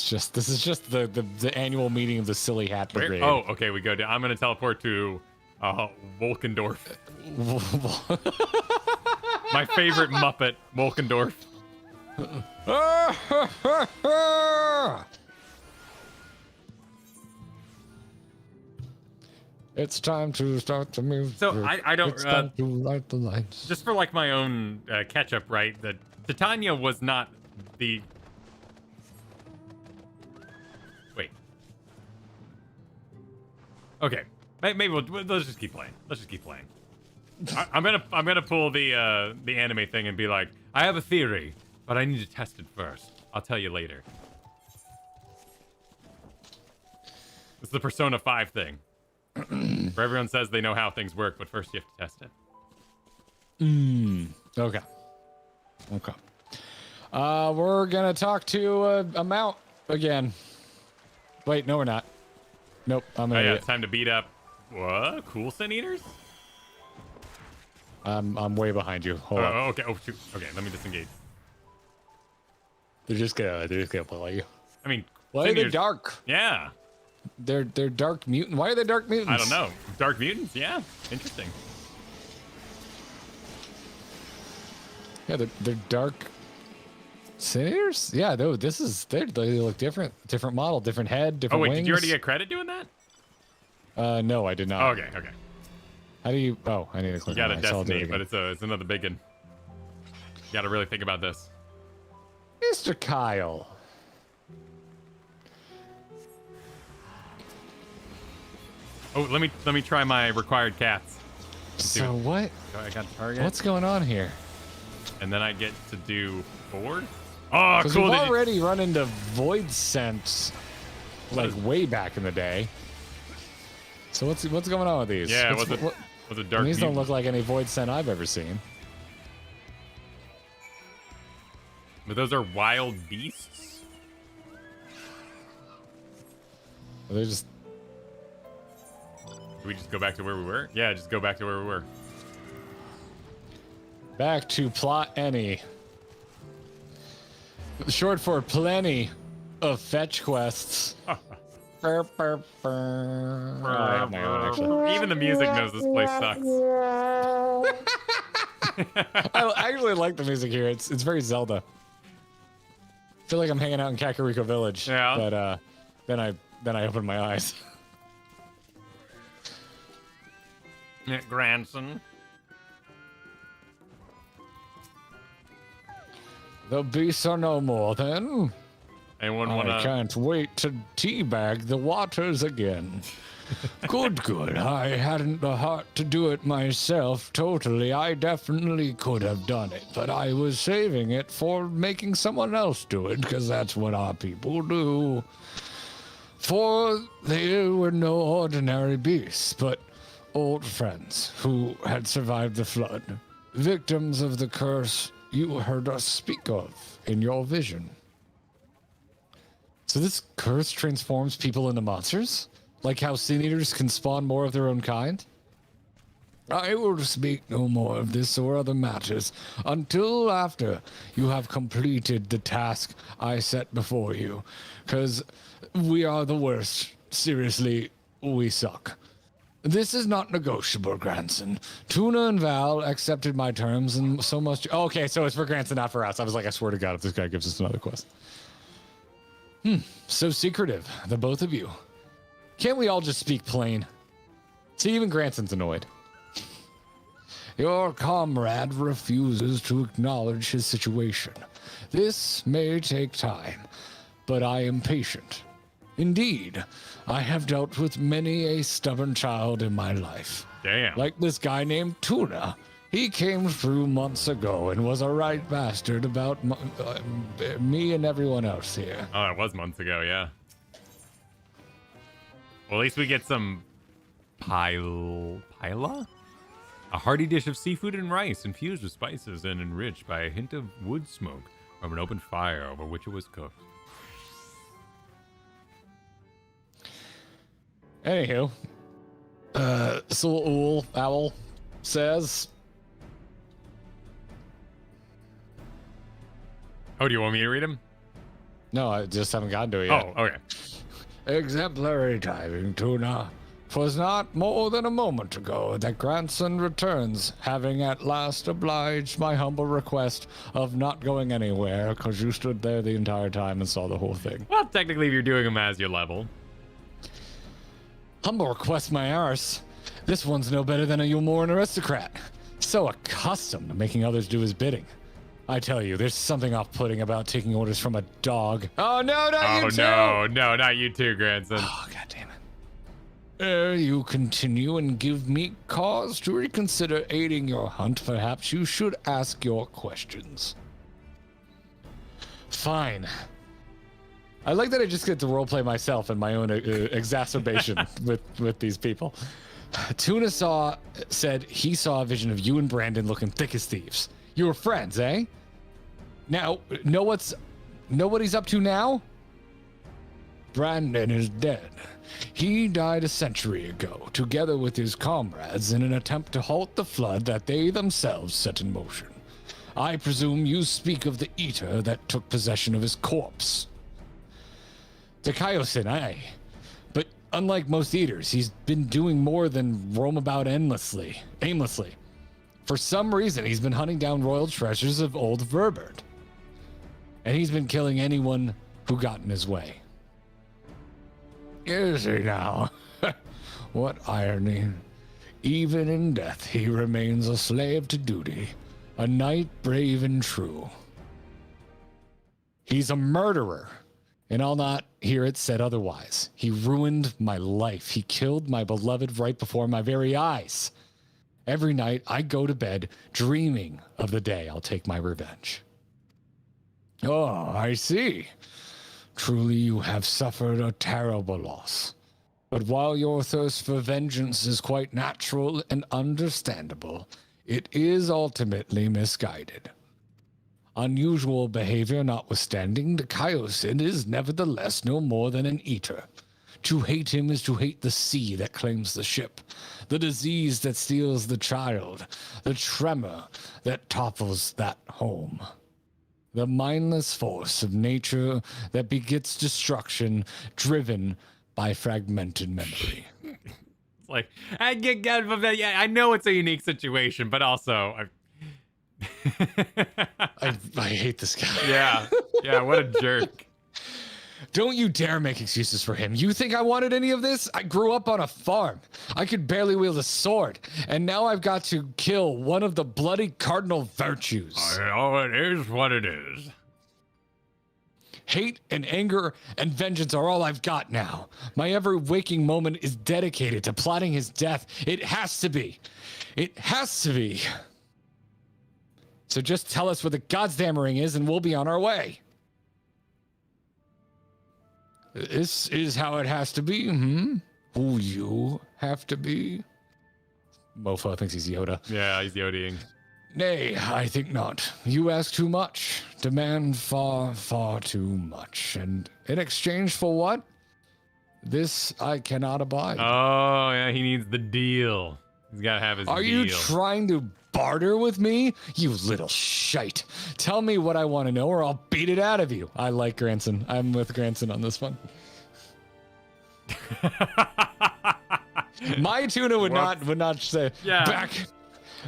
This is just the annual meeting of the Silly Hat Brigade. Oh, okay, we go down. I'm gonna teleport to Volkendorf. My favorite Muppet, Volkendorf. It's time to start the music. So I don't. It's time to light the lights. Just for like my own catch up, right? That Titania was not the. Wait. Okay, maybe let's just keep playing. Let's just keep playing. I'm gonna pull the anime thing and be like, I have a theory, but I need to test it first. I'll tell you later. It's the Persona 5 thing. Where everyone says they know how things work, but first you have to test it. Okay. We're gonna talk to a mount again. Wait, no, we're not. Nope, I'm gonna. Oh yeah, it's time to beat up. What? Cool Sin Eaters? I'm way behind you. Hold on. Okay. Oh shoot. Okay, let me disengage. They're just gonna blow at you. I mean, why are they dark? Yeah. They're dark mutant. Why are they dark mutants? I don't know. Dark mutants? Yeah. Interesting. Yeah, they're dark senators? Yeah, no, they look different. Different model, different head, different wings. Did you already get credit doing that? No, I did not. Oh, okay. How do you I need to click you got on a it. Destiny, but it's another big one. You gotta really think about this. Mr. Kyle. Oh, let me try my required cats. So what? I got target. What's going on here? And then I get to do forward. Oh, cool! We've already run into Void Sense, like way back in the day. So what's going on with these? Yeah, was it dark? These don't look like any Void Scent I've ever seen. But those are wild beasts. Are they just. Do we just go back to where we were? Yeah, just go back to where we were. Back to plot any. Short for plenty of fetch quests. Burr, burr, burr. I have my own, actually. Even the music knows this place sucks. I actually like the music here. It's very Zelda. I feel like I'm hanging out in Kakariko Village. Yeah. But then I open my eyes. Grandson. The beasts are no more then. Anyone wanna? I can't wait to teabag the waters again. Good. I hadn't the heart to do it myself totally. I definitely could have done it, but I was saving it for making someone else do it, because that's what our people do. For they were no ordinary beasts, but old friends who had survived the flood, victims of the curse you heard us speak of in your vision. So this curse transforms people into monsters? Like how Sin Eaters can spawn more of their own kind? I will speak no more of this or other matters until after you have completed the task I set before you, because we are the worst. Seriously, we suck. This is not negotiable, Granson. Tuna and Val accepted my terms, and so must you. Okay, so it's for Granson, not for us. I was like, I swear to God, if this guy gives us another quest. So secretive, the both of you. Can't we all just speak plain? See, even Granson's annoyed. Your comrade refuses to acknowledge his situation. This may take time, but I am patient. Indeed, I have dealt with many a stubborn child in my life. Damn. Like this guy named Tuna. He came through months ago and was a right bastard about me and everyone else here. Oh, it was months ago, yeah. Well, at least we get some paella? A hearty dish of seafood and rice infused with spices and enriched by a hint of wood smoke from an open fire over which it was cooked. Anywho, Coeurl Owl says... Oh, do you want me to read him? No, I just haven't gotten to it yet. Oh, okay. Exemplary timing, Tuna. 'Twas not more than a moment ago that Grandson returns, having at last obliged my humble request of not going anywhere, because you stood there the entire time and saw the whole thing. Well, technically, if you're doing him as your level. Humble request, my arse. This one's no better than a Yulmoran aristocrat. So accustomed to making others do his bidding. I tell you, there's something off-putting about taking orders from a dog. Oh, no, not you too! Oh, no, not you too, grandson. Oh, God damn it. Ere you continue and give me cause to reconsider aiding your hunt, perhaps you should ask your questions. Fine. I like that I just get to roleplay myself and my own exacerbation with these people. Tuna said he saw a vision of you and Brandon looking thick as thieves. You were friends, eh? Now, know what he's up to now? Brandon is dead. He died a century ago, together with his comrades, in an attempt to halt the flood that they themselves set in motion. I presume you speak of the eater that took possession of his corpse. The Kyosin, aye. But unlike most eaters, he's been doing more than roam about aimlessly. For some reason, he's been hunting down royal treasures of old Verbert. And he's been killing anyone who got in his way. Is he now? What irony. Even in death, he remains a slave to duty, a knight brave and true. He's a murderer, and I'll not hear it said otherwise. He ruined my life. He killed my beloved right before my very eyes. Every night, I go to bed dreaming of the day I'll take my revenge. Oh, I see. Truly, you have suffered a terrible loss. But while your thirst for vengeance is quite natural and understandable, it is ultimately misguided. Unusual behavior notwithstanding, the Kyosin is nevertheless no more than an eater. To hate him is to hate the sea that claims the ship, the disease that steals the child, the tremor that topples that home. The mindless force of nature that begets destruction, driven by fragmented memory. It's like, I know it's a unique situation, but also, I hate this guy. Yeah, what a jerk. Don't you dare make excuses for him. You think I wanted any of this? I grew up on a farm. I could barely wield a sword. And now I've got to kill one of the bloody cardinal virtues. Oh, it is what it is. Hate and anger and vengeance are all I've got now. My every waking moment is dedicated to plotting his death. It has to be. It has to be. So just tell us where the goddamn ring is and we'll be on our way. This is how it has to be, Who you have to be? Mofo thinks he's Yoda. Yeah, he's Yodaing. Nay, I think not. You ask too much. Demand far, far too much. And in exchange for what? This I cannot abide. Oh, yeah, he needs the deal. He's got to have his deal. Are you trying to barter with me? You little shite. Tell me what I want to know or I'll beat it out of you. I like Granson. I'm with Granson on this one. My Tuna would not say,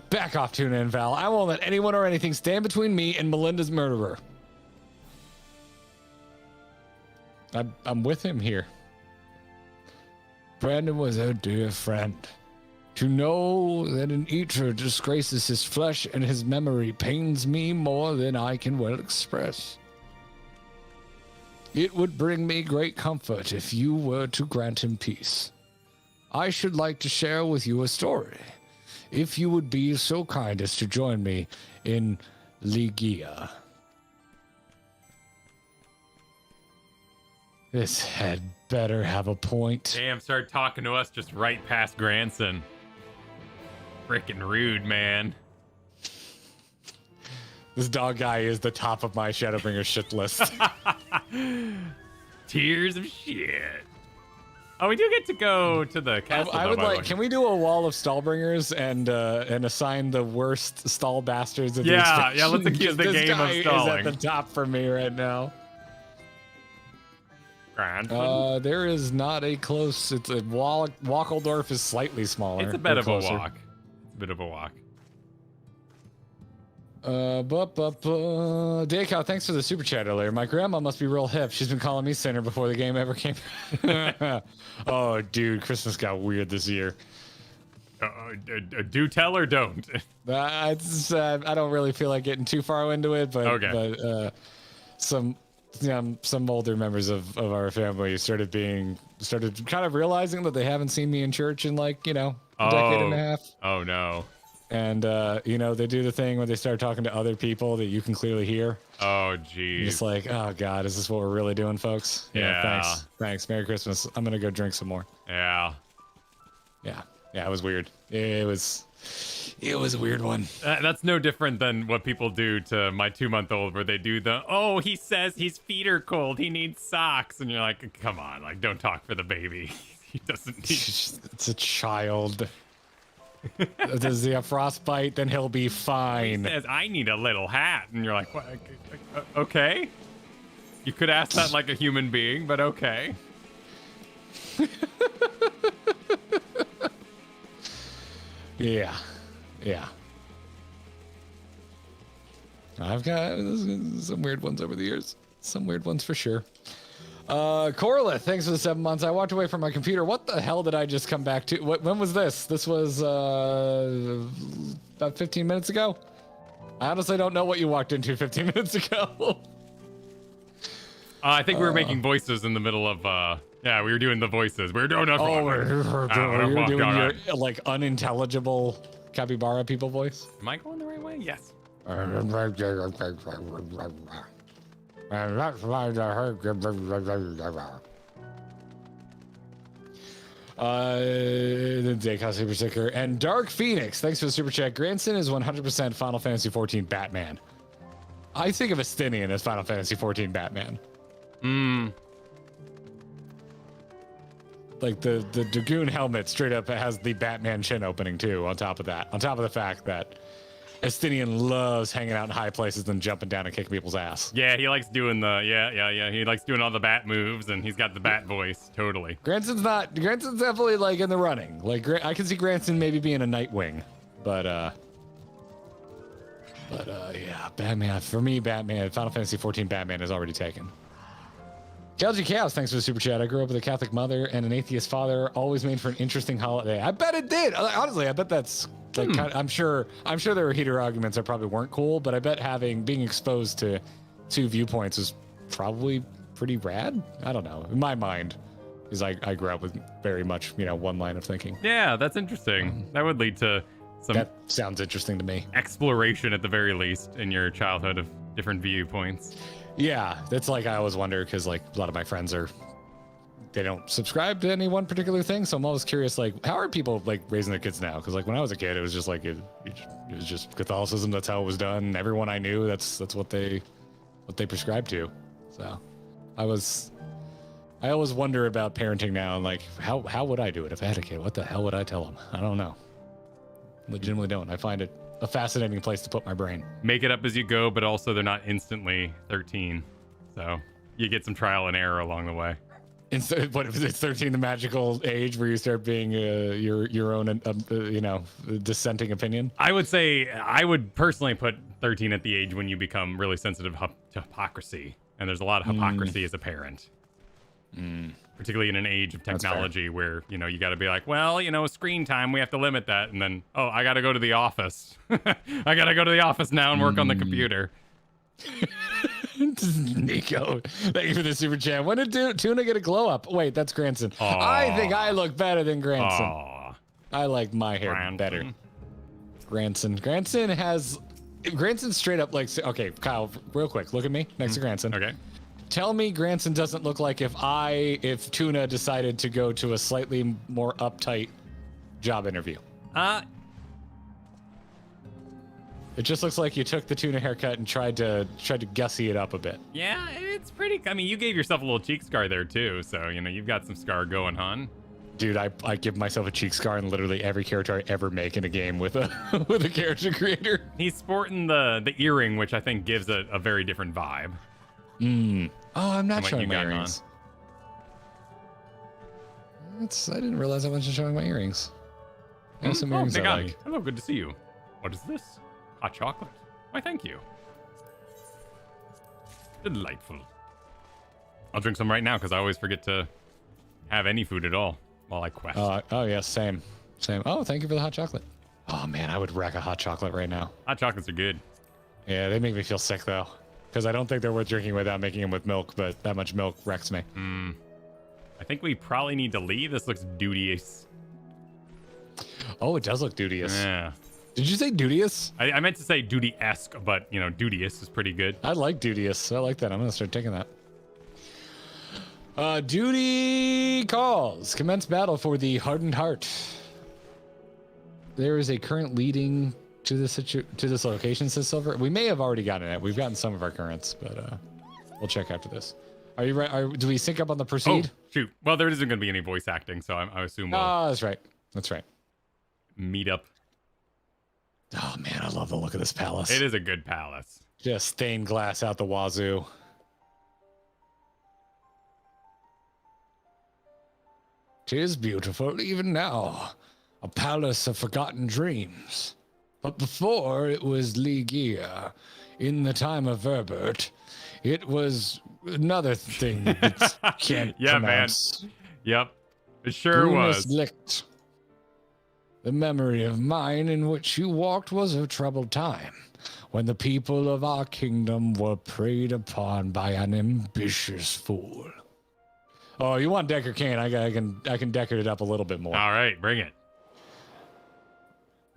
back off, Tuna and Val. I won't let anyone or anything stand between me and Melinda's murderer. I'm with him here. Brandon was a dear friend. To know that an eater disgraces his flesh and his memory pains me more than I can well express. It would bring me great comfort if you were to grant him peace. I should like to share with you a story, if you would be so kind as to join me in Ligia. This had better have a point. Damn, start talking to us just right past Granson. Freaking rude, man. This dog guy is the top of my Shadowbringers shit list. Tears of shit. Oh, we do get to go to the castle. I would like. Can we do a wall of Stallbringers and assign the worst stall bastards of the expansion? Yeah. Let's accuse the game of stalling. Is at the top for me right now. There is not a close. It's a Wackeldorf is slightly smaller. It's a bit of a walk. It's a bit of a walk. Daycow, thanks for the super chat earlier. My grandma must be real hip. She's been calling me sinner before the game ever came. Oh, dude, Christmas got weird this year. Do tell or don't. I don't really feel like getting too far into it, but okay. But some older members of our family started kind of realizing that they haven't seen me in church in like a decade and a half. Oh no. And, they do the thing where they start talking to other people that you can clearly hear. Oh, geez. It's like, oh, God, is this what we're really doing, folks? Yeah. Thanks. Merry Christmas. I'm going to go drink some more. Yeah. Yeah, it was weird. It was a weird one. That's no different than what people do to my 2-month-old where they do he says his feet are cold. He needs socks. And you're like, come on, like, don't talk for the baby. He doesn't need... It's a child. Does he have frostbite? Then he'll be fine. He says, I need a little hat. And you're like, what? Okay. You could ask that like a human being, but okay. Yeah. I've got some weird ones over the years. Some weird ones for sure. Coeurl, thanks for the 7 months. I walked away from my computer. What the hell did I just come back to? When was this? This was about 15 minutes ago. I honestly don't know what you walked into 15 minutes ago. I think we were making voices in the middle of. We were doing the voices. We were doing. We're doing your like unintelligible capybara people voice. Am I going the right way? Yes. And that's why the Daycow super sticker and Dark Phoenix. Thanks for the super chat. Granson is 100% Final Fantasy 14 Batman. I think of Estinian as Final Fantasy 14 Batman. Like the Dragoon helmet straight up has the Batman chin opening too. On top of the fact that Estinian loves hanging out in high places and jumping down and kicking people's ass. Yeah, he likes doing he likes doing all the bat moves, and he's got the bat voice. Totally. Granson's definitely like in the running. Like I can see Granson maybe being a Nightwing, but yeah, Batman for me. Batman, Final Fantasy 14 Batman is already taken. Kelgi Chaos, thanks for the super chat. I grew up with a Catholic mother and an atheist father. Always made for an interesting holiday. I bet it did. Honestly, I bet that's. Like, I'm sure there were heated arguments that probably weren't cool, but I bet being exposed to two viewpoints is probably pretty rad. I don't know. In my mind, because I grew up with very much, one line of thinking. Yeah, that's interesting. That would lead to some. That sounds interesting to me. Exploration at the very least in your childhood of different viewpoints. Yeah, that's like I always wonder because like a lot of my friends they don't subscribe to any one particular thing, so I'm always curious, like, how are people like raising their kids now? Because like when I was a kid, it was just like it was just Catholicism. That's how it was done. Everyone I knew, that's what they prescribed to. So I always wonder about parenting now, and like how would I do it if I had a kid? What the hell would I tell them? I don't know. Legitimately don't. I find it a fascinating place to put my brain. Make it up as you go, but also they're not instantly 13, so you get some trial and error along the way. What if it's 13, the magical age where you start being your own, dissenting opinion? I would say I would personally put 13 at the age when you become really sensitive to hypocrisy, and there's a lot of hypocrisy as a parent. Particularly in an age of technology where, you know, you got to be like, well, you know, screen time, we have to limit that. And then, oh, I got to go to the office. I got to go to the office now and work on the computer. Nico, thank you for the super chat. When did Tuna get a glow up? Wait, that's Granson. Aww. I think I look better than Granson. Aww. I like my hair better. Granson straight up like, okay, Kyle, real quick, look at me next to Granson. Okay. Tell me Granson doesn't look like if Tuna decided to go to a slightly more uptight job interview. It just looks like you took the Tuna haircut and tried to gussy it up a bit. Yeah, it's pretty. I mean, you gave yourself a little cheek scar there too, so you know you've got some scar going on. Dude, I give myself a cheek scar in literally every character I ever make in a game with a with a character creator. He's sporting the earring, which I think gives a very different vibe. Oh, I'm not showing my earrings. I didn't realize I wasn't showing my earrings. I have some earrings I like. Hello, good to see you. What is this? Hot chocolate? Why, thank you. Delightful. I'll drink some right now because I always forget to have any food at all while I quest. Oh yeah, same. Oh, thank you for the hot chocolate. Oh man, I would wreck a hot chocolate right now. Hot chocolates are good. Yeah, they make me feel sick though. Because I don't think they're worth drinking without making them with milk, but that much milk wrecks me. I think we probably need to leave. This looks duteous. Oh, it does look duteous. Yeah. Did you say duteous? I meant to say duty-esque, but, you know, duteous is pretty good. I like duteous. I like that. I'm going to start taking that. Duty calls. Commence battle for the hardened heart. There is a current leading to this location, says Silver. We may have already gotten it. We've gotten some of our currents, but we'll check after this. Are you right? Do we sync up on the proceed? Oh, shoot. Well, there isn't going to be any voice acting, so I assume we'll... Oh, that's right. That's right. Meet up. Oh, man, I love the look of this palace. It is a good palace. Just stained glass out the wazoo. "'Tis beautiful even now. A palace of forgotten dreams. But before it was Ligia, in the time of Verbert, it was another thing that can't pronounce. Man. Yep, it sure was. Licht. The memory of mine in which you walked was a troubled time, when the people of our kingdom were preyed upon by an ambitious fool." Oh, you want Decker Kane? I can decker it up a little bit more. All right, bring it.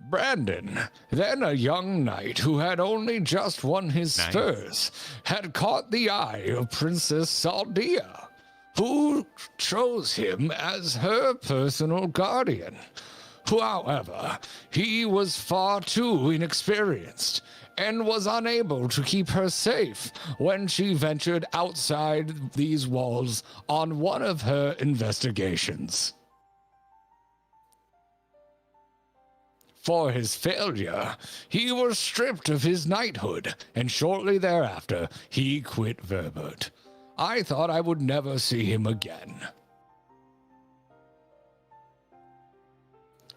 "Brandon, then a young knight who had only just won his spurs, had caught the eye of Princess Saldia, who chose him as her personal guardian. However, he was far too inexperienced and was unable to keep her safe when she ventured outside these walls on one of her investigations. For his failure, he was stripped of his knighthood, and shortly thereafter, he quit Verbert. I thought I would never see him again.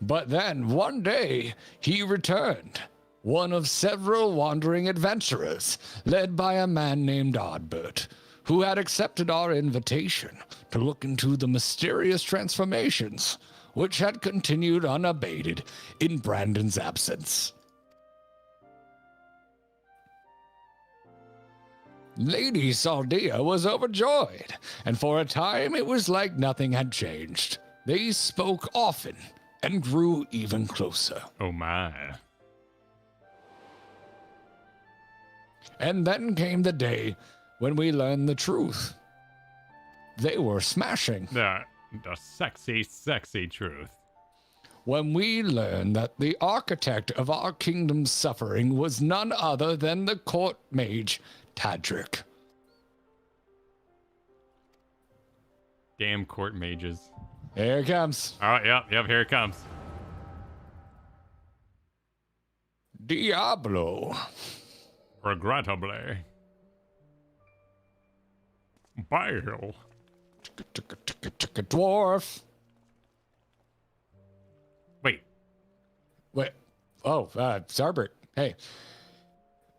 But then, one day, he returned, one of several wandering adventurers, led by a man named Oddbert, who had accepted our invitation to look into the mysterious transformations which had continued unabated in Brandon's absence. Lady Saldia was overjoyed, and for a time it was like nothing had changed. They spoke often and grew even closer. Oh my. And then came the day when we learned the truth. They were smashing. The sexy, sexy truth. When we learned that the architect of our kingdom's suffering was none other than the court mage, Tadric. Damn court mages. Here it comes. All right, yep, here it comes. Diablo. Regrettably. Bile. Dwarf. Wait. Oh, Zarbert. Hey.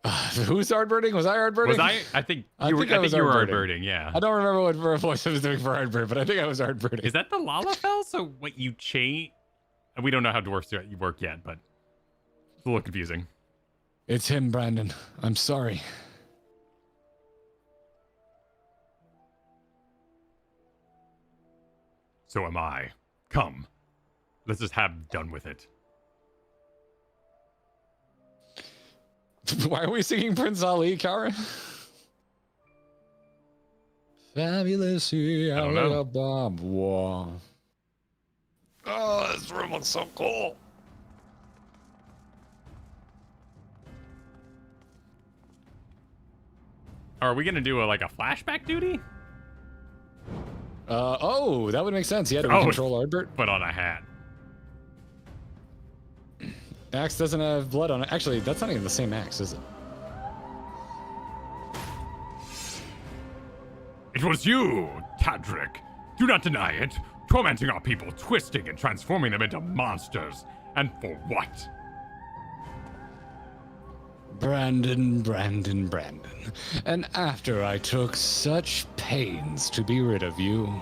Who's hardbirding? Was I hardbirding? Was I? I think you were. I think you were hardbirding. Yeah. I don't remember what voice I was doing for hardbird, but I think I was hardbirding. Is that the Lalafell? So what you change? We don't know how dwarfs work yet, but it's a little confusing. It's him, Brandon. I'm sorry. So am I. Come. Let's just have done with it. Why are we singing Prince Ali, Kara? Fabulous. I don't know. Oh, this room looks so cool. Are we gonna do like a flashback duty? Oh, that would make sense. Yeah, do we control Ardbert? Put on a hat. Axe doesn't have blood on it. Actually, that's not even the same axe, is it? It was you, Tadric. Do not deny it. Tormenting our people, twisting and transforming them into monsters. And for what? Brandon. And after I took such pains to be rid of you,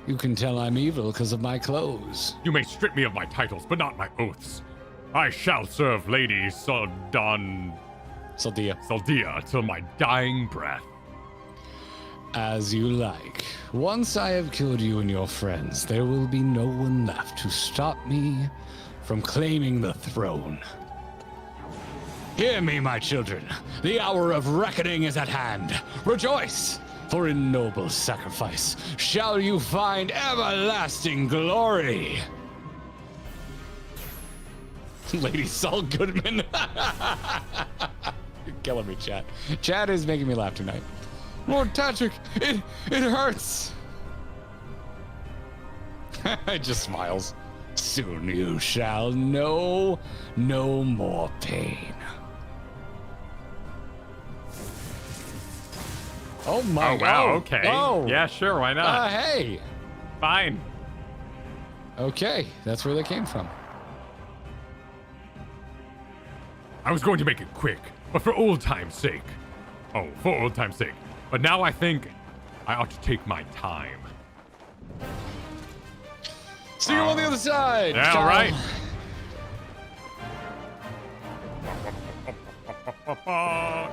you can tell I'm evil because of my clothes. You may strip me of my titles, but not my oaths. I shall serve Lady Saldia till my dying breath. As you like. Once I have killed you and your friends, there will be no one left to stop me from claiming the throne. Hear me, my children. The hour of reckoning is at hand. Rejoice, for in noble sacrifice shall you find everlasting glory. Lady Saul Goodman. You're killing me, chat. Chat is making me laugh tonight. Lord Tadric, it hurts. It just smiles. Soon you shall know no more pain. Oh my god. Wow, okay. Oh. Yeah, sure, why not? Hey. Fine. Okay, that's where they came from. I was going to make it quick, but for old time's sake. Oh, for old time's sake. But now I think I ought to take my time. See you on the other side. Yeah, all right.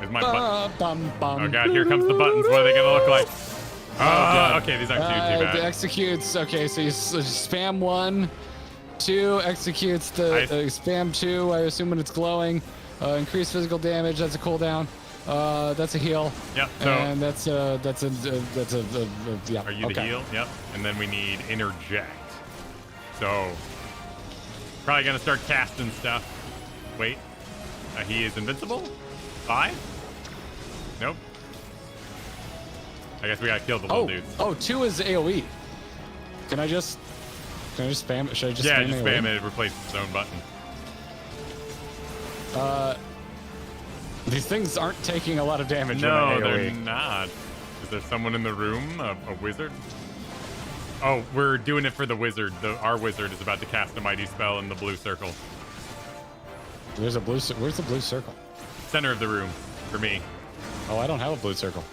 Is my button? Oh god, here comes the buttons. What are they gonna look like? Okay, these aren't too bad. It executes. Okay, so you spam 1, 2 executes the spam 2. I assume when it's glowing. Increased physical damage. That's a cooldown. That's a heal. Yep. So and that's a yeah. Are you the heal? Yep. And then we need interject. So probably gonna start casting stuff. Wait. He is invincible? 5? Nope. I guess we gotta kill the little dudes. Oh, 2 is AoE. Can I just spam it? Should I just spam just spam it. It replaces its own button. These things aren't taking a lot of damage. No, they're not. Is there someone in the room? A wizard? Oh, we're doing it for the wizard. Our wizard is about to cast a mighty spell in the blue circle. There's a blue. Where's the blue circle? Center of the room for me. Oh, I don't have a blue circle.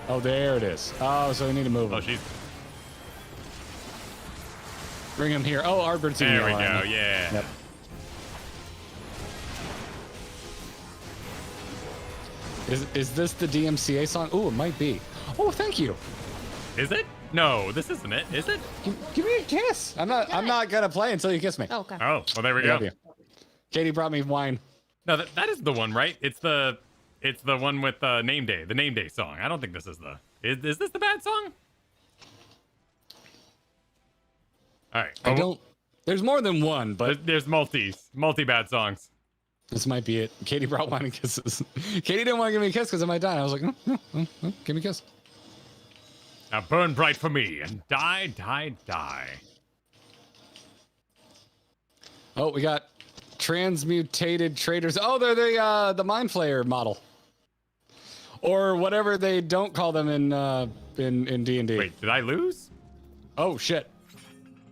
Oh, there it is. Oh, so we need to move him. Oh, she's. Bring him here. Oh, Arbert's in here. There we go. Yeah. Yep. Is this the DMCA song? Oh, it might be. Oh, thank you. Is it? No, this isn't it. Is it? Give me a kiss. I'm not gonna play until you kiss me. Oh, okay. Oh, well, there we go. Katie brought me wine. No, that is the one, right? It's the one with name day, the name day song. I don't think this is the. Is this the bad song? All right. I don't. There's more than one, but there's multi bad songs. This might be it. Katie brought wine and kisses. Katie didn't want to give me a kiss because I might die. I was like, give me a kiss. Now burn bright for me and die. Oh, we got transmutated traders. Oh, they're the Mind Flayer model, or whatever they don't call them in D&D. Wait, did I lose? Oh shit.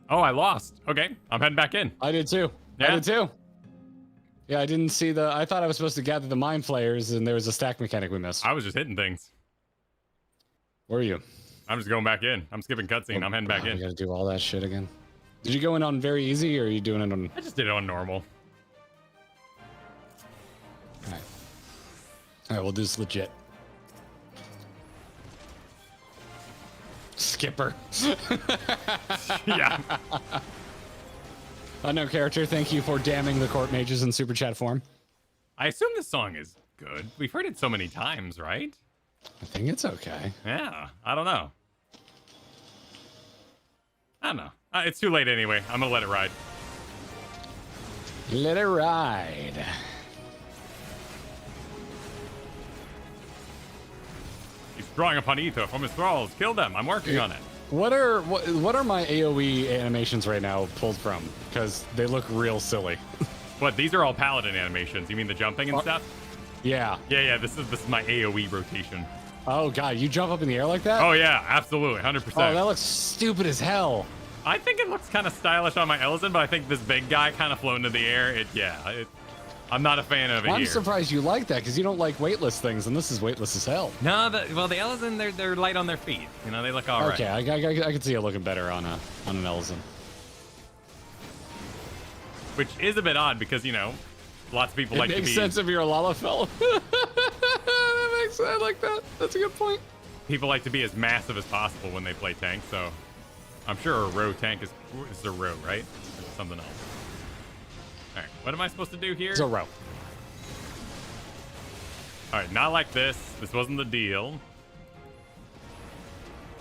Oh, I lost. Okay, I'm heading back in. I did too. Yeah? I did too. Yeah, I didn't see the... I thought I was supposed to gather the mind flayers, and there was a stack mechanic we missed. I was just hitting things. Where are you? I'm just going back in. I'm skipping cutscene. I'm heading back in. You gotta do all that shit again. Did you go in on very easy, or are you doing it on... I just did it on normal. Alright. Alright, we'll do this legit. Skipper. Yeah. Unknown character, thank you for damning the court mages in super chat form. I assume this song is good. We've heard it so many times, right? I think it's okay. Yeah, I don't know. I don't know. It's too late anyway. I'm gonna let it ride. Let it ride. He's drawing upon ether from his thralls. Kill them. I'm working on it. What are my AoE animations right now pulled from? Because they look real silly. What? These are all paladin animations. You mean the jumping and stuff? Yeah. Yeah. This is my AoE rotation. Oh god, you jump up in the air like that? Oh yeah, absolutely, 100%. Oh, that looks stupid as hell. I think it looks kind of stylish on my Elzen, but I think this big guy kind of floating in the air. I'm not a fan of it. I'm surprised you like that because you don't like weightless things, and this is weightless as hell. No, the Elzen, they're light on their feet. You know, they look all right. Okay, I can see it looking better on an Elzen. Which is a bit odd because, you know, lots of people like to be... It makes sense if you're a Lalafell. That makes sense. I like that. That's a good point. People like to be as massive as possible when they play tank, so I'm sure a row tank is a row, right? Or something else. All right, what am I supposed to do here? It's a row. All right, not like this. This wasn't the deal.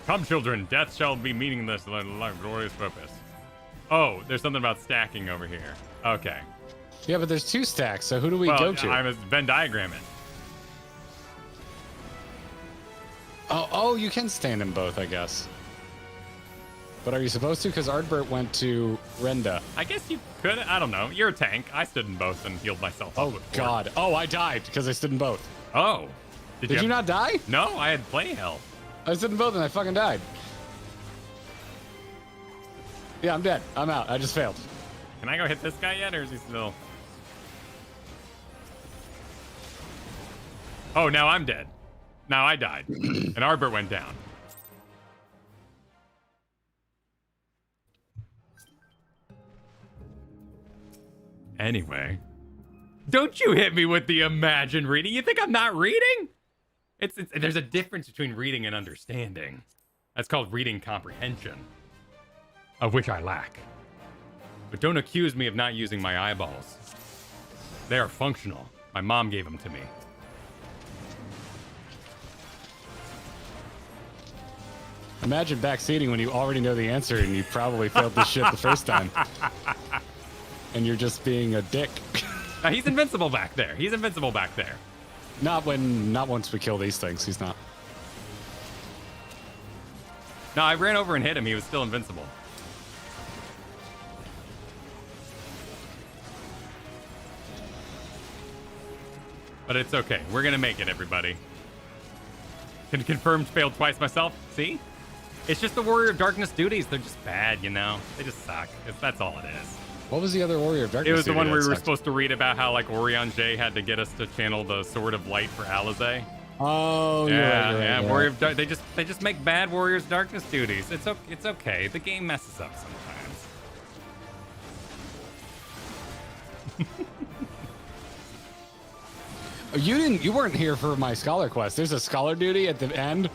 Come, children, death shall be meaningless like glorious purpose. Oh, there's something about stacking over here. Okay. Yeah, but there's 2 stacks, so who do we go to? I'm a Venn diagram it. Oh, you can stand in both, I guess. But are you supposed to? Because Ardbert went to Renda. I guess you could. I don't know. You're a tank. I stood in both and healed myself up with 4. God. Oh, I died because I stood in both. Oh. Did you not die? No, I had plenty of health. I stood in both and I fucking died. Yeah, I'm dead. I'm out. I just failed. Can I go hit this guy yet, or is he still... Oh, now I'm dead. Now I died. And Ardbert went down. Anyway. Don't you hit me with the imagine reading. You think I'm not reading? There's a difference between reading and understanding. That's called reading comprehension, of which I lack. But don't accuse me of not using my eyeballs. They are functional. My mom gave them to me. Imagine backseating when you already know the answer and you probably failed this shit the first time. And you're just being a dick. He's invincible back there. He's invincible back there. Not once we kill these things. He's not. No, I ran over and hit him. He was still invincible. But it's okay. We're going to make it, everybody. Confirmed failed twice myself. See? It's just the Warrior of Darkness duties. They're just bad, you know? They just suck. That's all it is. What was the other Warrior of Darkness? It was the one where we were supposed to read about how, like, Orion J had to get us to channel the Sword of Light for Alizé. Oh, yeah, you're right. Warrior of they just make bad Warriors of Darkness duties. It's okay. The game messes up sometimes. You weren't here for my scholar quest. There's a scholar duty at the end.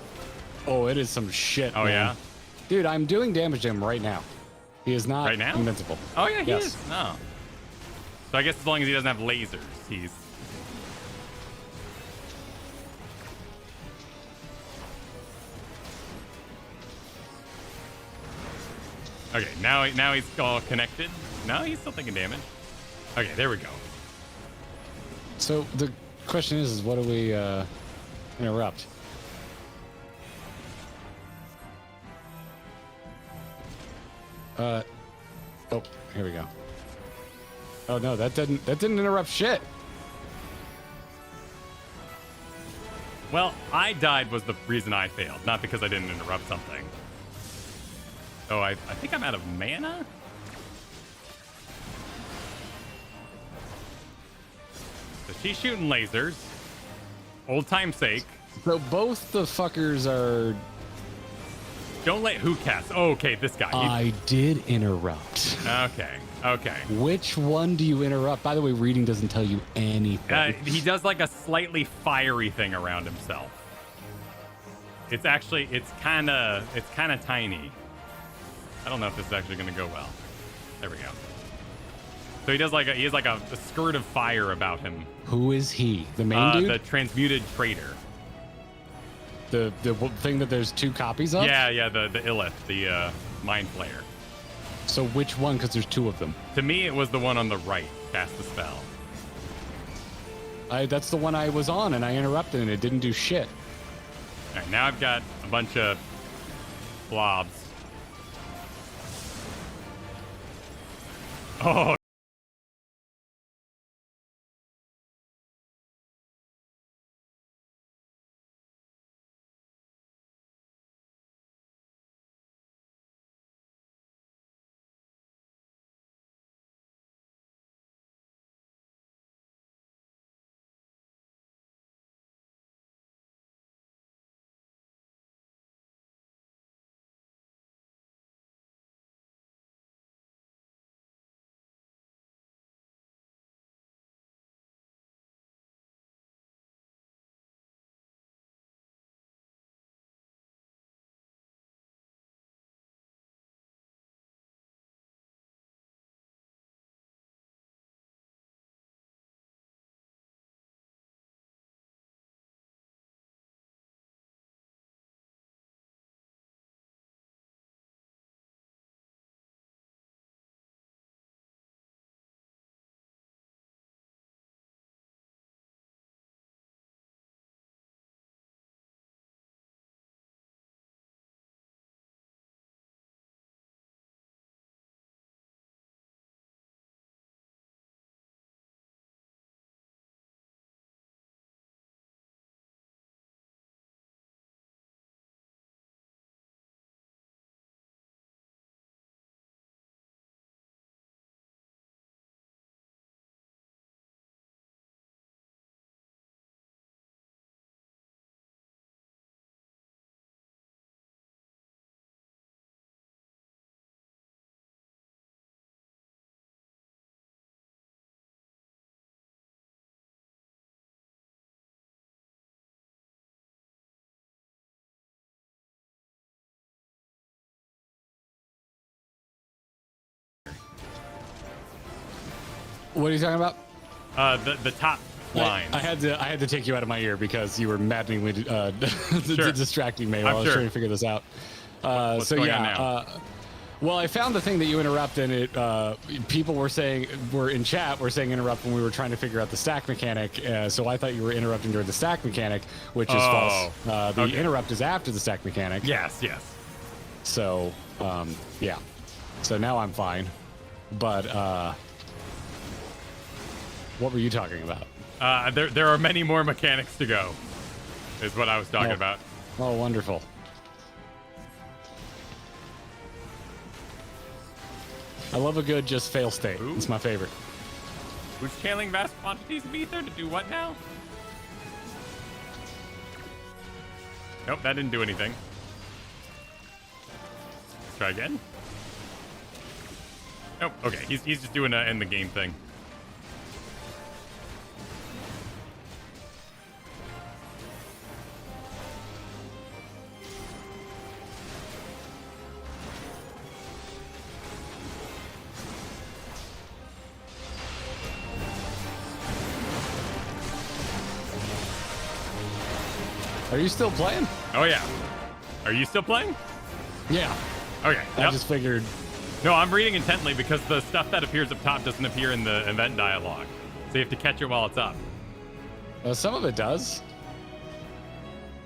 Oh, it is some shit. Oh, man. yeah? Dude, I'm doing damage to him right now. He is not right now? invincible. Oh, yeah, he yes. is. No. So I guess as long as he doesn't have lasers, he's... Okay, now he's all connected. No, he's still taking damage. Okay, there we go. So the question is what do we interrupt? Oh, here we go. Oh no, that didn't interrupt shit. Well, I died was the reason I failed, not because I didn't interrupt something. Oh, I think I'm out of mana? she's shooting lasers. Old time's sake. So both the fuckers are... Don't let who cast. Oh, okay, this guy. I did interrupt. Okay. Which one do you interrupt? By the way, reading doesn't tell you anything. He does like a slightly fiery thing around himself. It's kind of tiny. I don't know if this is actually going to go well. There we go. So he has like a skirt of fire about him. Who is he? The main dude? The transmuted traitor. The thing that there's 2 copies of? Yeah, the Illith, the mind flayer. So which one? Because there's 2 of them. To me, it was the one on the right. Cast the spell. That's the one I was on, and I interrupted, and it didn't do shit. All right, now I've got a bunch of blobs. Oh. What are you talking about? The top lines. I had to take you out of my ear because you were maddeningly distracting me while I was trying to figure this out. What's going on now? Well, I found the thing that you interrupt, and it people were in chat were saying interrupt when we were trying to figure out the stack mechanic. So I thought you were interrupting during the stack mechanic, which is false. The interrupt is after the stack mechanic. Yes. So yeah. So now I'm fine, but what were you talking about? There are many more mechanics to go, is what I was talking about. Oh, wonderful. I love a good just fail state. Ooh. It's my favorite. Who's channeling vast quantities of ether to do what now? Nope, that didn't do anything. Let's try again. Nope, okay, he's just doing an end the game thing. Are you still playing? Oh yeah. Are you still playing? Yeah. Okay. I just figured. No, I'm reading intently because the stuff that appears up top doesn't appear in the event dialogue. So you have to catch it while it's up. Some of it does.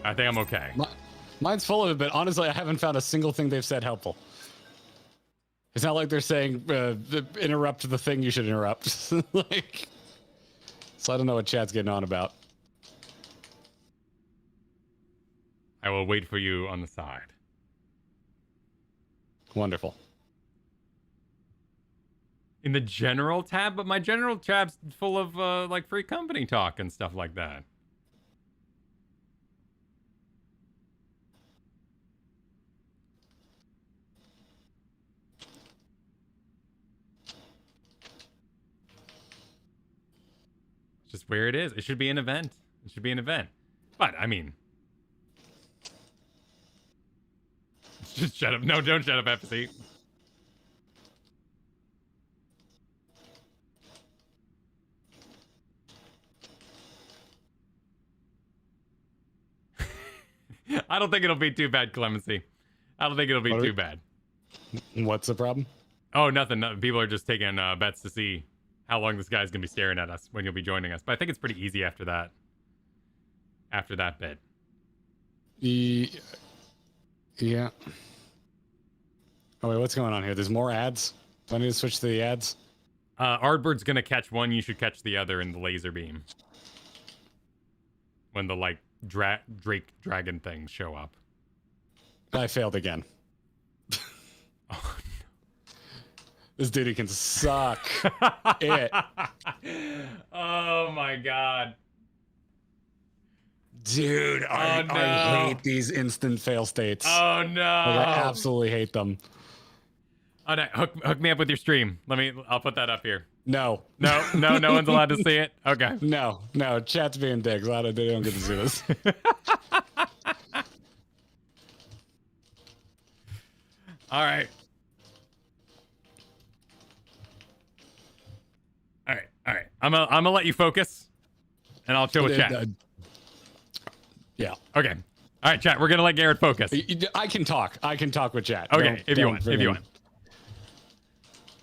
I think I'm okay. Mine's full of it, but honestly, I haven't found a single thing they've said helpful. It's not like they're saying interrupt the thing you should interrupt. So I don't know what chat's getting on about. I will wait for you on the side. Wonderful. In the general tab, but my general tab's full of like free company talk and stuff like that. It's just where it is. It should be an event. It should be an event. But I mean, just shut up. No, don't shut up, FC. I don't think it'll be too bad, Clemency. I don't think it'll be too bad. What's the problem? Oh, nothing. People are just taking bets to see how long this guy's gonna be staring at us when you'll be joining us. But I think it's pretty easy after that. After that bit. Yeah. Oh wait, what's going on here? There's more ads. Do I need to switch to the ads? Ardbird's gonna catch one. You should catch the other in the laser beam. When the like Drake dragon things show up. I failed again. Oh, no. This dude can suck it. Oh my god. Dude, I hate these instant fail states. Oh no. Like, I absolutely hate them. Oh no, hook me up with your stream. I'll put that up here. No, no one's allowed to see it. Okay. No, chat's being dicks. They don't get to see this. All right. I'm gonna let you focus, and I'll chill with chat. Yeah. Okay. All right, chat. We're gonna let Garrett focus. I can talk. I can talk with chat. Okay, if you want.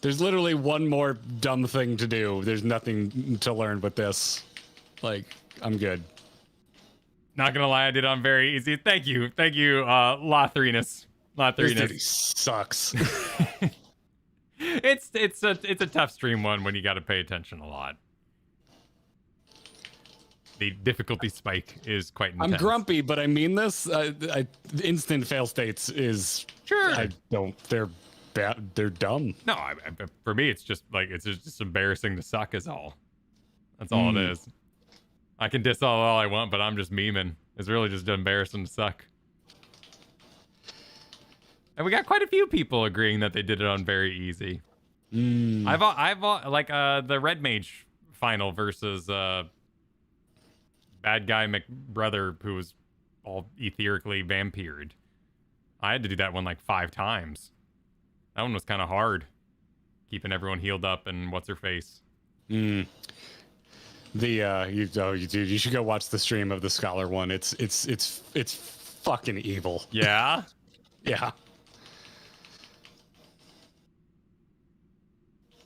There's literally one more dumb thing to do. There's nothing to learn with this. Like, I'm good. Not gonna lie, I did it on very easy. Thank you, Lothrinus. This dude sucks. It's a tough stream one when you got to pay attention a lot. The difficulty spike is quite intense. I'm grumpy, but I mean this. Instant fail states is sure. They're bad. They're dumb. No, for me, it's just embarrassing to suck is all. That's all it is. I can diss all I want, but I'm just memeing. It's really just embarrassing to suck. And we got quite a few people agreeing that they did it on very easy. I've like the Red Mage final versus bad guy McBrother who was all etherically vampired. I had to do that one like 5 times. That one was kind of hard, keeping everyone healed up and what's her face. You should go watch the stream of the Scholar one. It's fucking evil. Yeah. Yeah.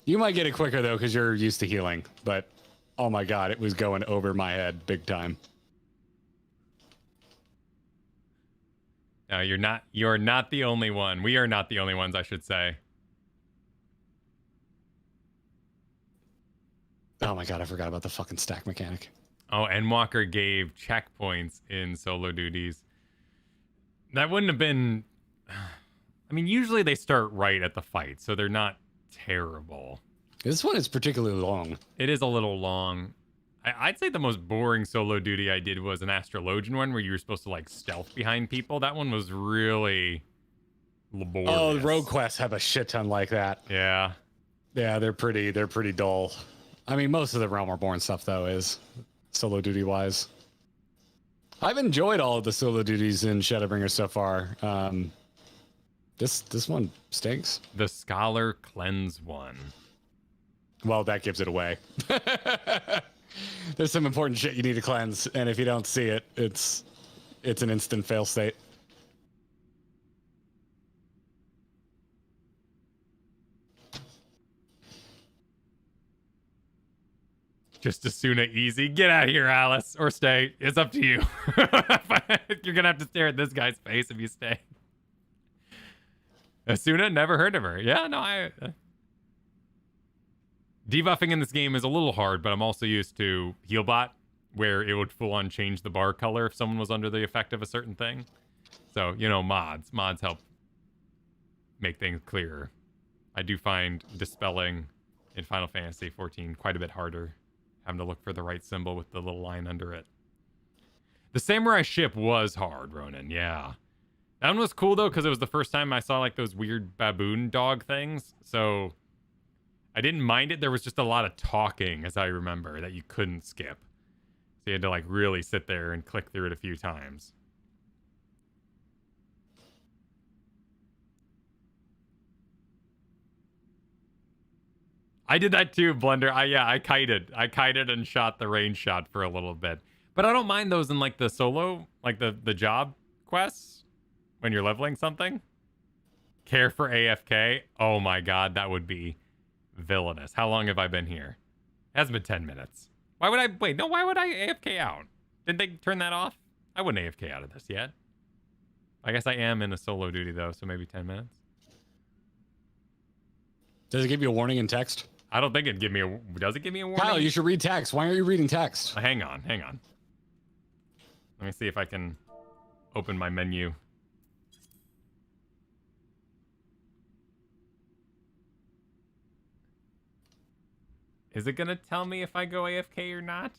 You might get it quicker though because you're used to healing, but oh my god, it was going over my head big time. No, you're not the only one. We are not the only ones, I should say. Oh my god, I forgot about the fucking stack mechanic. Oh, Endwalker gave checkpoints in solo duties. That wouldn't have been... I mean, usually they start right at the fight, so they're not terrible. This one is particularly long. It is a little long. I'd say the most boring solo duty I did was an Astrologian one where you were supposed to like stealth behind people. That one was really laborious. Oh, rogue quests have a shit ton like that. Yeah. Yeah, they're pretty dull. I mean, most of the Realm Reborn stuff though is solo duty wise. I've enjoyed all of the solo duties in Shadowbringers so far. This one stinks. The Scholar Cleanse one. Well, that gives it away. There's some important shit you need to cleanse, and if you don't see it, it's an instant fail state. Just Asuna easy. Get out of here, Alice, or stay. It's up to you. You're gonna have to stare at this guy's face if you stay. Asuna, never heard of her. Yeah, no, debuffing in this game is a little hard, but I'm also used to Healbot, where it would full-on change the bar color if someone was under the effect of a certain thing. So, you know, mods help make things clearer. I do find dispelling in Final Fantasy 14 quite a bit harder, having to look for the right symbol with the little line under it. The Samurai ship was hard, Ronan, yeah. That one was cool, though, because it was the first time I saw, like, those weird baboon dog things, so I didn't mind it. There was just a lot of talking, as I remember, that you couldn't skip. So you had to, like, really sit there and click through it a few times. I did that too, Blunder. I kited. I kited and shot the range shot for a little bit. But I don't mind those in, like, the solo, like, the job quests when you're leveling something. Care for AFK? Oh my god, that would be villainous. How long have I been here? It hasn't been 10 minutes. Why would I... Wait, no, why would I AFK out? Didn't they turn that off? I wouldn't AFK out of this yet. I guess I am in a solo duty, though, so maybe 10 minutes. Does it give you a warning in text? I don't think it'd give me a... Does it give me a warning? Kyle, you should read text. Why aren't you reading text? Hang on. Let me see if I can open my menu. Is it gonna tell me if I go AFK or not?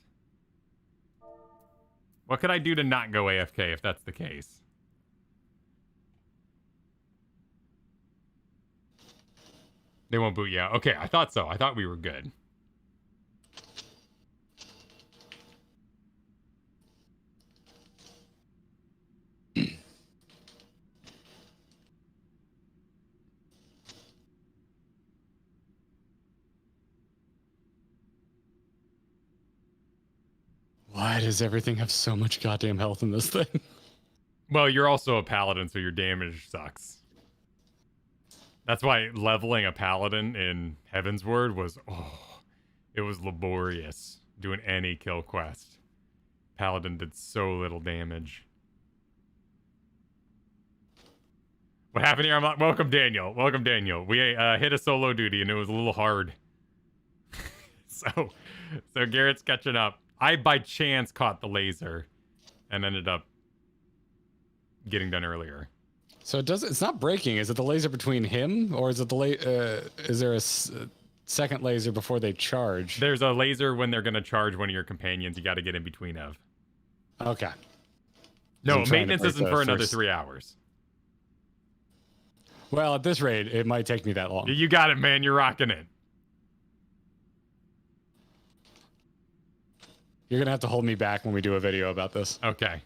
What could I do to not go AFK if that's the case? They won't boot you out. Okay, I thought so. I thought we were good. Why does everything have so much goddamn health in this thing? Well, you're also a paladin, so your damage sucks. That's why leveling a paladin in Heavensward was, it was laborious doing any kill quest. Paladin did so little damage. What happened here? Welcome, Daniel. Welcome, Daniel. We hit a solo duty, and it was a little hard. So Garrett's catching up. I, by chance, caught the laser and ended up getting done earlier. So it's not breaking. Is it the laser between him, or is it is there a second laser before they charge? There's a laser when they're going to charge one of your companions. You got to get in between of. Okay. No, maintenance isn't for another 3 hours. Well, at this rate, it might take me that long. You got it, man. You're rocking it. You're going to have to hold me back when we do a video about this. Okay.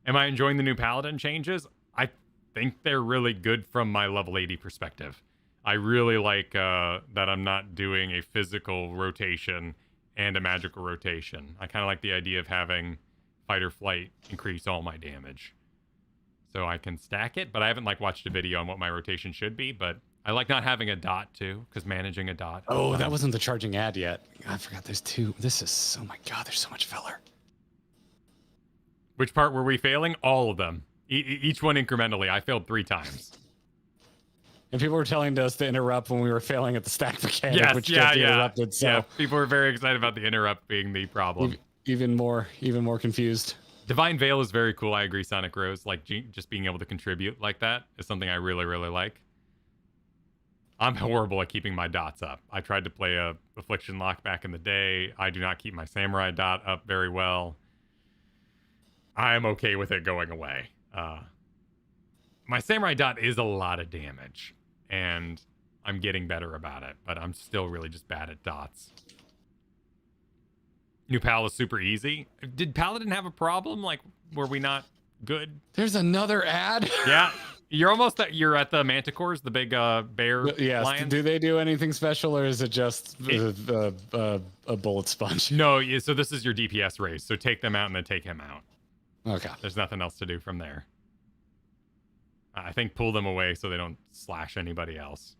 Am I enjoying the new Paladin changes? I think they're really good from my level 80 perspective. I really like that I'm not doing a physical rotation and a magical rotation. I kind of like the idea of having fight or flight increase all my damage. So I can stack it, but I haven't watched a video on what my rotation should be, but I like not having a dot too, because managing a dot. Oh, that wasn't the charging ad yet. I forgot there's two. This is, oh my god, there's so much filler. Which part were we failing? All of them. Each one incrementally. I failed 3 times. And people were telling us to interrupt when we were failing at the stack mechanic, which just interrupted. So yeah, people were very excited about the interrupt being the problem. Even more confused. Divine Veil is very cool. I agree, Sonic Rose. Just being able to contribute like that is something I really, really like. I'm horrible at keeping my dots up. I tried to play a Affliction Lock back in the day. I do not keep my Samurai dot up very well. I'm okay with it going away. My Samurai dot is a lot of damage, and I'm getting better about it, but I'm still really just bad at dots. New Pal is super easy. Did Paladin have a problem? Were we not good? There's another ad? Yeah. You're at the Manticores, the big bear lions? Do they do anything special, or is it just a bullet sponge? No, so this is your DPS race, so take them out and then take him out. Okay. There's nothing else to do from there. I think pull them away so they don't slash anybody else.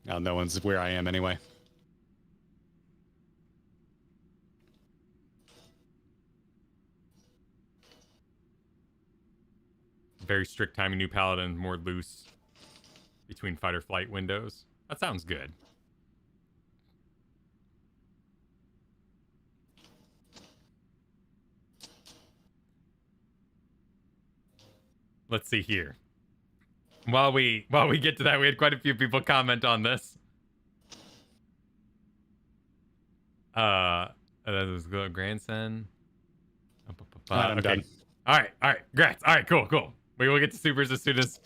Oh, no one's where I am anyway. Very strict timing, new Paladin, more loose between fight or flight windows. That sounds good. Let's see here. While we get to that, we had quite a few people comment on this. That was the grandson. I'm Okay. done. All right. Grats. All right, cool. We will get to supers as soon as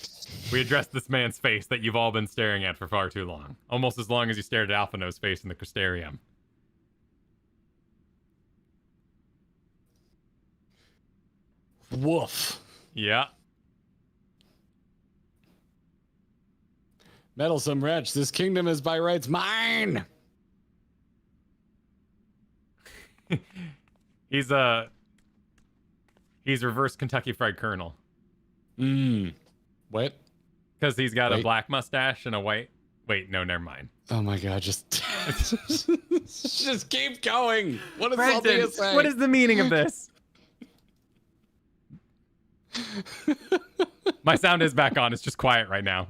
we address this man's face that you've all been staring at for far too long. Almost as long as you stared at Alphino's face in the Crystarium. Woof. Yeah. Meddlesome wretch, this kingdom is by rights mine. He's reverse Kentucky Fried Colonel. What? Because he's got a black mustache and a white. Wait, no, never mind. Oh my god, just just keep going. What is Brandon, saying? what is the meaning of this? My sound is back on. It's just quiet right now.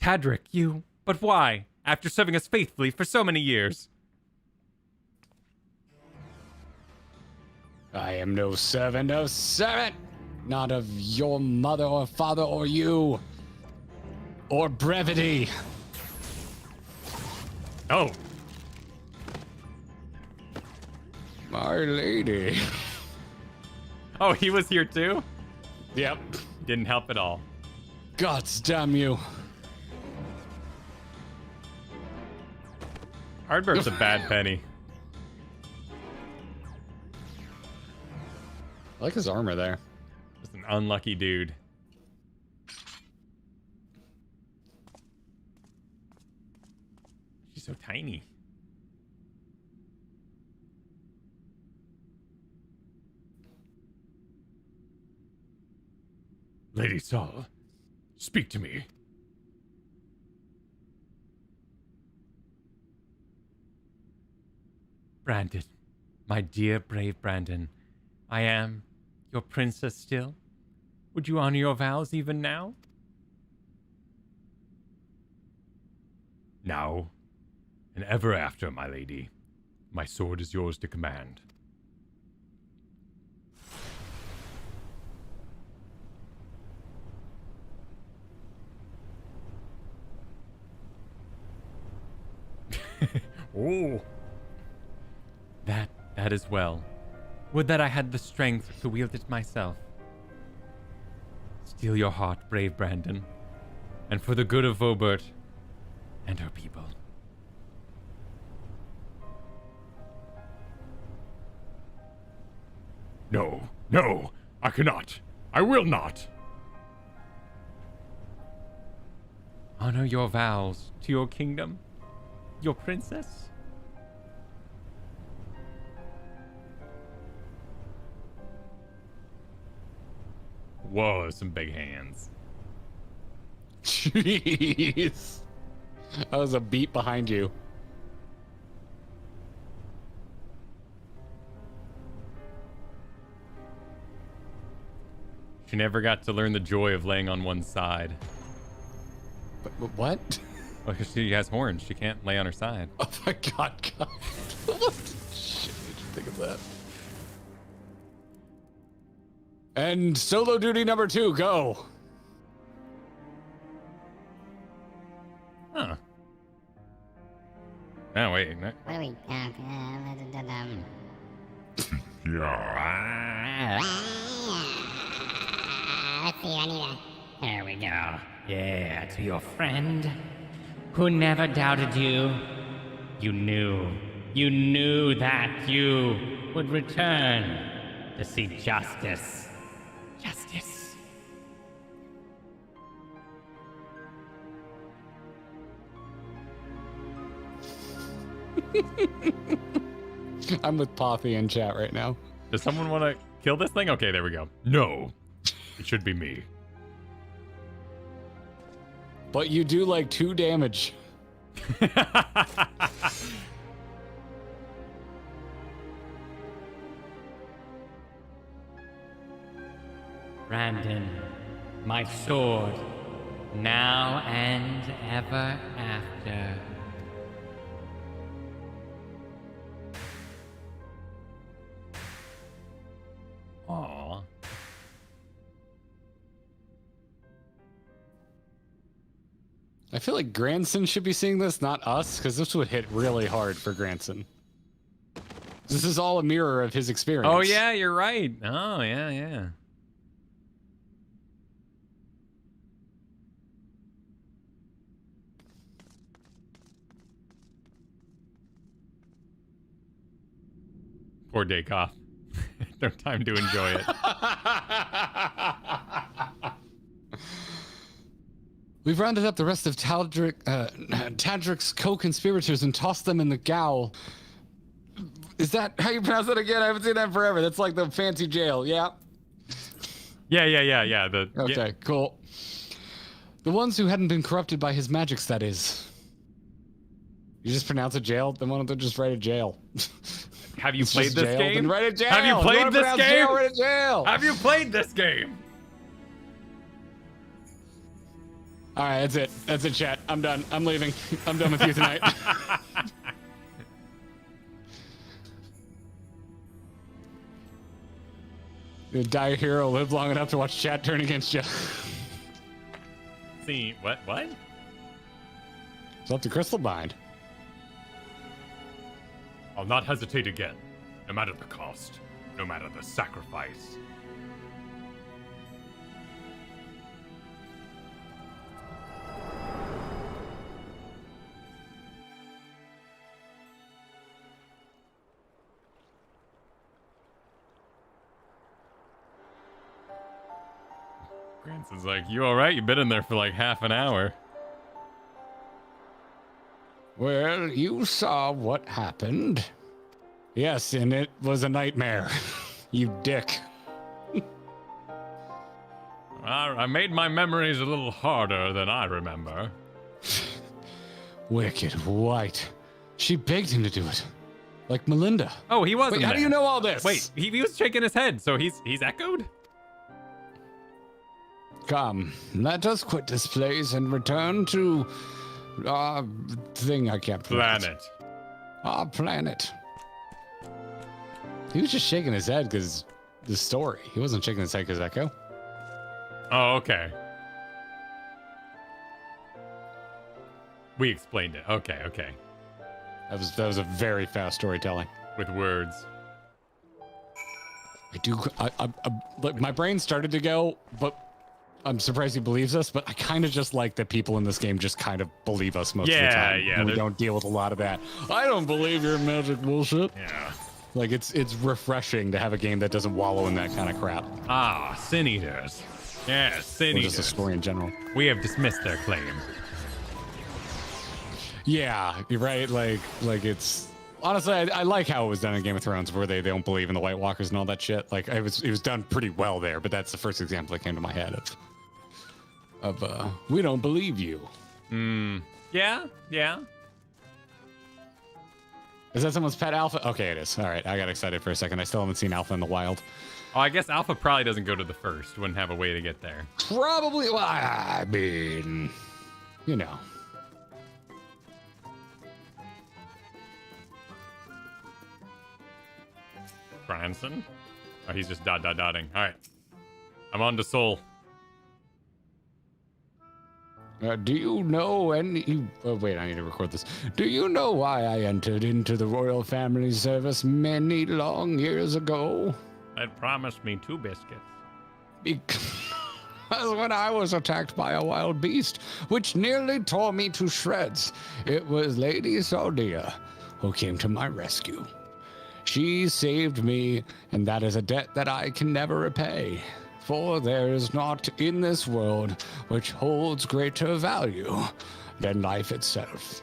Tadric, you. But why? After serving us faithfully for so many years. I am no servant of servant, not of your mother or father or you, or brevity. Oh. My lady. Oh, he was here too? Yep. Didn't help at all. Gods damn you. Hardbert's a bad penny. I like his armor there. Just an unlucky dude. She's so tiny. Lady Saul, speak to me. Brandon, my dear brave Brandon, I am your princess still. Would you honor your vows even now? Now and ever after, my lady. My sword is yours to command. Oh. That is well. Would that I had the strength to wield it myself. Steel your heart, brave Brandon, and for the good of Vobert and her people. No, I cannot. I will not. Honor your vows to your kingdom, your princess. Whoa, some big hands. Jeez. That was a beat behind you. She never got to learn the joy of laying on one side. But what? Well, because she has horns. She can't lay on her side. Oh my god. What the shit did you think of that? And solo duty number 2, go. Huh. Oh, wait. No. What do we got? Let's see, I need a... There we go. Yeah, to your friend who never doubted you. You knew that you would return to see justice. Justice. I'm with Poppy in chat right now. Does someone want to kill this thing? Okay, there we go. No. It should be me. But you do like 2 damage. Brandon, my sword, now and ever after. Aww. I feel like Granson should be seeing this, not us, because this would hit really hard for Granson. This is all a mirror of his experience. Oh, yeah, you're right. Oh, yeah. Poor Daykoff. No time to enjoy it. We've rounded up the rest of Tadric's co-conspirators and tossed them in the Gowl. Is that how you pronounce that again? I haven't seen that in forever. That's like the fancy jail, yeah? Yeah. Okay, cool. The ones who hadn't been corrupted by his magics, that is. You just pronounce it jail? Then why don't they just write it jail? Have you It's played just this jail, game? then write it jail. Have you If played wanna this pronounce game? Jail, write it jail. Have you played this game? All right, that's it. That's it, chat. I'm done. I'm leaving. I'm done with you tonight. You die a hero, live long enough to watch chat turn against you. See, what? It's up to Crystal Bind. I'll not hesitate again, no matter the cost, no matter the sacrifice. Granson's like, you alright? You've been in there for like half an hour. Well, you saw what happened. Yes, and it was a nightmare. You dick. I made my memories a little harder than I remember. Wicked white. She begged him to do it. Like Melinda. Oh, he wasn't Wait, how there. do you know all this? Wait, he was shaking his head, so he's echoed? Come, let us quit this place and return to our thing I can't pronounce. Planet. Our planet. He was just shaking his head because the story. He wasn't shaking his head because Echo. Oh, okay. We explained it. Okay. That was a very fast storytelling. With words. Look, my brain started to go, but I'm surprised he believes us, but I kind of just like that people in this game just kind of believe us most of the time. Yeah. We don't deal with a lot of that. I don't believe your magic bullshit. Yeah. Like, it's refreshing to have a game that doesn't wallow in that kind of crap. Ah, Sin Eaters. Yes, Sin Or Eaters. just a story in general. We have dismissed their claim. Yeah, you're right. Like it's... Honestly, I like how it was done in Game of Thrones, where they don't believe in the White Walkers and all that shit. Like, it was done pretty well there, but that's the first example that came to my head of we don't believe you. Yeah. Is that someone's pet Alpha? Okay, it is. All right, I got excited for a second. I still haven't seen Alpha in the wild. Oh, I guess Alpha probably doesn't go to the first. Wouldn't have a way to get there. Probably. Well, I mean, you know. Branson? Oh, he's just dotting. All right. I'm on to Soul. Do you know any... Oh, wait, I need to record this. Do you know why I entered into the royal family service many long years ago? They'd promised me 2 biscuits. Because when I was attacked by a wild beast, which nearly tore me to shreds, it was Lady Sardia who came to my rescue. She saved me, and that is a debt that I can never repay. For there is naught in this world which holds greater value than life itself.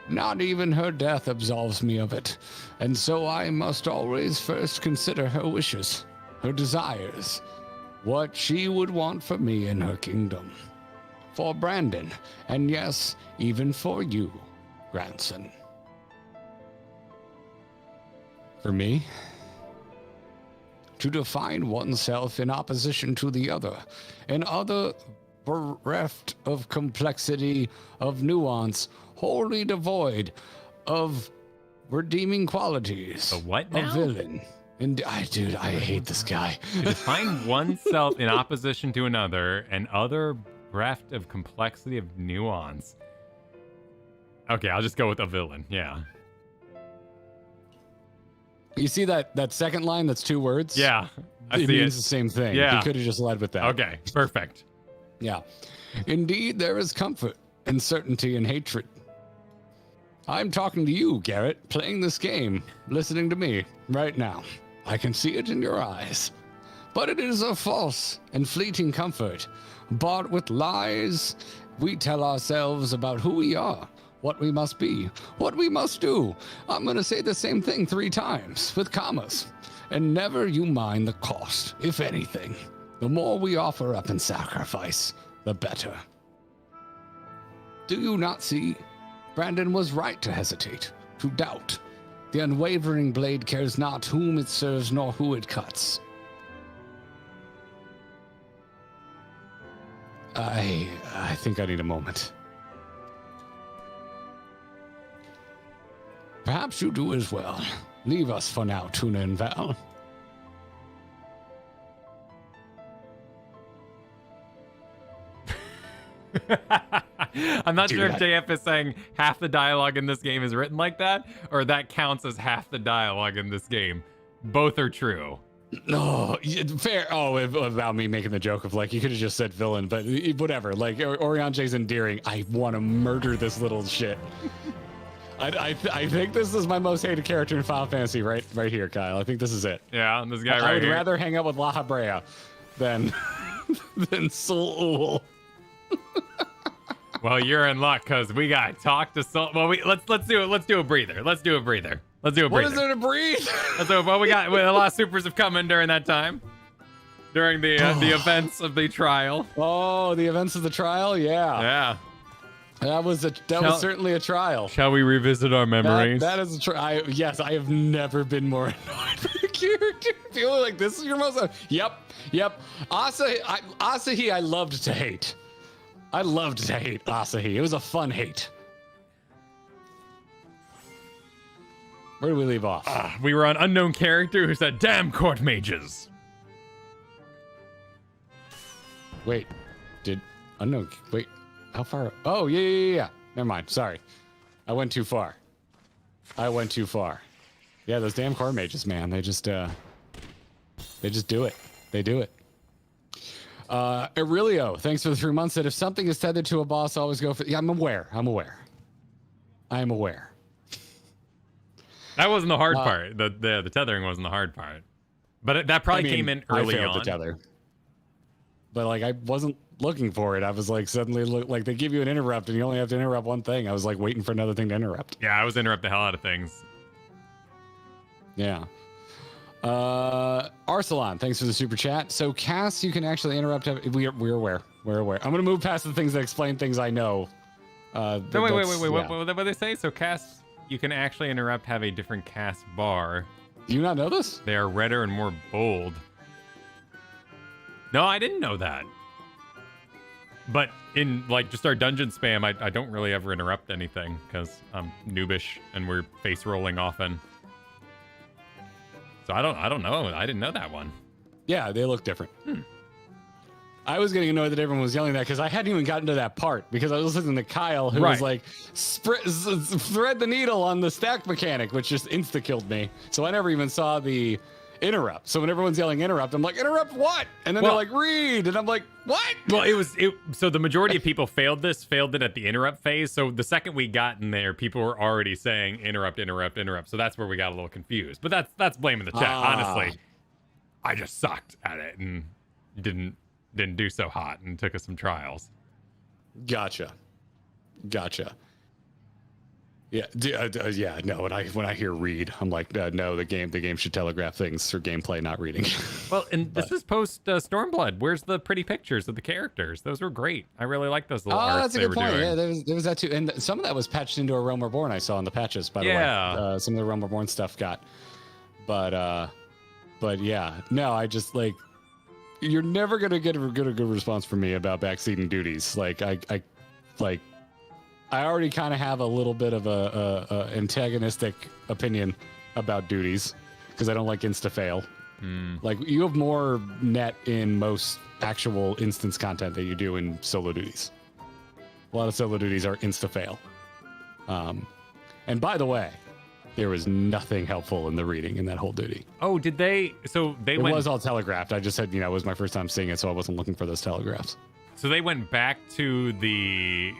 Not even her death absolves me of it, and so I must always first consider her wishes, her desires, what she would want for me in her kingdom. For Brandon, and yes, even for you, Granson. For me? To define oneself in opposition to the other, and other bereft of complexity, of nuance, wholly devoid of redeeming qualities. A what now? A villain. And I hate this guy. To define oneself in opposition to another, and other bereft of complexity of nuance. Okay, I'll just go with a villain, yeah. You see that second line? That's 2 words. Yeah, I It see means it. the same thing. Yeah. He could have just led with that. Okay, perfect. Yeah. Indeed, there is comfort and certainty in hatred. I'm talking to you, Garrett, playing this game, listening to me right now. I can see it in your eyes. But it is a false and fleeting comfort, bought with lies. We tell ourselves about who we are, what we must be, what we must do. I'm going to say the same thing 3 times with commas. And never you mind the cost, if anything. The more we offer up in sacrifice, the better. Do you not see? Brandon was right to hesitate, to doubt. The unwavering blade cares not whom it serves nor who it cuts. I think I need a moment. Perhaps you do as well. Leave us for now, Tuna and Val. I'm not Dude, sure if JF is saying half the dialogue in this game is written like that, or that counts as half the dialogue in this game. Both are true. No, fair. Oh, about me making the joke of like, you could have just said villain, but whatever. Like, Oriante's endearing. I want to murder this little shit. I think this is my most hated character in Final Fantasy right here, Kyle. I think this is it. Yeah, this guy I right would here. rather hang out with La Habrea than Sol. Well, you're in luck because we got to talk to Sol. Well, let's do it. Let's do a breather. Let's do a breather. What is there to breathe? Well, we got a lot of supers have come in during that time, during the events of the trial. Oh, the events of the trial. Yeah. Yeah. That was certainly a trial. Shall we revisit our memories? That is a trial. Yes, I have never been more annoyed with a character. Feeling like this is your most. Yep. Asahi, I loved to hate. I loved to hate Asahi. It was a fun hate. Where do we leave off? We were on unknown character who said, "Damn court mages." Wait, wait, how far? Oh, yeah. Never mind. Sorry. I went too far. Yeah, those damn court mages, man. They just do it. They do it. Aurelio, thanks for the 3 months. Said if something is tethered to a boss, always go for. Yeah, I'm aware. That wasn't the hard part. The tethering wasn't the hard part, but that probably came in early I failed on. the tether. But like I wasn't looking for it. I was like suddenly like they give you an interrupt and you only have to interrupt one thing. I was like waiting for another thing to interrupt. Yeah, I was interrupting the hell out of things. Yeah. Arsalan, thanks for the super chat. So Cass, you can actually interrupt. We're aware. I'm gonna move past the things that explain things I know. No, wait. What did they say? So cast, you can actually interrupt, have a different cast bar. Do you not know this? They are redder and more bold. No, I didn't know that. But in like just our dungeon spam, I don't really ever interrupt anything because I'm noobish and we're face rolling often. So I don't know. I didn't know that one. Yeah, they look different. I was getting annoyed that everyone was yelling that because I hadn't even gotten to that part because I was listening to Kyle who was like, thread the needle on the stack mechanic, which just insta-killed me. So I never even saw the interrupt. So when everyone's yelling interrupt, I'm like, interrupt what? And then they're like, read. And I'm like, what? Well, so the majority of people failed it at the interrupt phase. So the second we got in there, people were already saying interrupt. So that's where we got a little confused. But that's blaming the chat. Honestly, I just sucked at it and didn't do so hot and took us some trials. Gotcha. Yeah, no. When I hear read, I'm like, no. The game should telegraph things for gameplay, not reading. Well, and this is post Stormblood. Where's the pretty pictures of the characters? Those were great. I really like those little arts that's a they good were point. doing. Yeah, there was that too, and some of that was patched into a Realm Reborn. I saw in the patches, by the way. Some of the Realm Reborn stuff got, but yeah, no. I just like, you're never gonna get a good response from me about backseating duties. Like I already kind of have a little bit of a antagonistic opinion about duties because I don't like insta-fail. Like, you have more net in most actual instance content than you do in solo duties. A lot of solo duties are insta-fail. And by the way, There was nothing helpful in the reading in that whole duty. Oh, did they? So they It went. was all telegraphed. I just said, it was my first time seeing it, so I wasn't looking for those telegraphs. So they went back to the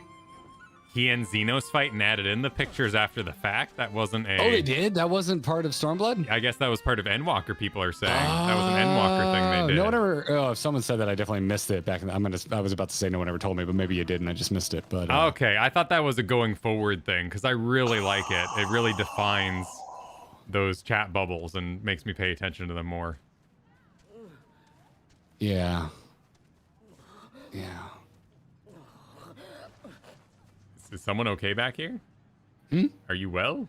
he and Xenos fight and added in the pictures after the fact. That wasn't a. Oh, they did? That wasn't part of Stormblood? I guess that was part of Endwalker. People are saying that was an Endwalker thing they did. No one ever. Oh, if someone said that, I definitely missed it back. I was about to say no one ever told me, but maybe you did, and I just missed it. But okay, I thought that was a going forward thing because I really like it. It really defines those chat bubbles and makes me pay attention to them more. Yeah. Is someone okay back here? Are you well?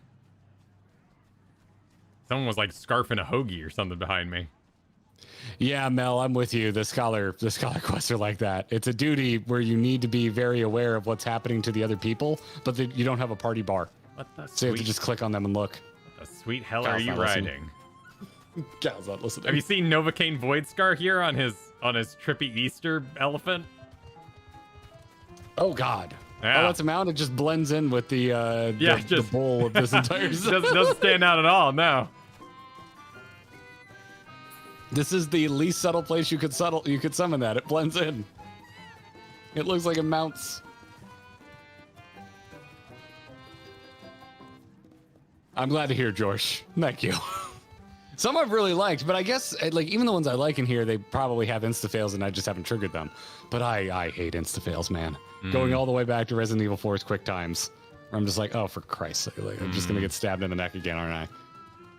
Someone was like scarfing a hoagie or something behind me. Yeah, Mel, I'm with you. The scholar quests are like that. It's a duty where you need to be very aware of what's happening to the other people, but you don't have a party bar. What the So you have to just click on them and look. What the sweet hell Kyle's are you not listening. riding? Cal's not listening. Have you seen Novocaine Voidscar here on his trippy Easter elephant? Oh God. Yeah. Oh, that's a mount. It just blends in with the the bowl of this entire. doesn't stand out at all. No. This is the least subtle place you could summon that. It blends in. It looks like it mounts. I'm glad to hear, Josh. Thank you. Some I've really liked, but I guess like even the ones I like in here, they probably have insta-fails and I just haven't triggered them. But I hate insta-fails, man. Going all the way back to Resident Evil 4's quick times, where I'm just like, oh, for Christ's sake, like, I'm just gonna get stabbed in the neck again, aren't I?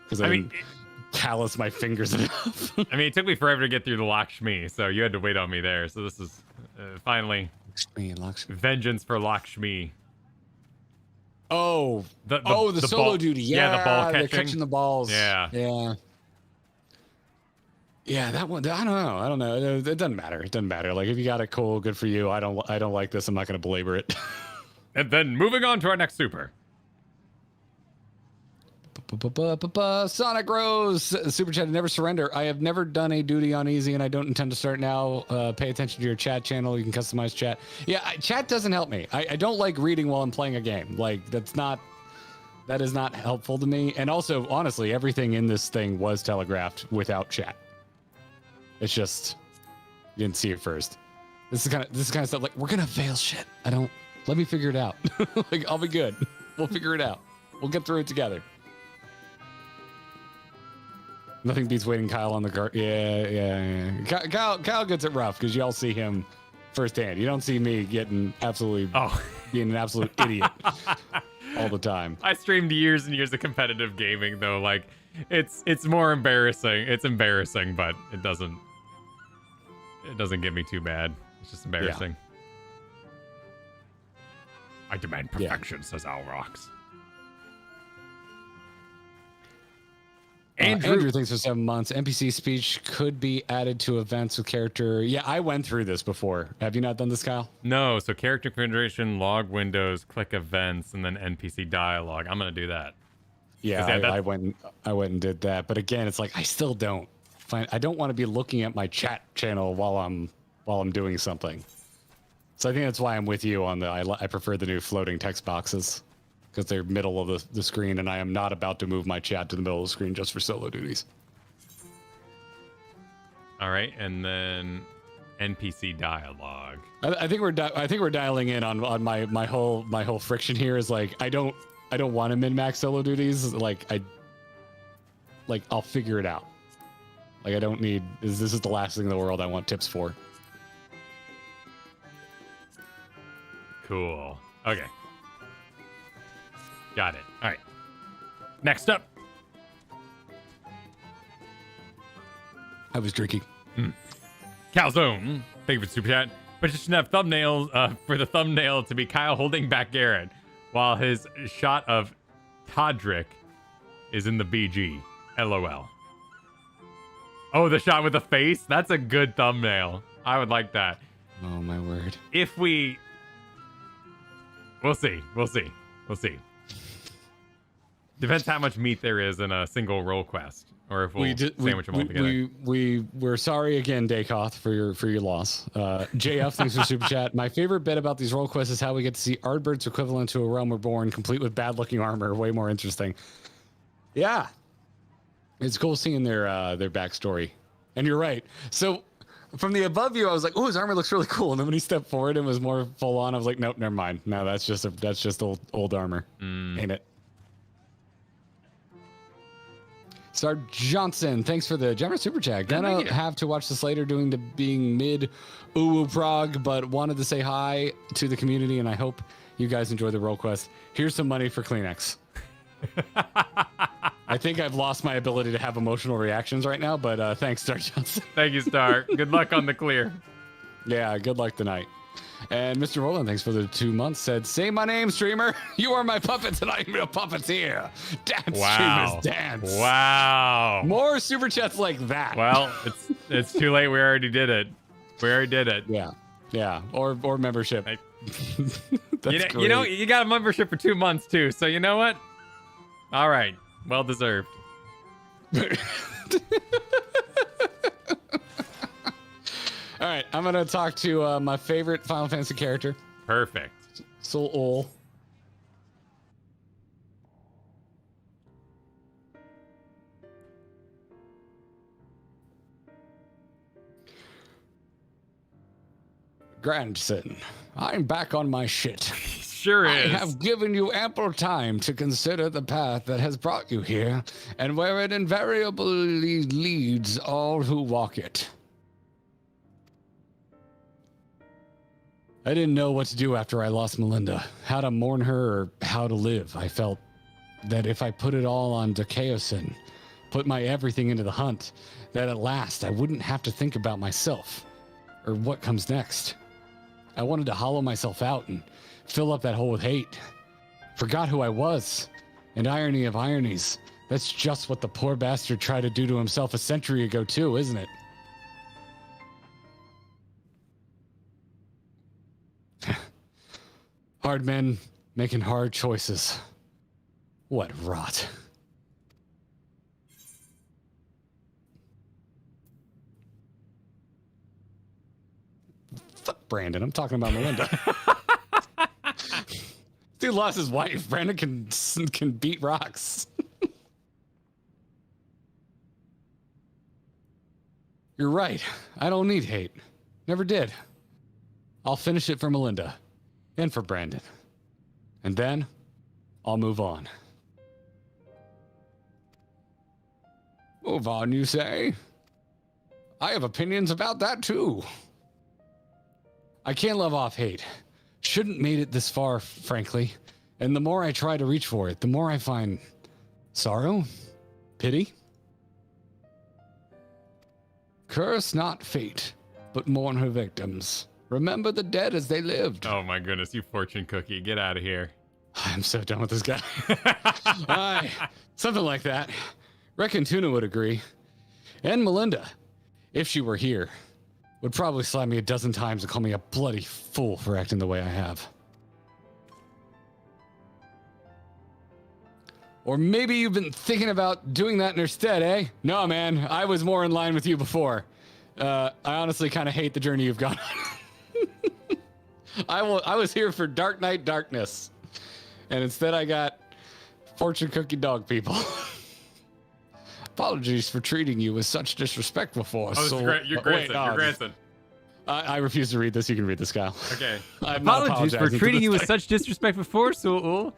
Because I didn't callous my fingers enough. I mean, it took me forever to get through the Lakshmi, so you had to wait on me there. So this is finally Lakshmi. vengeance for Lakshmi. Oh, the solo ball, duty. Yeah, the ball they're catching. catching the balls. Yeah, that one. I don't know. It doesn't matter. It doesn't matter. Like if you got it, cool, good for you. I don't like this. I'm not going to belabor it. And then moving on to our next super. Sonic Rose, super chat, never surrender. I have never done a duty on easy, and I don't intend to start now. Pay attention to your chat channel. You can customize chat. Yeah, chat doesn't help me. I don't like reading while I'm playing a game. Like that is not helpful to me. And also, honestly, everything in this thing was telegraphed without chat. It's just you didn't see it first. This is kind of stuff like we're gonna fail shit. Let me figure it out. Like I'll be good. We'll figure it out. We'll get through it together. Nothing beats waiting Kyle on the car. Yeah. Kyle gets it rough because y'all see him firsthand. You don't see me getting being an absolute idiot all the time. I streamed years and years of competitive gaming though. Like it's more embarrassing. It's embarrassing, but it doesn't get me too bad. It's just embarrassing. Yeah. I demand perfection, says Al Rocks. Andrew thinks for 7 months. NPC speech could be added to events with character. Yeah, I went through this before. Have you not done this, Kyle? No. So character configuration, log windows, click events, and then NPC dialogue. I'm gonna do that. Yeah, I went and did that. But again, it's like I still don't find. I don't want to be looking at my chat channel while I'm doing something. So I think that's why I'm with you on the. I prefer the new floating text boxes. Because they're middle of the screen, and I am not about to move my chat to the middle of the screen just for solo duties. All right, and then NPC dialogue. I think we're dialing in on my whole friction here is like I don't want to min-max solo duties. I'll figure it out. Like I don't need this is the last thing in the world I want tips for. Cool. Okay. Got it. All right. Next up. I was drinking. Calzone. Thank you for the super chat. But it should have thumbnails for the thumbnail to be Kyle holding back Garrett while his shot of Todrick is in the BG. LOL. Oh, the shot with the face? That's a good thumbnail. I would like that. Oh, my word. If we... We'll see. Depends how much meat there is in a single roll quest, or if we'll sandwich them all together. We're sorry again, Dakoth, for your loss. JF, thanks for super chat. My favorite bit about these roll quests is how we get to see Ardbert's equivalent to A Realm Reborn, complete with bad-looking armor. Way more interesting. Yeah. It's cool seeing their backstory. And you're right. So from the above view, I was like, oh, his armor looks really cool. And then when he stepped forward and was more full on, I was like, nope, never mind. No, that's just old armor. Ain't it? Star Johnson, thanks for the generous super chat. Gonna have to watch this later doing the being mid Uwu Prague, but wanted to say hi to the community and I hope you guys enjoy the role quest. Here's some money for Kleenex. I think I've lost my ability to have emotional reactions right now, but thanks, Star Johnson. Thank you, Star. Good luck on the clear. Yeah, good luck tonight. And Mr. Roland, thanks for the 2 months, said, say my name, streamer. You are my puppet and I'm your puppeteer. Dance, streamers, dance. Wow. More super chats like that. Well, it's too late. We already did it. Yeah. Yeah. Or membership. That's you know, you got a membership for 2 months too. So you know what? All right. Well deserved. All right, I'm gonna talk to my favorite Final Fantasy character. Perfect. Coeurl. Grandson, I'm back on my shit. Sure is. I have given you ample time to consider the path that has brought you here, and where it invariably leads all who walk it. I didn't know what to do after I lost Melinda, how to mourn her or how to live. I felt that if I put it all on Coeurl, put my everything into the hunt, that at last I wouldn't have to think about myself or what comes next. I wanted to hollow myself out and fill up that hole with hate. Forgot who I was. And irony of ironies, that's just what the poor bastard tried to do to himself a century ago too, isn't it? Hard men making hard choices. What rot. Fuck Brandon, I'm talking about Melinda. Dude lost his wife. Brandon can beat rocks. You're right. I don't need hate. Never did. I'll finish it for Melinda. And for Brandon. And then, I'll move on. Move on, you say? I have opinions about that, too. I can't love off hate. Shouldn't made it this far, frankly. And the more I try to reach for it, the more I find sorrow, pity. Curse not fate, but mourn her victims. Remember the dead as they lived. Oh my goodness, you fortune cookie. Get out of here. I'm so done with this guy. Something like that. Reckon Tuna would agree. And Melinda, if she were here, would probably slap me a dozen times and call me a bloody fool for acting the way I have. Or maybe you've been thinking about doing that in her stead, eh? No, man, I was more in line with you before. I honestly kind of hate the journey you've gone on. I was here for Dark Knight Darkness. And instead I got fortune cookie dog people. Apologies for treating you with such disrespect before. Oh, your grandson. I refuse to read this. You can read this, Kyle. Okay. Apologies for treating you with such disrespect before, Coeurl.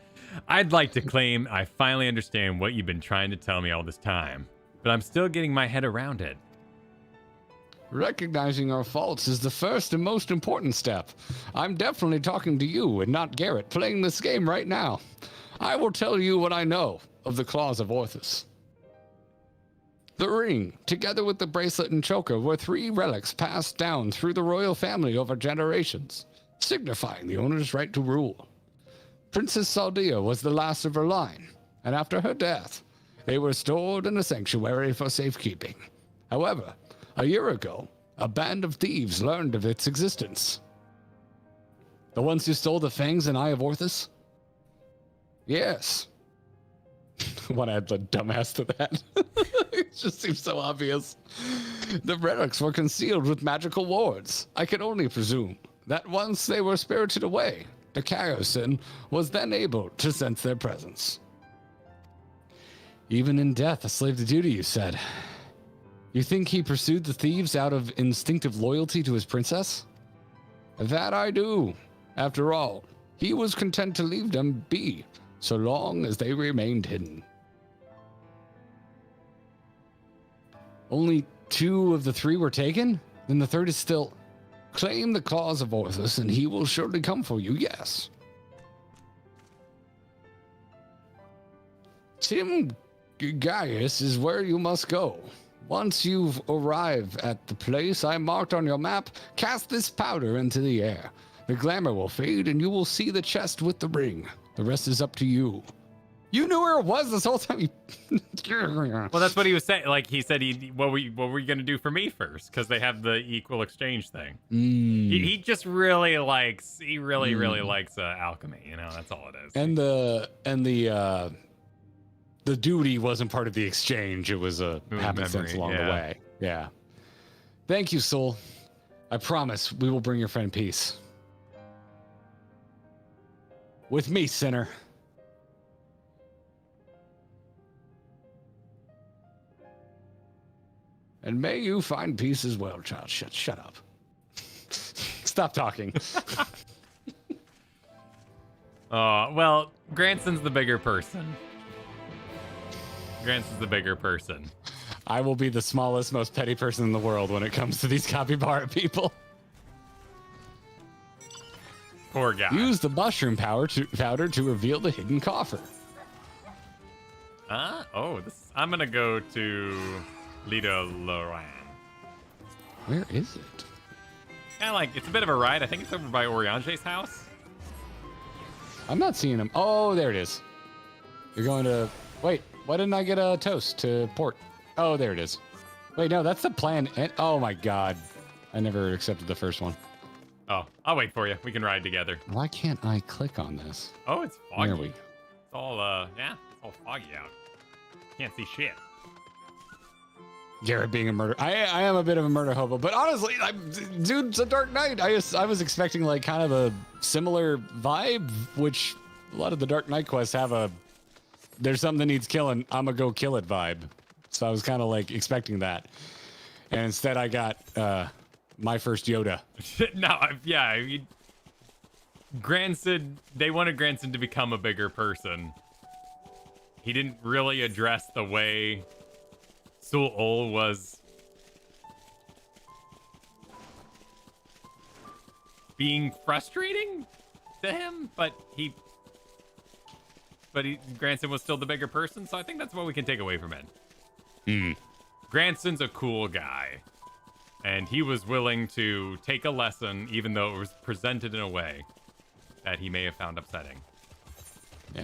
I'd like to claim I finally understand what you've been trying to tell me all this time, but I'm still getting my head around it. Recognizing our faults is the first and most important step. I'm definitely talking to you and not Garrett, playing this game right now. I will tell you what I know of the claws of Orthus. The ring, together with the bracelet and choker, were 3 relics passed down through the royal family over generations, signifying the owner's right to rule. Princess Saldia was the last of her line, and after her death, they were stored in a sanctuary for safekeeping. However, a year ago, a band of thieves learned of its existence. The ones who stole the fangs and eye of Orthus? Yes. Want to add the dumbass to that? It just seems so obvious. The relics were concealed with magical wards. I can only presume that once they were spirited away, the Coeurl was then able to sense their presence. Even in death, a slave to duty, you said. You think he pursued the thieves out of instinctive loyalty to his princess? That I do. After all, he was content to leave them be, so long as they remained hidden. Only 2 of the 3 were taken? Then the 3rd is still... Claim the cause of Orthus, and he will surely come for you, yes. Tim Gaius is where you must go. Once you've arrived at the place I marked on your map, cast this powder into the air. The glamour will fade, and you will see the chest with the ring. The rest is up to you. You knew where it was this whole time. Well, that's what he was saying. Like he said, what were you gonna do for me first? Because they have the equal exchange thing. He just really likes. He really likes alchemy. You know, that's all it is. And the duty wasn't part of the exchange. It was a happenstance along the way. Yeah. Thank you, Soul. I promise we will bring your friend peace. With me, sinner. And may you find peace as well, child. Shut up. Stop talking. Well, Granson's the bigger person. Granson's the bigger person. I will be the smallest, most petty person in the world when it comes to these capybara people. Poor guy. Use the mushroom powder to reveal the hidden coffer. I'm gonna go to Lido Loran. Where is it? Kind of like, it's a bit of a ride. I think it's over by Oriange's house. I'm not seeing him. Oh, there it is. You're going to... Wait, why didn't I get a toast to port? Oh, there it is. Wait, no, that's the plan. Oh my God. I never accepted the first one. Oh, I'll wait for you. We can ride together. Why can't I click on this? Oh, it's foggy. There we go. It's all, it's all foggy out. Can't see shit. Garrett being a murder. I am a bit of a murder hobo, but honestly, dude, it's a Dark Knight. I was expecting like kind of a similar vibe, which a lot of the Dark Knight quests have a there's something that needs killing, I'm gonna go kill it vibe. So I was kind of like expecting that. And instead I got my first Yoda. No, Granson, they wanted Granson to become a bigger person. He didn't really address the way Coeurl was being frustrating to him, but Granson was still the bigger person, so I think that's what we can take away from it. Granson's a cool guy, and he was willing to take a lesson, even though it was presented in a way that he may have found upsetting. Yeah.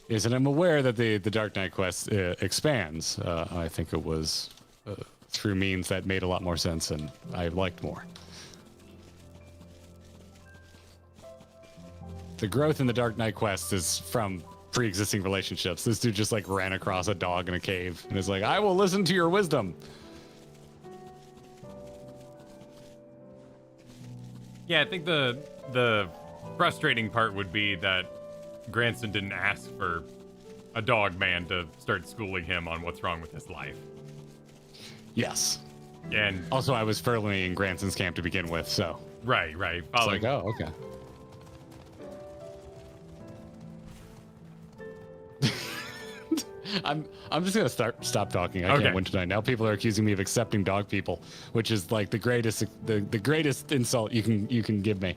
Yes, and I'm aware that the Dark Knight quest expands. I think it was through means that made a lot more sense and I liked more. The growth in the Dark Knight quest is from pre-existing relationships. This dude just like ran across a dog in a cave and is like, I will listen to your wisdom. Yeah, I think the frustrating part would be that Granson didn't ask for a dog man to start schooling him on what's wrong with his life. Yes. And also, I was firmly in Granson's camp to begin with, so. Right. It's like, oh, okay. I'm just gonna stop talking. I can't win tonight. Now people are accusing me of accepting dog people, which is like the greatest insult you can give me.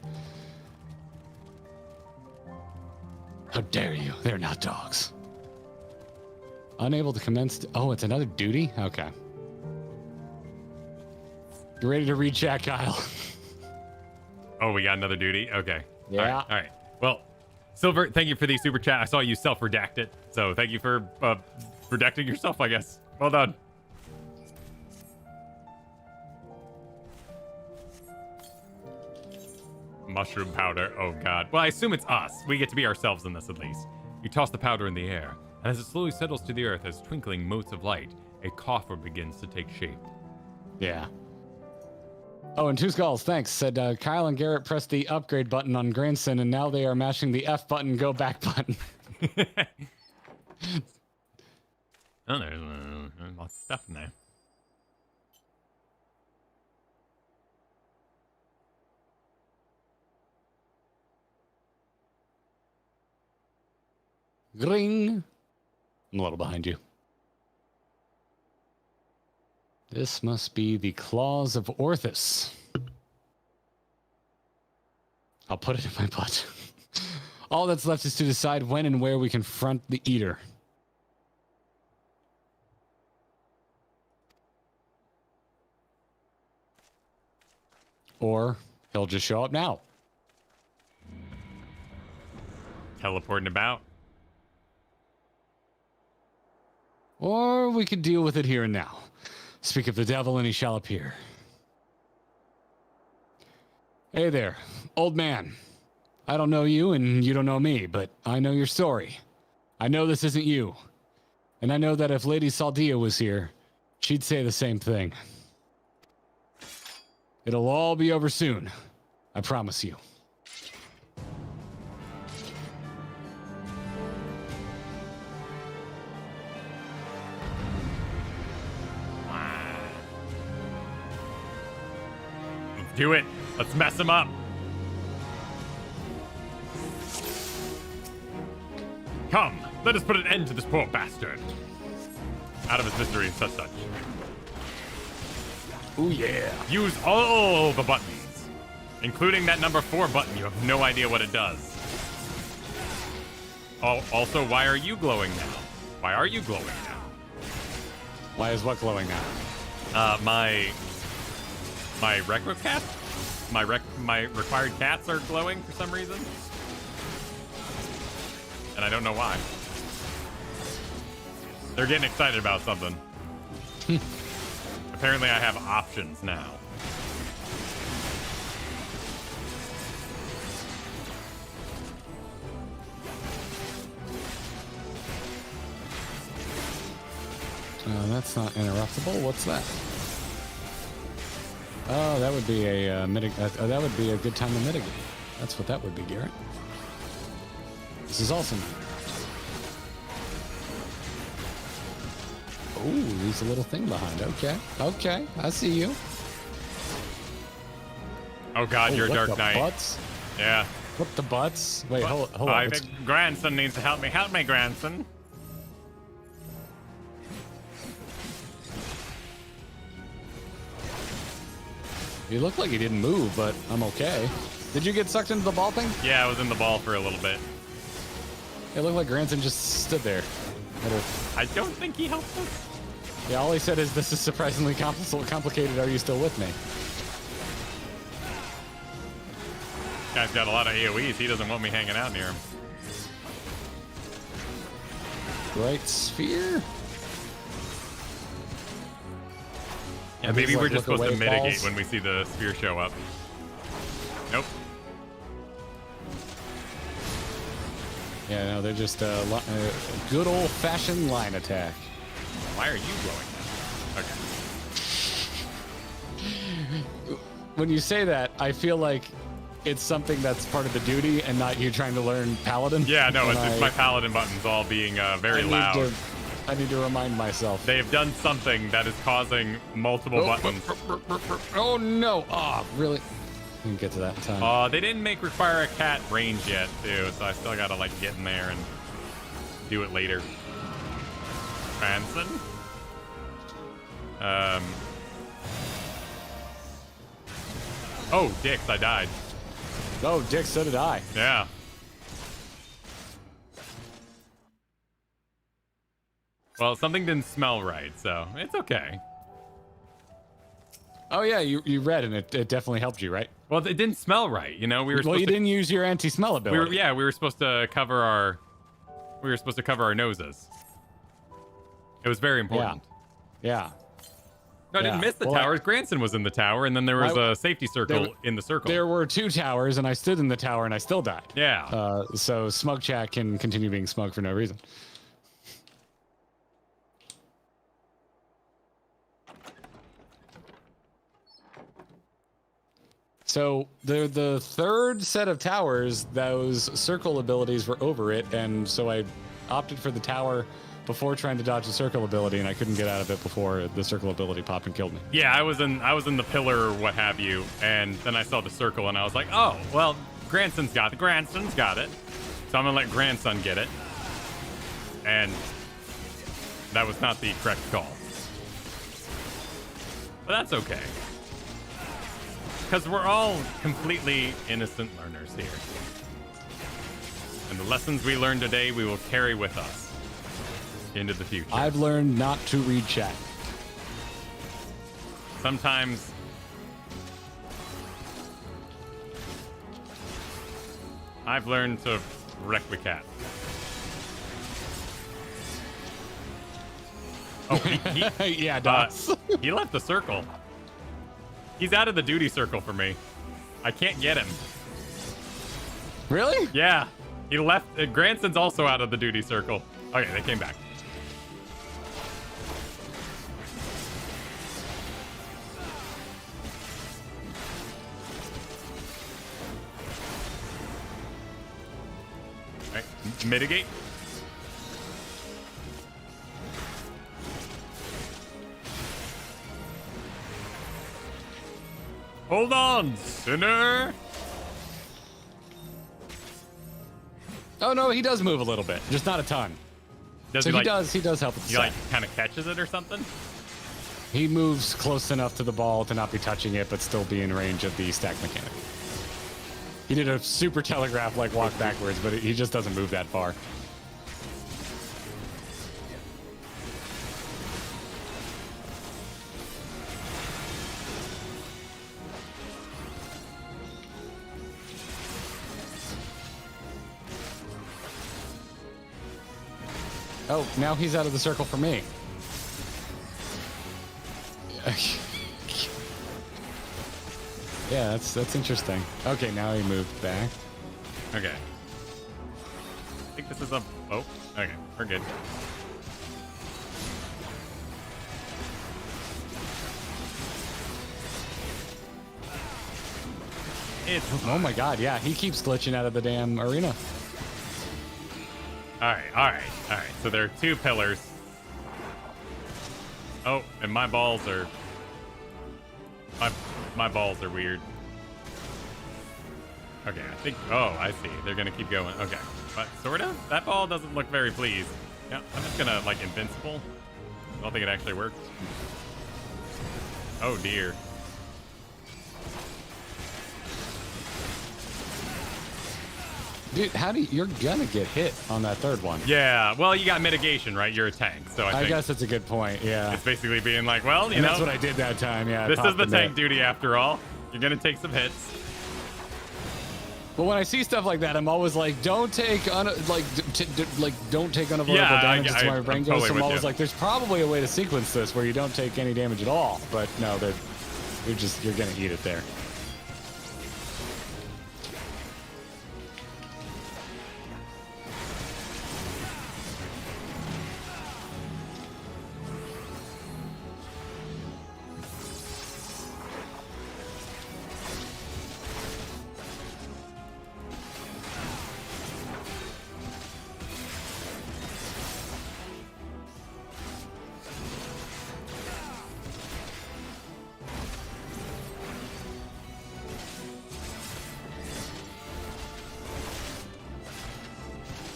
How dare you? They're not dogs. Unable to commence. Oh, it's another duty? Okay. You ready to read chat, Kyle? Oh, we got another duty? Okay. Yeah. All right. Well, Silver, thank you for the super chat. I saw you self-redact it, so thank you for redacting yourself, I guess. Well done. Mushroom powder. Oh, God. Well, I assume it's us. We get to be ourselves in this, at least. You toss the powder in the air, and as it slowly settles to the earth as twinkling motes of light, a coffer begins to take shape. Yeah. Oh, and Two Skulls, thanks. Said Kyle and Garrett pressed the upgrade button on Grandson, and now they are mashing the F button, go back button. Oh, there's lots of stuff in there. Ring. I'm a little behind you. This must be the claws of Orthus. I'll put it in my butt. All that's left is to decide when and where we confront the Eater. Or he'll just show up now. Teleporting about. Or we could deal with it here and now. Speak of the devil and he shall appear. Hey there, old man. I don't know you and you don't know me, but I know your story. I know this isn't you. And I know that if Lady Saldia was here, she'd say the same thing. It'll all be over soon. I promise you. Let's do it. Let's mess him up. Come, let us put an end to this poor bastard. Out of his misery and such. Ooh, yeah. Use all the buttons, including that number 4 button. You have no idea what it does. Oh, also, why are you glowing now? Why are you glowing now? Why is what glowing now? My requisite cats? My required cats are glowing for some reason. And I don't know why. They're getting excited about something. Apparently I have options now. That's not interruptible. What's that? Oh, that would be a that would be a good time to mitigate. That's what that would be, Garrett. This is also not interruptible. Oh, there's a little thing behind. Okay, I see you. Oh God, you're a Dark Knight. Butts? Yeah. What the butts? Wait, hold on. I think grandson needs to help me. Help me, grandson. You look like you didn't move, but I'm okay. Did you get sucked into the ball thing? Yeah, I was in the ball for a little bit. It looked like Granson just stood there. I don't think he helped us. Yeah, all he said is, "This is surprisingly complicated. Are you still with me?" Guy's got a lot of AoEs. He doesn't want me hanging out near him. Bright sphere? Yeah, maybe like we're just look supposed to away mitigate balls? when we see the sphere show up. Nope. Yeah, no, they're just a good old-fashioned line attack. Why are you glowing now? Okay. When you say that, I feel like it's something that's part of the duty and not you trying to learn Paladin. Yeah, no, And it's my Paladin buttons all being very loud. I need to remind myself. They have done something that is causing multiple buttons. Oh, no. Oh, really? We didn't get to that in time. They didn't require a cat range yet, too, so I still gotta, get in there and do it later. Branson? Oh, dicks, I died. Oh, Dick, so did I. Yeah. Well, something didn't smell right, so it's okay. Oh, yeah, you read, and it definitely helped you, right? Well, it didn't smell right, you know. Well, you didn't use your anti-smell ability. We were supposed to cover our noses. It was very important. Yeah. No, I didn't miss the towers. Granson was in the tower, and then there was a safety circle in the circle. There were 2 towers, and I stood in the tower, and I still died. Yeah. So Smug Chat can continue being smug for no reason. So the third set of towers, those circle abilities were over it, and so I opted for the tower before trying to dodge the circle ability, and I couldn't get out of it before the circle ability popped and killed me. Yeah, I was in the pillar or what have you, and then I saw the circle, and I was like, oh, well, Grandson's got it. So I'm gonna let Grandson get it. And that was not the correct call. But that's okay. Because we're all completely innocent learners here. And the lessons we learned today, we will carry with us into the future. I've learned not to read chat. Sometimes I've learned to wreck the cat. Oh, he yeah, does. he left the circle. He's out of the duty circle for me. I can't get him. Really? Yeah, he left. Grandson's also out of the duty circle. Okay, they came back. All right, mitigate. Hold on, sinner. Oh no, he does move a little bit, just not a ton. Does So he, like, he does help with the he like set. kind of catches it or something? He moves close enough to the ball to not be touching it, but still be in range of the stack mechanic. He did a super telegraph like walk backwards, but he just doesn't move that far. Oh, now he's out of the circle for me. Yeah, that's interesting. Okay, now he moved back. Okay. I think this is a... Oh, okay. We're good. It's... Oh my god, yeah, he keeps glitching out of the damn arena. Alright. So there are two pillars. Oh, and my balls are... My balls are weird. Okay, I think... Oh, I see. They're gonna keep going. Okay. But sort of? That ball doesn't look very pleased. Yeah, I'm just gonna, like, invincible. I don't think it actually works. Oh, dear. Dude, you're gonna get hit on that third one. Yeah, well, you got mitigation, right? You're a tank, so I think guess that's a good point, yeah. it's basically being like, well, you know... That's what I did that time, yeah. I This is popped the tank net. duty after all. You're gonna take some hits. But when I see stuff like that, I'm always like, don't take don't take unavoidable Yeah, damage. That's where my brain I'm goes. totally So I'm with always you. like, there's probably a way to sequence this where you don't take any damage at all. But no, you're gonna eat it there.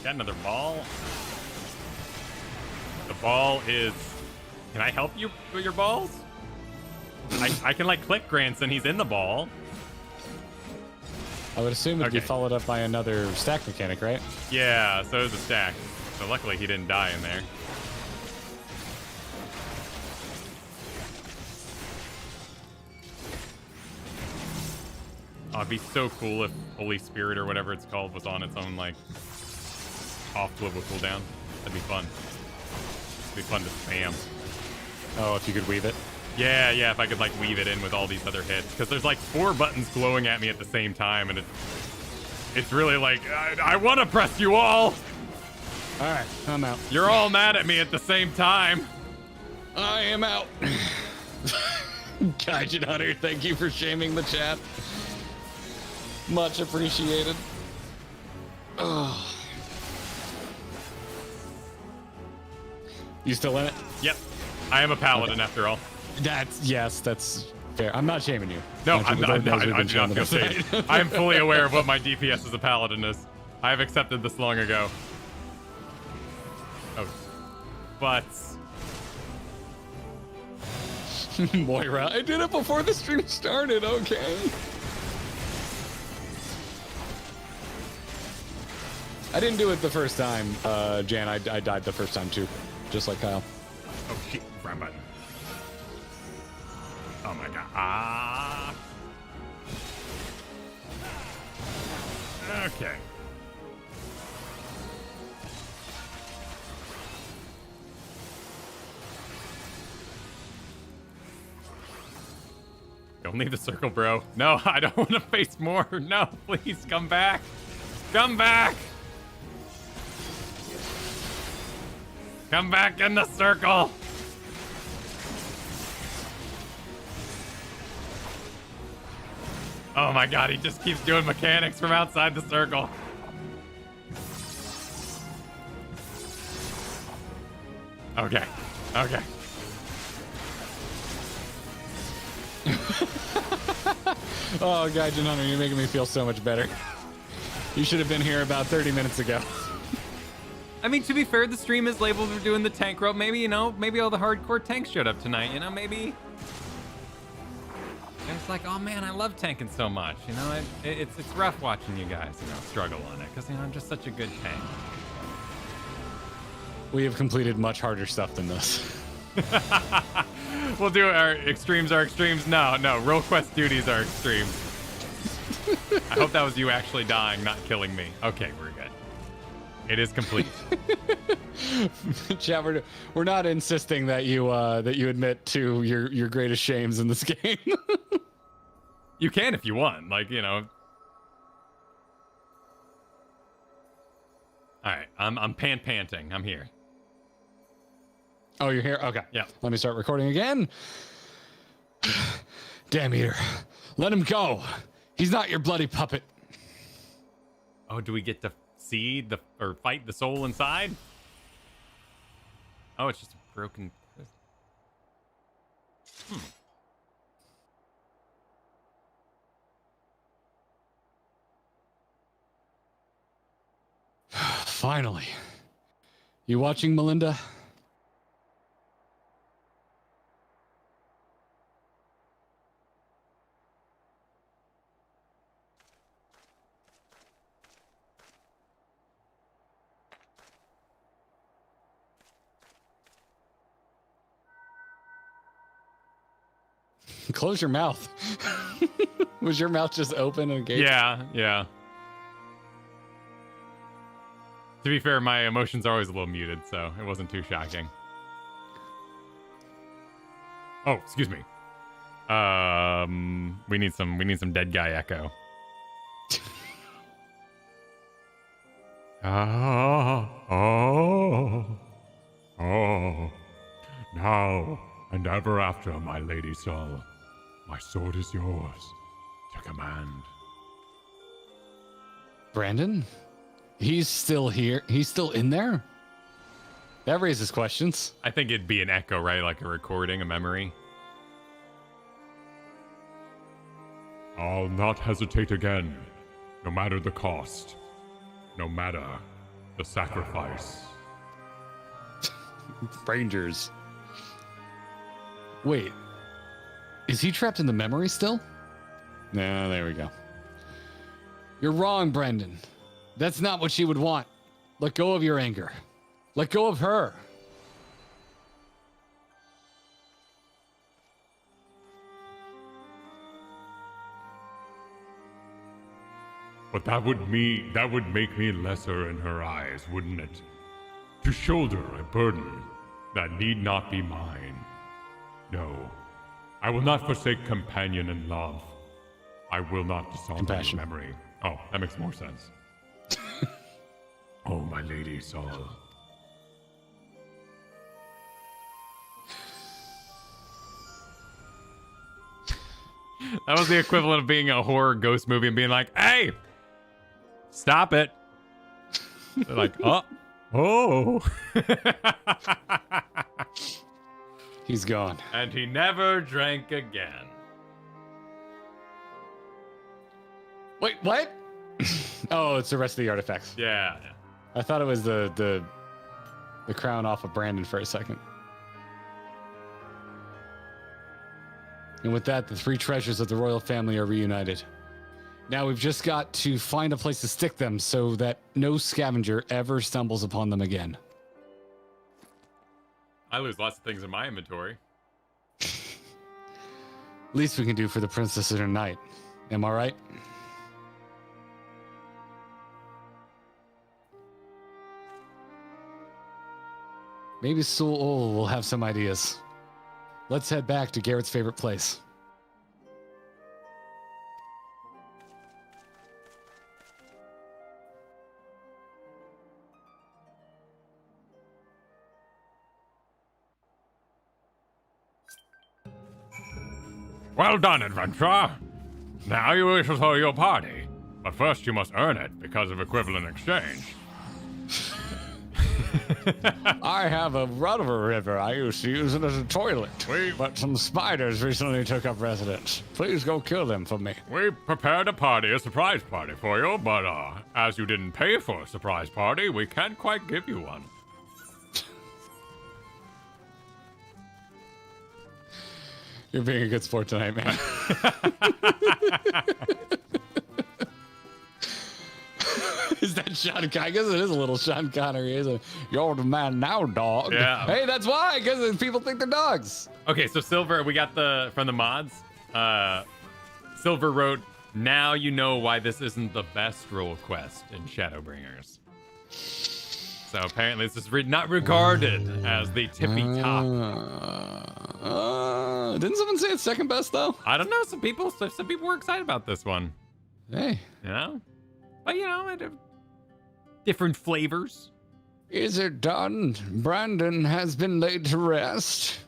Got another ball. The ball is... Can I help you with your balls? I can, like, click Grandson. He's in the ball. I would assume it'd be Okay. followed up by another stack mechanic, right? Yeah, so it was a stack. So luckily he didn't die in there. Oh, it'd be so cool if Holy Spirit or whatever it's called was on its own, like, off swivel cooldown. That'd be fun. It'd be fun to spam. Oh, if you could weave it. Yeah, if I could, like, weave it in with all these other hits. Because there's, like, 4 buttons glowing at me at the same time, and it's really like, I want to press you all! All right, I'm out. You're all mad at me at the same time. I am out. Gaijin Hunter, thank you for shaming the chat. Much appreciated. Oh. You still in it? Yep. I am a paladin after all. That's fair. I'm not shaming you. No, Actually, I'm the not. Lord knows we've been I'm shaming not gonna them say it. I'm fully aware of what my DPS as a paladin is. I have accepted this long ago. Oh, but Moira, I did it before the stream started. Okay. I didn't do it the first time, Jan. I died the first time too, just like Kyle. oh shit, wrong button. Oh my god. Ah. Okay. Don't leave the circle, bro. No, I don't want to face more. No, please come back. Come back. Come back in the circle. Oh my god, he just keeps doing mechanics from outside the circle. Okay. Okay. Oh, Gaijin Hunter, you're making me feel so much better. You should have been here about 30 minutes ago. I mean, to be fair, the stream is labeled for doing the tank rope. Maybe, you know, maybe all the hardcore tanks showed up tonight. You know, maybe. And it's like, oh man, I love tanking so much. You know, it's rough watching you guys, you know, struggle on it because, you know, I'm just such a good tank. We have completed much harder stuff than this. We'll do our extremes are extremes. No, Roll Quest duties are extremes. I hope that was you actually dying, not killing me. Okay, we're good. It is complete. Chat, we're not insisting that you admit to your greatest shames in this game. You can if you want, like, you know. All right, I'm panting. I'm here. Oh, you're here? Okay. Yeah. Let me start recording again. Damn eater. Let him go. He's not your bloody puppet. Oh, do we get to see or fight the soul inside? Oh, it's just a broken. Finally. You watching, Melinda? Close your mouth. Was your mouth just open and gaped? Yeah. To be fair, my emotions are always a little muted, so it wasn't too shocking. Oh, excuse me. We need some dead guy echo. Now and ever after, my lady Sol. My sword is yours to command. Brandon? He's still here? He's still in there? That raises questions. I think it'd be an echo, right? Like a recording, a memory. I'll not hesitate again, no matter the cost, no matter the sacrifice. Rangers. Wait. Is he trapped in the memory still? No, there we go. You're wrong, Brendan. That's not what she would want. Let go of your anger. Let go of her. But that would make me lesser in her eyes, wouldn't it? To shoulder a burden that need not be mine. No, I will not forsake companion and love. I will not dishonor your memory. Oh, that makes more sense. Oh, my lady Sol. That was the equivalent of being a horror ghost movie and being like, hey, stop it. They're like, oh. He's gone. And he never drank again. Wait, what? Oh, it's the rest of the artifacts. Yeah. I thought it was the crown off of Brandon for a second. And with that, the 3 treasures of the royal family are reunited. Now we've just got to find a place to stick them so that no scavenger ever stumbles upon them again. I lose lots of things in my inventory. Least we can do for the princess and her knight. Am I right? Maybe Coeurl will have some ideas. Let's head back to Garrett's favorite place. Well done, adventurer. Now you shall show your party. But first you must earn it because of equivalent exchange. I have a run of a river. I used to use it as a toilet. But some spiders recently took up residence. Please go kill them for me. We prepared a surprise party for you, but as you didn't pay for a surprise party, we can't quite give you one. You're being a good sport tonight, man. Is that Sean Connery? I guess it is a little Sean Connery, isn't it? You're the man now, dog. Yeah. Hey, that's why, because people think they're dogs. Okay, so Silver, we got from the mods. Silver wrote, now you know why this isn't the best role quest in Shadowbringers. So apparently this is not regarded as the tippy top. Didn't someone say it's second best, though? I don't know. Some people were excited about this one. Hey. You know? But, different flavors. Is it done? Brandon has been laid to rest.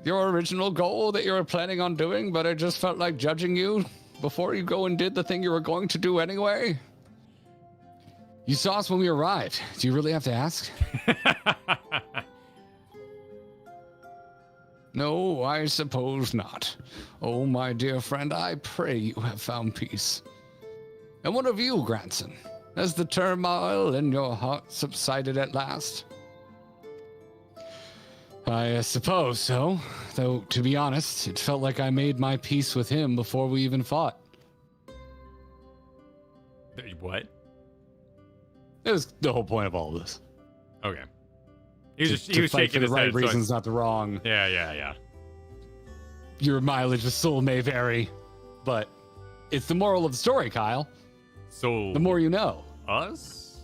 Your original goal that you were planning on doing, but I just felt like judging you before you go and did the thing you were going to do anyway. You saw us when we arrived. Do you really have to ask? No, I suppose not. Oh, my dear friend, I pray you have found peace. And what of you, grandson? Has the turmoil in your heart subsided at last? I suppose so. Though, to be honest, it felt like I made my peace with him before we even fought. What? It was the whole point of all of this. Okay. He was to fight shaking for his the right head. reasons, not the wrong. Yeah. Your mileage with Soul may vary, but it's the moral of the story, Kyle. So The more you know. us?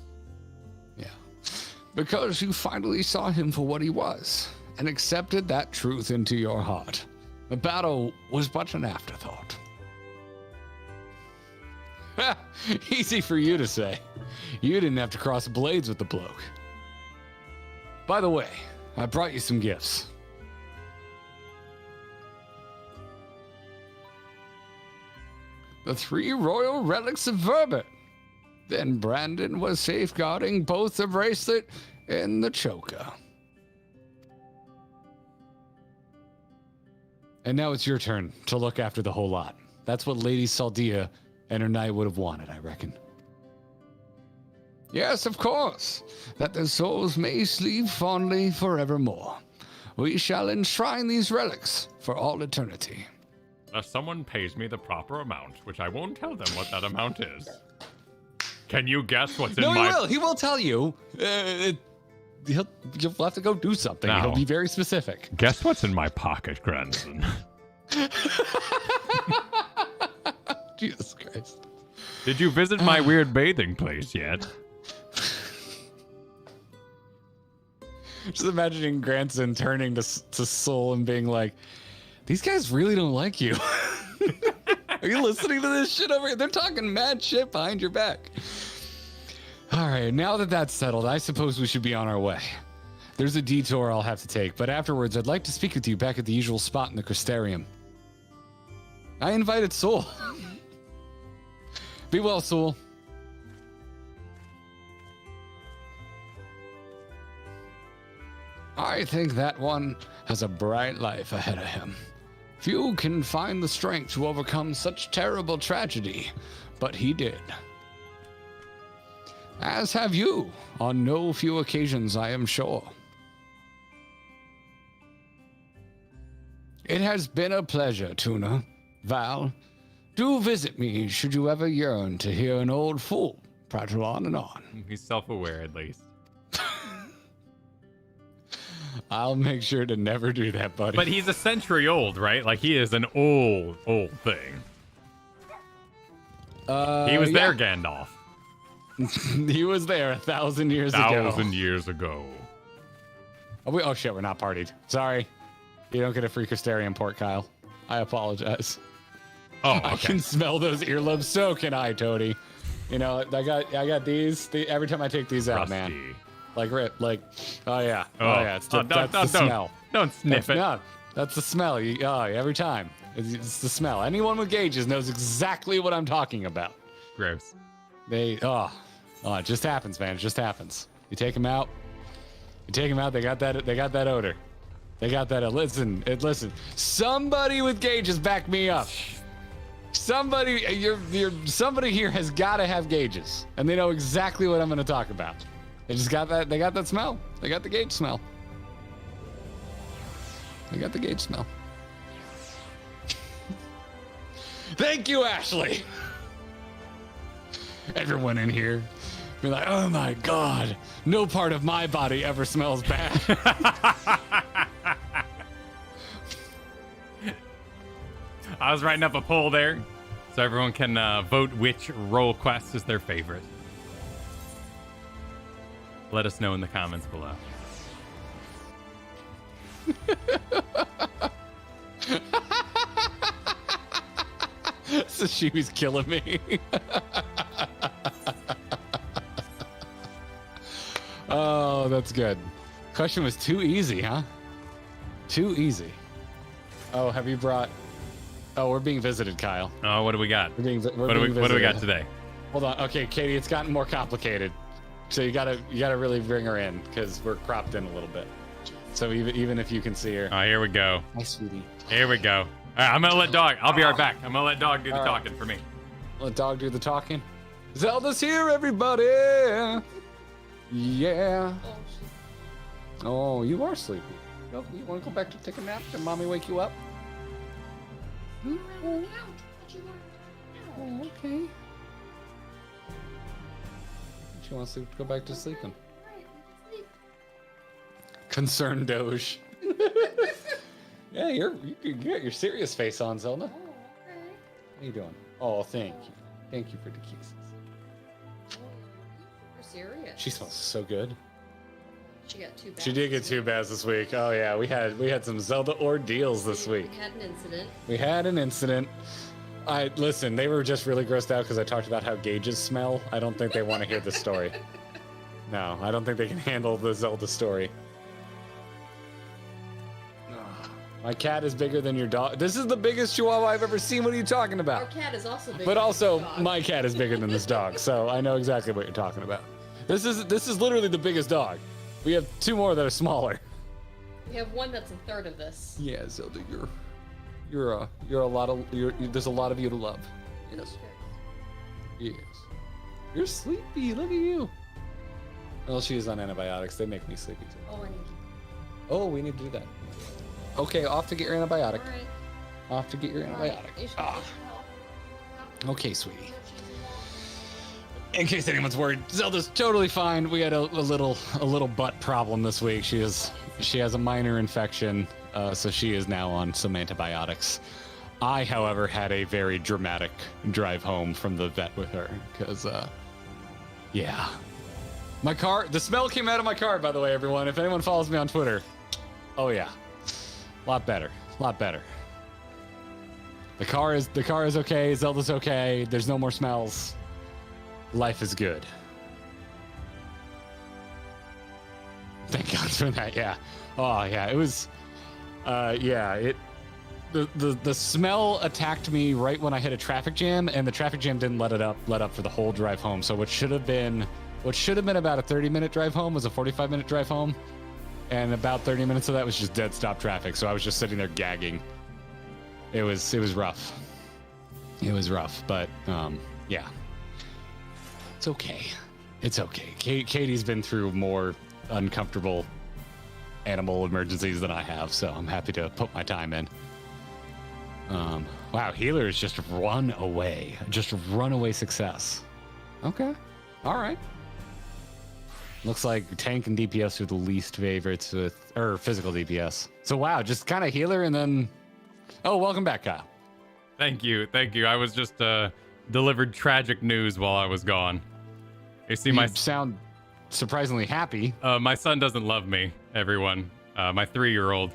Yeah. Because you finally saw him for what he was and accepted that truth into your heart. The battle was but an afterthought. Easy for you to say. You didn't have to cross blades with the bloke. By the way, I brought you some gifts. The 3 royal relics of Verbit. Then Brandon was safeguarding both the bracelet and the choker. And now it's your turn to look after the whole lot. That's what Lady Saldia and her knight would have wanted, I reckon. Yes, of course, that their souls may sleep fondly forevermore. We shall enshrine these relics for all eternity. If someone pays me the proper amount, which I won't tell them what that amount is. Can you guess what's in my... No, he will. He will tell you. You'll have to go do something. No. He'll be very specific. Guess what's in my pocket, grandson? Jesus Christ. Did you visit my weird bathing place yet? Just imagining Grandson turning to Soul and being like, these guys really don't like you. Are you listening to this shit over here? They're talking mad shit behind your back. All right, now that that's settled, I suppose we should be on our way. There's a detour I'll have to take, but afterwards, I'd like to speak with you back at the usual spot in the Crystarium. I invited Soul. Be well, Soul. I think that one has a bright life ahead of him. Few can find the strength to overcome such terrible tragedy, but he did. As have you, on no few occasions, I am sure. It has been a pleasure, Tuna. Val, do visit me should you ever yearn to hear an old fool prattle on and on. He's self-aware, at least. I'll make sure to never do that, buddy. But he's a century old, right? Like, he is an old thing. He was there, Gandalf. He was there 1,000 years ago. 1,000 years ago. Oh, shit, we're not partied. Sorry. You don't get a free Crystarium port, Kyle. I apologize. Oh, okay. I can smell those earlobes. So can I, Toady. You know, I got these. Every time I take these out, man. Like, rip. Like, oh, yeah. Oh, yeah. That's the smell. Don't sniff it. No, that's the smell. Every time. It's the smell. Anyone with gauges knows exactly what I'm talking about. Gross. It just happens, man. It just happens. You take them out. They got that odor. They got that. Listen. Somebody with gauges, back me up. Somebody here has got to have gauges, and they know exactly what I'm going to talk about. They just got that. They got that smell. They got the gauge smell. Thank you, Ashley. Everyone in here be like, oh my God, no part of my body ever smells bad. I was writing up a poll there, so everyone can vote which role quest is their favorite. Let us know in the comments below. Sashimi's killing me. Oh, that's good. Question was too easy, huh? Too easy. Oh, have you brought... Oh, we're being visited, Kyle. Oh, what do we got? What do we got today? Hold on. Okay, Katie, it's gotten more complicated. So you gotta really bring her in because we're cropped in a little bit. So even if you can see her. Oh, here we go. Hi, sweetie. Here we go. All right, I'm gonna let Dog. I'll be right back. I'm gonna let Dog do the talking for me. Let Dog do the talking. Zelda's here, everybody. Yeah. Oh, you are sleepy. You want to go back to take a nap? Did mommy wake you up? Oh, okay. She wants to go back to sleeping. Concerned Doge. Yeah, you got your serious face on, Zelda. Oh, okay. How you doing? Oh, thank you. Thank you for the kisses. You're serious. She smells so good. She got 2 baths. She did get 2 baths this week. Oh yeah, we had some Zelda ordeals this week. We had an incident. Listen, they were just really grossed out because I talked about how gauges smell. I don't think they want to hear the story. No, I don't think they can handle the Zelda story. My cat is bigger than your dog. This is the biggest chihuahua I've ever seen. What are you talking about? Our cat is also bigger. But also, than this dog. my cat is bigger than this dog, so I know exactly what you're talking about. This is literally the biggest dog. We have 2 more that are smaller. We have one that's a third of this. Yeah, Zelda, you're a lot of there's a lot of you to love. Yes. Yes. You're sleepy. Look at you. Well, she is on antibiotics. They make me sleepy too. Oh, I need Oh, we need to do that. Okay, off to get your antibiotic. All right. Off to get your antibiotic. You should Ah. get Okay, sweetie. In case anyone's worried, Zelda's totally fine. We had a little butt problem this week. She has a minor infection, so she is now on some antibiotics. I, however, had a very dramatic drive home from the vet with her because, yeah, my car. The smell came out of my car, by the way, everyone. If anyone follows me on Twitter, oh yeah, a lot better. The car is okay. Zelda's okay. There's no more smells. Life is good. Thank God for that. Yeah. Oh yeah. It was. Yeah. the smell attacked me right when I hit a traffic jam, and the traffic jam didn't let up for the whole drive home. So what should have been about a 30-minute drive home was a 45-minute drive home, and about 30 minutes of that was just dead stop traffic. So I was just sitting there gagging. It was rough. It was rough, but yeah, it's okay. It's okay. Katie's been through more uncomfortable animal emergencies than I have, so I'm happy to put my time in. Wow, healer is just run away success. Okay, all right. Looks like tank and DPS are the least favorites or physical DPS. So wow, just kind of healer and then. Oh, welcome back, Kyle. Thank you. I was just delivered tragic news while I was gone. You see, You sound surprisingly happy. my son doesn't love me. Everyone, my 3-year-old.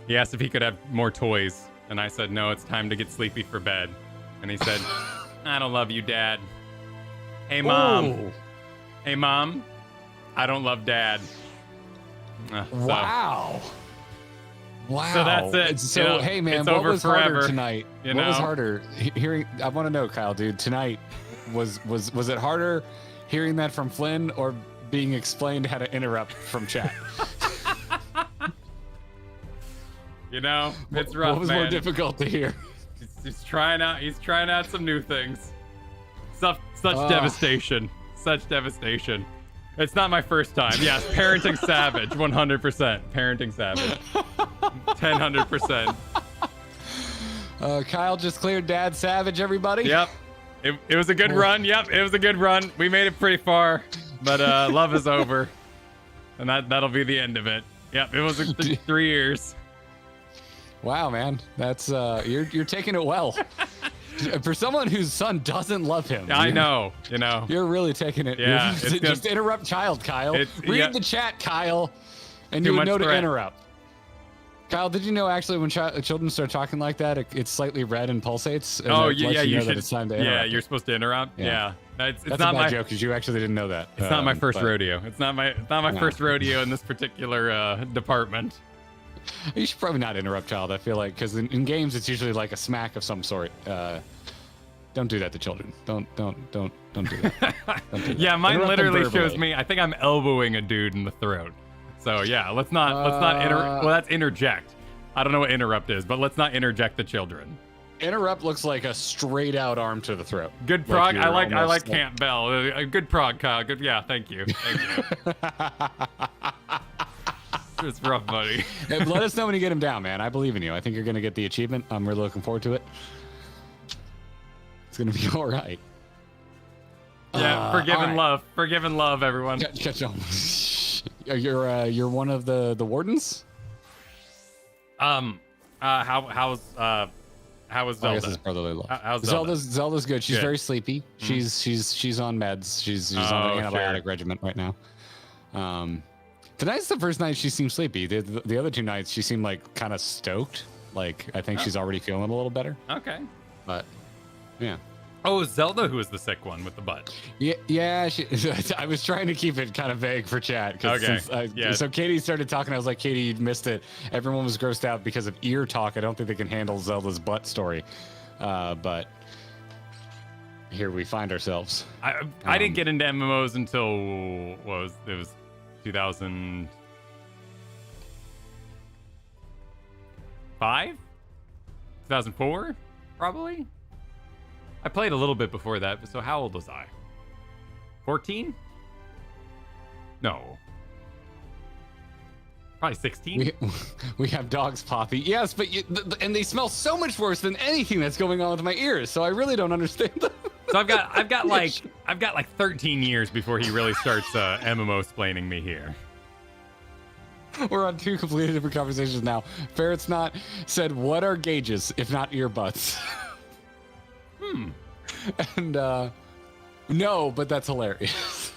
He asked if he could have more toys, and I said no. It's time to get sleepy for bed. And he said, "I don't love you, Dad." Hey, Mom. Ooh. Hey, Mom. I don't love Dad. Wow. Wow. So that's it. So, You know, hey, man, it's what over was forever, harder tonight? you What was know? harder? Hearing, I want to know, Kyle, dude, tonight, was it harder hearing that from Flynn or being explained how to interrupt from chat? You know, it's rough, What was man. more difficult to hear? He's trying out some new things. Such devastation. Such devastation. It's not my first time. Yes, parenting savage, 100%. Parenting savage. 100%. Kyle just cleared Dad Savage, everybody. Yep. It was a good run. Yep, it was a good run. We made it pretty far, but love is over. And that'll be the end of it. Yep, it was 3 years. Wow, man, that's you're taking it well. For someone whose son doesn't love him. I know, you know. You're really taking it. Yeah, Just interrupt child, Kyle. Read the chat, Kyle, and Too you would much know to threat. interrupt. Kyle, did you know actually when children start talking like that, it's slightly red and pulsates? And Oh, that yeah, lets you know that should. it's time to Yeah, interrupt. you're supposed to interrupt. Yeah. Yeah. It's That's not a bad my joke because you actually didn't know that. It's not my first but rodeo. It's not my No. first rodeo in this particular department. You should probably not interrupt child. I feel like because in games it's usually like a smack of some sort. Don't do that to children. Don't do that. Don't do that. Yeah, mine Interrupt them literally shows verbally. me. I think I'm elbowing a dude in the throat. So yeah, let's not well, that's interject. I don't know what interrupt is, but let's not interject the children. Interrupt looks like a straight out arm to the throat. Good Like prog. you're I like almost Camp Bell. Good prog, Kyle. Good. Yeah, thank you. It's rough, buddy. Hey, let us know when you get him down, man. I believe in you. I think you're gonna get the achievement. I'm really looking forward to it. It's gonna be all right. Yeah, forgive and love. Forgive and love, everyone. Catch on. You're one of the wardens. How was Zelda? I guess it's brotherly love. How's Zelda? Zelda's good. She's Good. very sleepy. She's on meds. She's on an antibiotic regimen right now. Tonight's the first night she seemed sleepy. The other 2 nights she seemed like kind of stoked. Like I think she's already feeling a little better. Okay. But yeah. Oh, it was Zelda who was the sick one with the butt. Yeah. I was trying to keep it kind of vague for chat. Okay. So Katie started talking. I was like, Katie, you missed it. Everyone was grossed out because of ear talk. I don't think they can handle Zelda's butt story. But here we find ourselves. I didn't get into MMOs until it was 2005, 2004, probably. I played a little bit before that, but so how old was I? 14? No. Probably 16. We have dogs, Poppy. Yes, but and they smell so much worse than anything that's going on with my ears. So I really don't understand them. So I've got like 13 years before he really starts MMO splaining me here. We're on 2 completely different conversations now. Ferret's Not said, "What are gauges if not earbuds?" And no, but that's hilarious.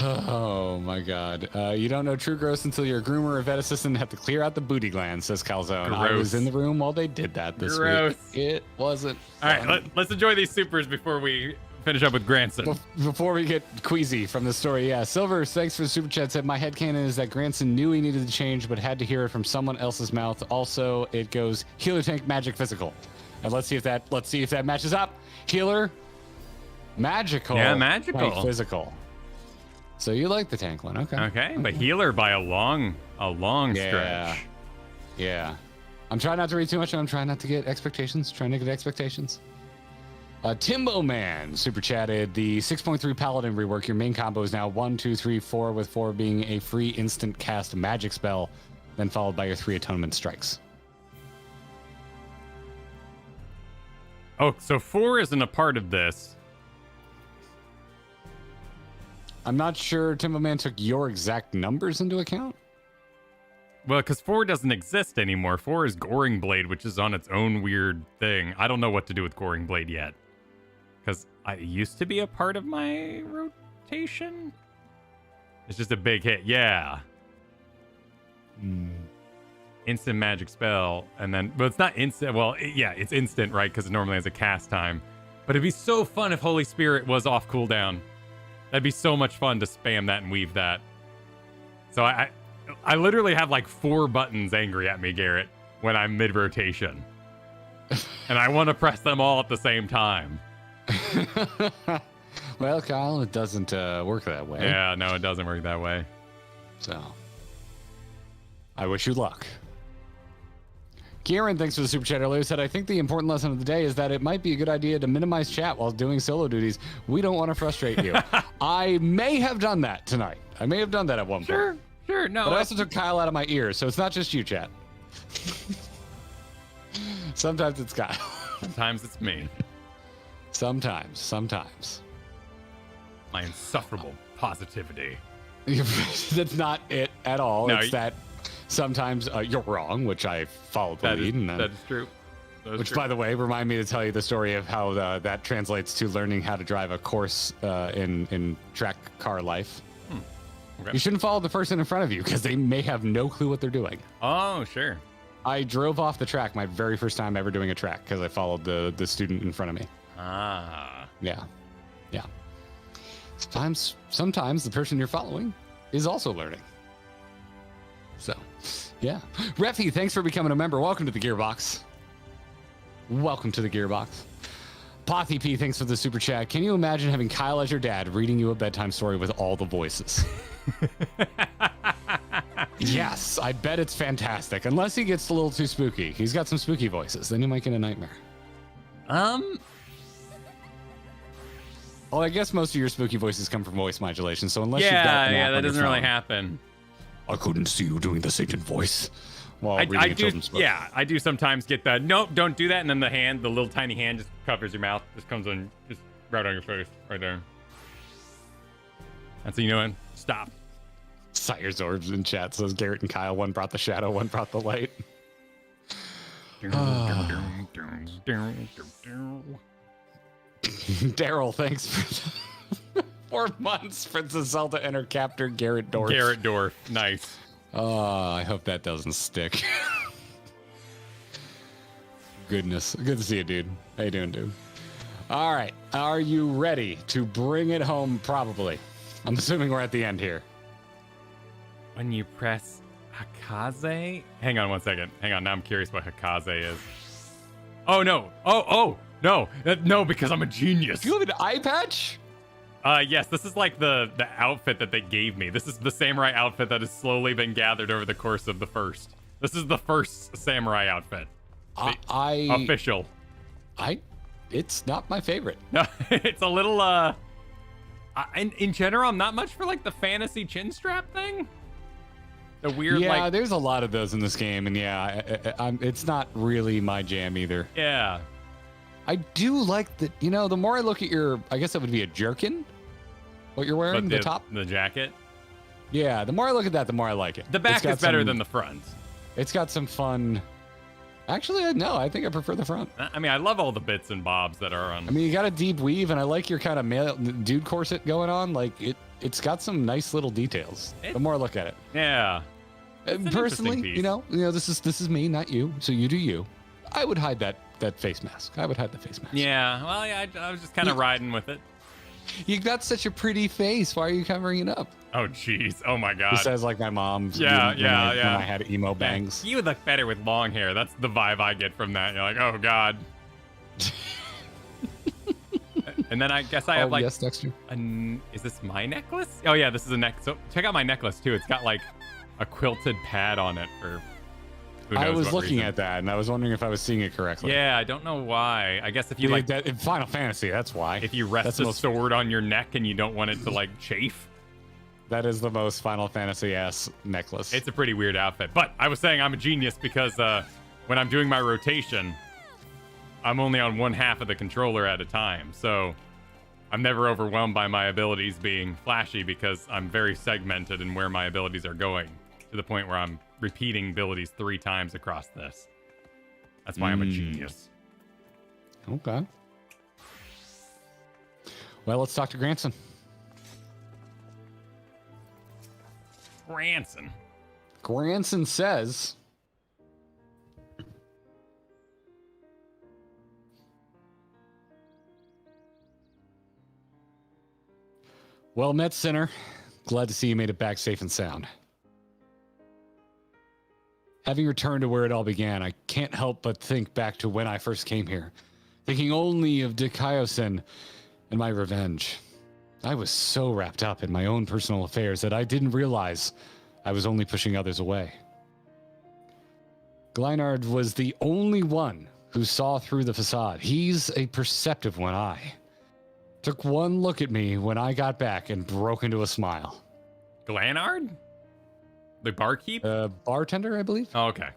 Oh my god. You don't know true gross until you're a groomer or vet assistant and have to clear out the booty glands, says Calzone. I was Gross. in the room while they did that this Gross. week. It wasn't All fun. right, let's enjoy these supers before we finish up with Granson. Before we get queasy from the story, yeah. Silver, thanks for the super chat. Said my headcanon is that Granson knew he needed to change, but had to hear it from someone else's mouth. Also, it goes healer, tank, magic, physical. And let's see if that matches up. Healer, magical. Yeah, magical. Tank, physical. So you like the tank one, okay? Okay, but healer by a long stretch. Yeah. I'm trying not to read too much. I'm trying not to get expectations. Timbo Man super chatted the 6.3 Paladin rework. Your main combo is now 1, 2, 3, 4, with 4 being a free instant cast magic spell, then followed by your 3 atonement strikes. Oh, so 4 isn't a part of this. I'm not sure Timbo Man took your exact numbers into account. Well, because 4 doesn't exist anymore. 4 is Goring Blade, which is on its own weird thing. I don't know what to do with Goring Blade yet. Because it used to be a part of my rotation. It's just a big hit. Yeah. Instant magic spell. And then, but it's not instant. Well, yeah, it's instant, right? Because it normally has a cast time. But it'd be so fun if Holy Spirit was off cooldown. That'd be so much fun to spam that and weave that. So I literally have like 4 buttons angry at me, Garrett, when I'm mid-rotation. And I want to press them all at the same time. Well, Kyle, it doesn't work that way. Yeah, no, it doesn't work that way. So, I wish you luck. Kieran, thanks for the super chat earlier, said, I think the important lesson of the day is that it might be a good idea to minimize chat while doing solo duties. We don't want to frustrate you. I may have done that tonight. I may have done that at one point. Sure, no. But I also took Kyle out of my ears, so it's not just you, chat. Sometimes it's Kyle. Sometimes it's me. Sometimes. My insufferable positivity. That's not it at all. No, it's that sometimes you're wrong, which I followed the lead. That is true. By the way, remind me to tell you the story of how that translates to learning how to drive a course in track car life. Okay. You shouldn't follow the person in front of you because they may have no clue what they're doing. Oh, sure. I drove off the track my very first time ever doing a track because I followed the student in front of me. Ah. Yeah. Sometimes the person you're following is also learning. So, yeah. Refi, thanks for becoming a member. Welcome to the Gearbox. Pothy P, thanks for the super chat. Can you imagine having Kyle as your dad reading you a bedtime story with all the voices? Yes, I bet it's fantastic. Unless he gets a little too spooky. He's got some spooky voices. Then you might get a nightmare. Well, I guess most of your spooky voices come from voice modulation. So unless you've got an app that on doesn't your really phone, happen. I couldn't see you doing the Satan voice while reading a children's book. Yeah, I do sometimes get the nope, don't do that, and then the little tiny hand just covers your mouth, just comes on, just right on your face, right there. And so you know what? Stop. Sire's Orbs in chat says Garrett and Kyle, one brought the shadow, one brought the light. Daryl, thanks for 4 months for the Zelda Enter Captor Garrett Dorf. Garrett Dorf, nice. Oh, I hope that doesn't stick. Goodness. Good to see you, dude. How you doing, dude? All right. Are you ready to bring it home? Probably. I'm assuming we're at the end here. When you press Hakaze? Hang on one second. Hang on. Now I'm curious what Hakaze is. Oh, no. Oh, no. No, because I'm a genius. You have an eye patch? Yes, this is like the outfit that they gave me. This is the samurai outfit that has slowly been gathered over the course of the first. This is the first samurai outfit. Official. It's not my favorite. No, it's a little, in general, I'm not much for like the fantasy chin strap thing. The weird, yeah, there's a lot of those in this game, and yeah, it's not really my jam either. Yeah. I do like the, the more I look at your, I guess that would be a jerkin, what you're wearing, the top. The jacket. Yeah, the more I look at that, the more I like it. The back is better than the front. It's got some fun. Actually, no, I think I prefer the front. I mean, I love all the bits and bobs that are on. I mean, you got a deep weave, and I like your kind of male dude corset going on. Like, it's got some nice little details. The more I look at it. Yeah. Personally, this is me, not you. So you do you. I would hide that face mask. I would hide the face mask. Yeah, well, yeah, I was just kind of riding with it. You got such a pretty face. Why are you covering it up? Oh, jeez. Oh, my God. It says like my mom. Yeah, when yeah. I had emo bangs. You would look better with long hair. That's the vibe I get from that. You're like, oh, God. And then I guess I have like... Yes, Dexter. Is this my necklace? Oh, yeah, this is a necklace. So check out my necklace, too. It's got like a quilted pad on it for... Who knows I was what looking reason. at that, and I was wondering if I was seeing it correctly. Yeah, I don't know why. I guess if you like... that, in Final Fantasy, that's why. If you rest a sword on your neck and you don't want it to like chafe. That is the most Final Fantasy-ass necklace. It's a pretty weird outfit. But I was saying I'm a genius because when I'm doing my rotation, I'm only on one half of the controller at a time. So I'm never overwhelmed by my abilities being flashy because I'm very segmented in where my abilities are going, to the point where I'm repeating abilities 3 times across this. That's why I'm a genius. Okay. Well, let's talk to Granson. Granson says... Well met, Sinner. Glad to see you made it back safe and sound. Having returned to where it all began, I can't help but think back to when I first came here, thinking only of Dikaiosen and my revenge. I was so wrapped up in my own personal affairs that I didn't realize I was only pushing others away. Gleinard was the only one who saw through the facade. He's a perceptive one eye. Took one look at me when I got back and broke into a smile. Gleinard? The barkeep? Bartender, I believe. Oh, okay.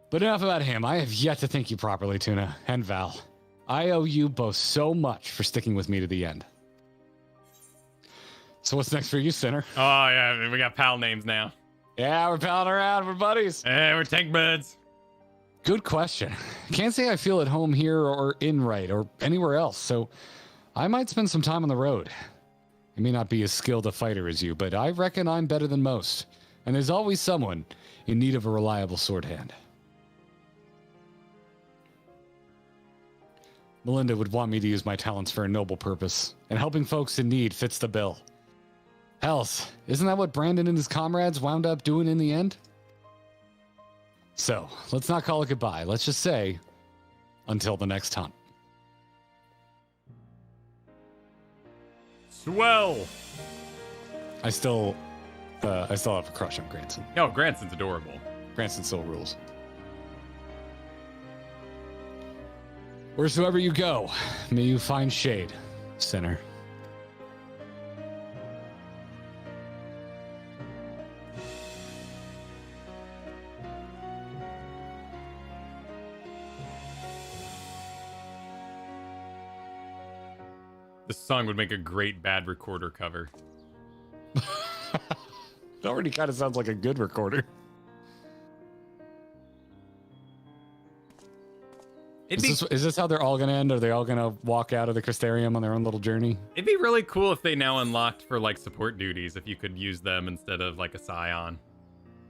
But enough about him. I have yet to thank you properly, Tuna and Val. I owe you both so much for sticking with me to the end. So what's next for you, Sinner? Oh, yeah, we got pal names now. Yeah, we're palling around. We're buddies. Hey, we're tank buds. Good question. Can't say I feel at home here or in Right or anywhere else, so I might spend some time on the road. I may not be as skilled a fighter as you, but I reckon I'm better than most. And there's always someone in need of a reliable sword hand. Melinda would want me to use my talents for a noble purpose, and helping folks in need fits the bill. Hells, isn't that what Brandon and his comrades wound up doing in the end? So, let's not call it goodbye. Let's just say, until the next hunt. Swell. I still have a crush on Granson. No, Granson's adorable. Granson still rules. Wheresoever you go, may you find shade, Sinner. This song would make a great bad recorder cover. It already kind of sounds like a good recorder. Is this how they're all going to end? Are they all going to walk out of the Crystarium on their own little journey? It'd be really cool if they now unlocked for like support duties, if you could use them instead of like a Scion.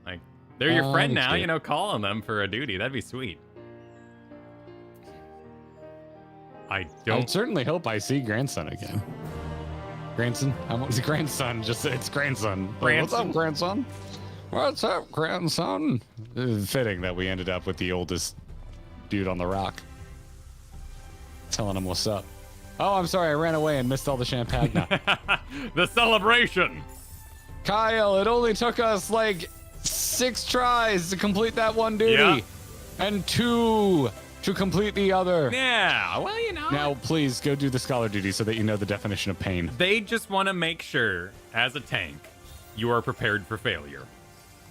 Like, they're your friend now, you know, call on them for a duty. That'd be sweet. I certainly hope I see Grandson again. Grandson? It's grandson. It's grandson. What's up, grandson? What's up, grandson? It's fitting that we ended up with the oldest dude on the rock. Telling him what's up. Oh, I'm sorry. I ran away and missed all the champagne. The celebration. Kyle, it only took us like 6 tries to complete that one duty. Yeah. And 2 to complete the other. Yeah, well, you know. Now, please go do the scholar duty so that you know the definition of pain. They just want to make sure, as a tank, you are prepared for failure.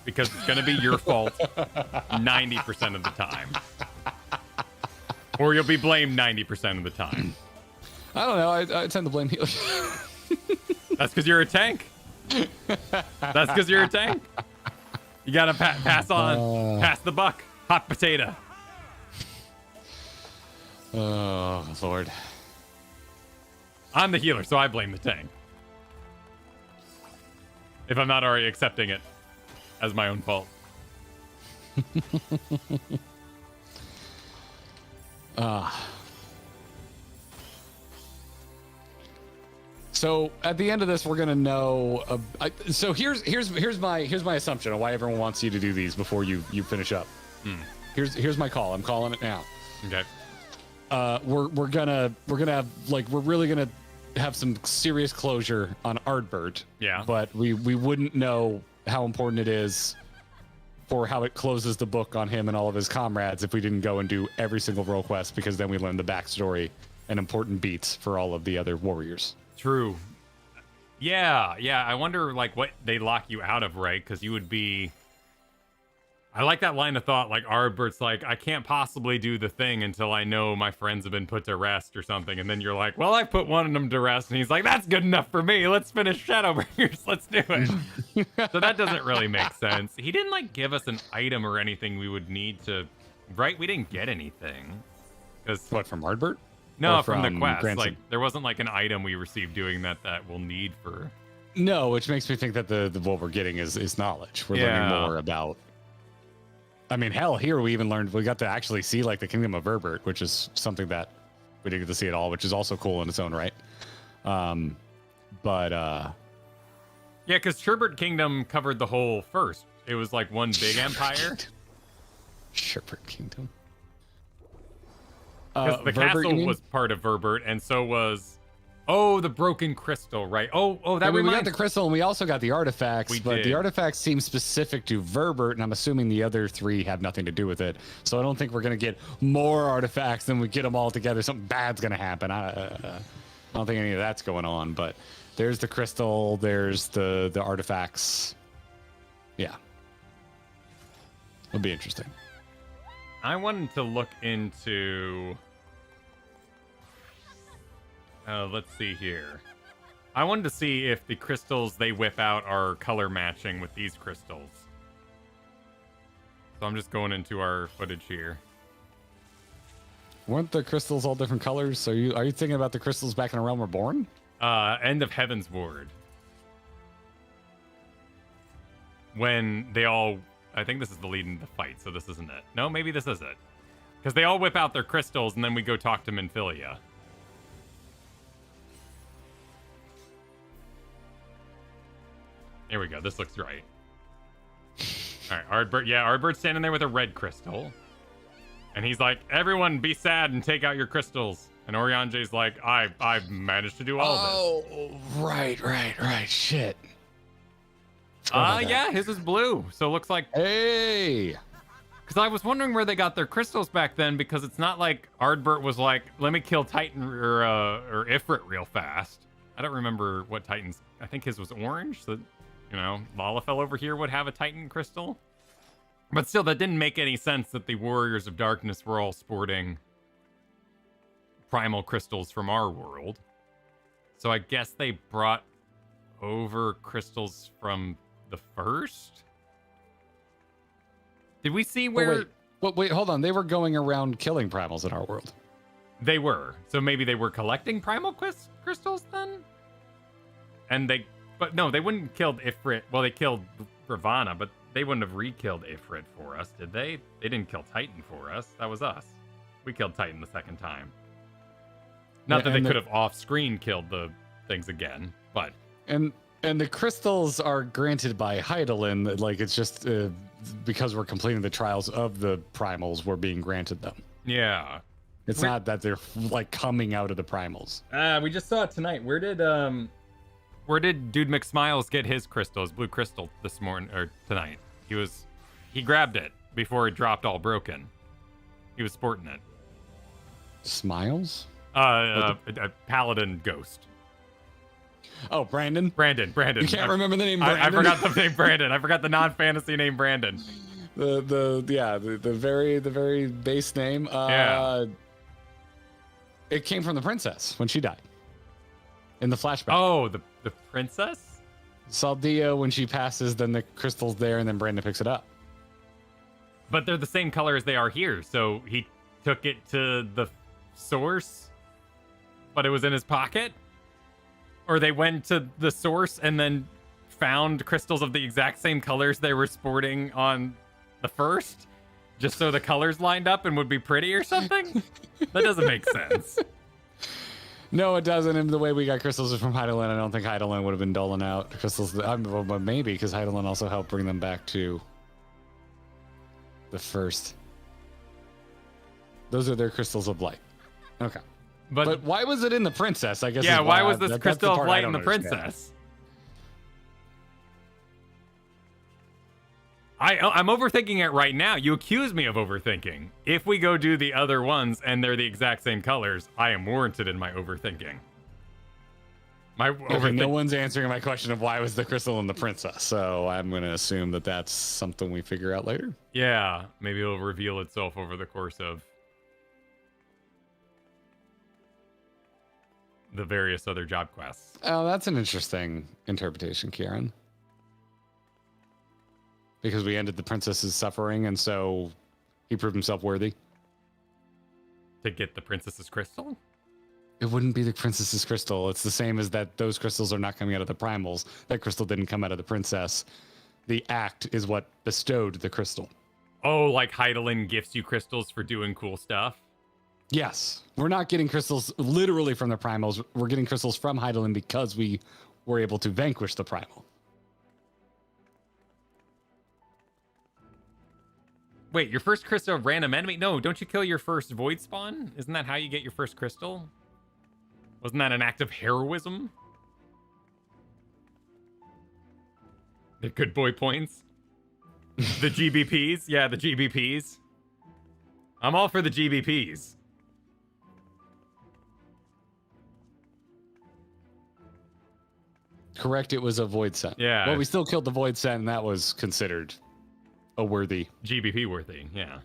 Because it's going to be your fault 90% of the time. Or you'll be blamed 90% of the time. I don't know. I tend to blame healers. That's because you're a tank. That's because you're a tank. You got to pass on. Pass the buck. Hot potato. Oh, Lord. I'm the healer, so I blame the tank. If I'm not already accepting it as my own fault. So at the end of this, we're gonna know. So here's my assumption of why everyone wants you to do these before you finish up. Here's my call. I'm calling it now. Okay. We're really gonna have some serious closure on Ardbert. Yeah. But we wouldn't know how important it is for how it closes the book on him and all of his comrades if we didn't go and do every single role quest, because then we learn the backstory and important beats for all of the other warriors. True. Yeah. I wonder, like, what they lock you out of, right? Because you would be... I like that line of thought, like, Ardbert's like, I can't possibly do the thing until I know my friends have been put to rest or something. And then you're like, well, I put one of them to rest. And he's like, that's good enough for me. Let's finish Shadowbringers. Let's do it. So that doesn't really make sense. He didn't, like, give us an item or anything we would need to... Right? We didn't get anything. What, from Ardbert? No, from the quest. Granson? Like, there wasn't, like, an item we received doing that we'll need for... No, which makes me think that the what we're getting is knowledge. We're learning more about... I mean, hell, here we got to actually see, like, the Kingdom of Verbert, which is something that we didn't get to see at all, which is also cool in its own right. Yeah, because Sherbert Kingdom covered the whole first. It was like one big empire. Sherbert Kingdom. Because the castle was part of Verbert, and so was... Oh, the broken crystal, right? Oh, that we got the crystal, and we also got the artifacts. But the artifacts seem specific to Verbert, and I'm assuming the other three have nothing to do with it. So I don't think we're going to get more artifacts than we get them all together. Something bad's going to happen. I don't think any of that's going on, but there's the crystal, there's the artifacts. Yeah. It'll be interesting. I wanted to look into... let's see here. I wanted to see if the crystals they whip out are color matching with these crystals. So I'm just going into our footage here. Weren't the crystals all different colors? Are you thinking about the crystals back in A Realm Reborn? End of Heaven's Ward. When they all... I think this is the lead in the fight, so this isn't it. No, maybe this is it. Because they all whip out their crystals, and then we go talk to Minfilia. Here we go. This looks right. All right, Ardbert. Yeah, Ardbert's standing there with a red crystal. And he's like, everyone be sad and take out your crystals. And Oriange's like, I've managed to do all of this. Oh, right. Shit. Yeah, his is blue. So it looks like... Hey! Because I was wondering where they got their crystals back then, because it's not like Ardbert was like, let me kill Titan or Ifrit real fast. I don't remember what Titans... I think his was orange, so... You know, Lalafell over here would have a Titan crystal. But still, that didn't make any sense that the Warriors of Darkness were all sporting primal crystals from our world. So I guess they brought over crystals from the first? Did we see where... Wait, hold on. They were going around killing primals in our world. They were. So maybe they were collecting primal crystals then? And they... But no, they wouldn't have killed Ifrit. Well, they killed Ravana, but they wouldn't have re-killed Ifrit for us, did they? They didn't kill Titan for us. That was us. We killed Titan the second time. Not that they could have off-screen killed the things again, but... And the crystals are granted by Hydaelyn. Like, it's just because we're completing the trials of the primals, we're being granted them. Yeah. It's not that they're, like, coming out of the primals. We just saw it tonight. Where did Dude McSmiles get his crystal, his blue crystal this morning or tonight? He grabbed it before it dropped all broken. He was sporting it. Smiles? A paladin ghost. Oh, Brandon. Brandon. You can't remember the name Brandon? I forgot the name Brandon. I forgot the non-fantasy name Brandon. The very base name. Yeah. It came from the princess when she died. In the flashback. Oh, the princess? Saldia, when she passes, then the crystal's there, and then Brandon picks it up. But they're the same color as they are here, so he took it to the source, but it was in his pocket? Or they went to the source and then found crystals of the exact same colors they were sporting on the first, just so the colors lined up and would be pretty or something? That doesn't make sense. No, it doesn't. And the way we got crystals is from Heidelin. I don't think Heidelin would have been doling out crystals. But maybe because Heidelin also helped bring them back to the first. Those are their crystals of light. Okay. But why was it in the princess? I guess. Yeah, why was this that's crystal the of part I light in the don't understand. princess? I'm overthinking it right now. You accuse me of overthinking. If we go do the other ones and they're the exact same colors, I am warranted in my overthinking. No one's answering my question of why was the crystal in the princess, so I'm going to assume that that's something we figure out later. Yeah, maybe it'll reveal itself over the course of the various other job quests. Oh, that's an interesting interpretation, Kieran. Because we ended the princess's suffering, and so he proved himself worthy. To get the princess's crystal? It wouldn't be the princess's crystal. It's the same as that those crystals are not coming out of the primals. That crystal didn't come out of the princess. The act is what bestowed the crystal. Oh, like Heidelin gifts you crystals for doing cool stuff? Yes. We're not getting crystals literally from the primals. We're getting crystals from Heidelin because we were able to vanquish the primal. Wait, your first crystal of random enemy? No, don't you kill your first void spawn? Isn't that how you get your first crystal? Wasn't that an act of heroism? The good boy points? The GBPs? Yeah, the GBPs. I'm all for the GBPs. Correct, it was a void scent. Yeah. Well, we still killed the void scent, and that was considered a worthy. GBP worthy, yeah.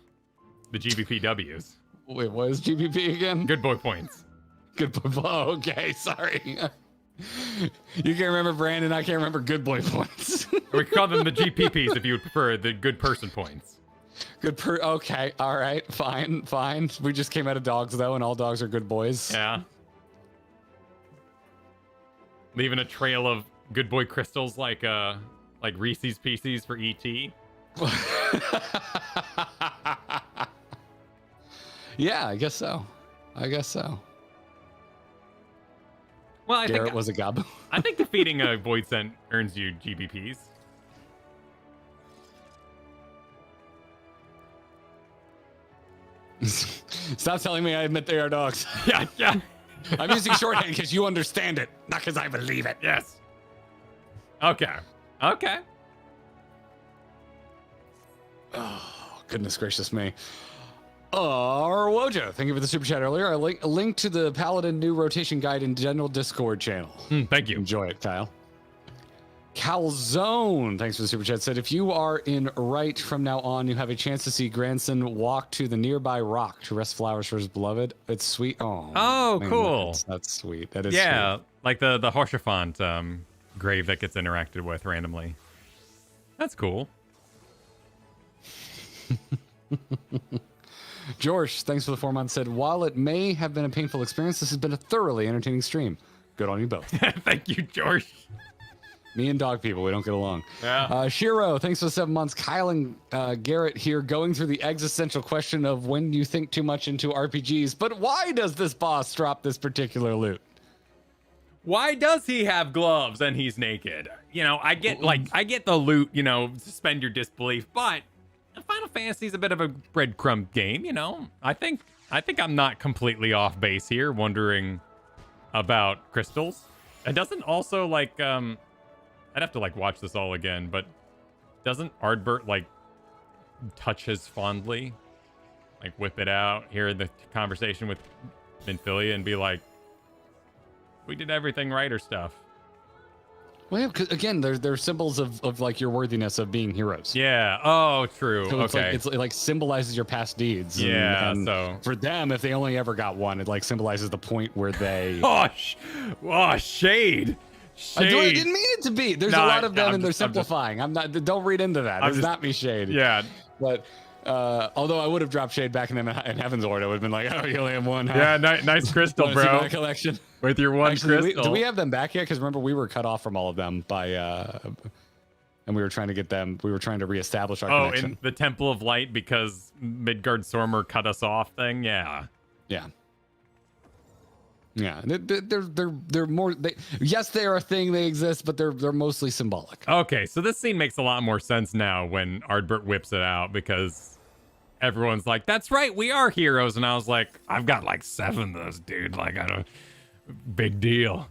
The GBPWs. Wait, what is GBP again? Good boy points. Good boy. Oh, okay, sorry. You can't remember Brandon. I can't remember good boy points. We could call them the GPPs if you would prefer, the good person points. Okay, all right, fine. We just came out of dogs though, and all dogs are good boys. Yeah. Leaving a trail of good boy crystals like Reese's Pieces for ET. Yeah, I guess so. Well, Garrett was a goblin. I think defeating a void scent earns you GBPs. Stop telling me I admit they are dogs. Yeah. I'm using shorthand because you understand it, not because I believe it. Yes. Okay. Oh, goodness gracious me. Wojo, thank you for the super chat earlier. A link to the Paladin new rotation guide in general Discord channel. Thank you. Enjoy it, Kyle. Calzone, thanks for the super chat, said, if you are in right from now on, you have a chance to see grandson walk to the nearby rock to rest flowers for his beloved. It's sweet. Oh, man, cool. That's sweet. That is yeah, sweet. like the Hoshafant grave that gets interacted with randomly. That's cool. George, thanks for the 4 months, said, while it may have been a painful experience, this has been a thoroughly entertaining stream. Good on you both. Thank you, George. Me and dog people, we don't get along. Yeah. Shiro, thanks for the 7 months. Kyle and Garrett here going through the existential question of when you think too much into RPGs, but why does this boss drop this particular loot? Why does he have gloves and he's naked? You know, I get the loot, you know, suspend your disbelief, but Final Fantasy is a bit of a breadcrumb game, you know. I think I'm not completely off base here, wondering about crystals. It doesn't also like I'd have to like watch this all again, but doesn't Ardbert like touch his fondly, like whip it out, hear the conversation with Minfilia and be like, we did everything right or stuff? Well, yeah, because again, they're symbols of like your worthiness of being heroes. Yeah. Oh, true. So okay. It like symbolizes your past deeds. Yeah. And so for them, if they only ever got one, it like symbolizes the point where they. Shade. I didn't mean it to be. There's a lot of them, and they're simplifying. I'm not. Don't read into that. It's not me shade. Yeah. But although I would have dropped shade back in Heaven's Ward, I would have been like, oh, you only have one. Huh? Yeah. Nice crystal, bro. My collection. With your one crystal. Do we have them back yet? Because remember, we were cut off from all of them by, and we were trying to get them. We were trying to reestablish our connection. In the Temple of Light because Midgard Sormer cut us off thing. Yeah. Yeah. Yeah, they're more. Yes, they are a thing. They exist, but they're mostly symbolic. Okay, so this scene makes a lot more sense now when Ardbert whips it out because everyone's like, "That's right, we are heroes," and I was like, "I've got like 7 of those, dude. Like, I don't, big deal."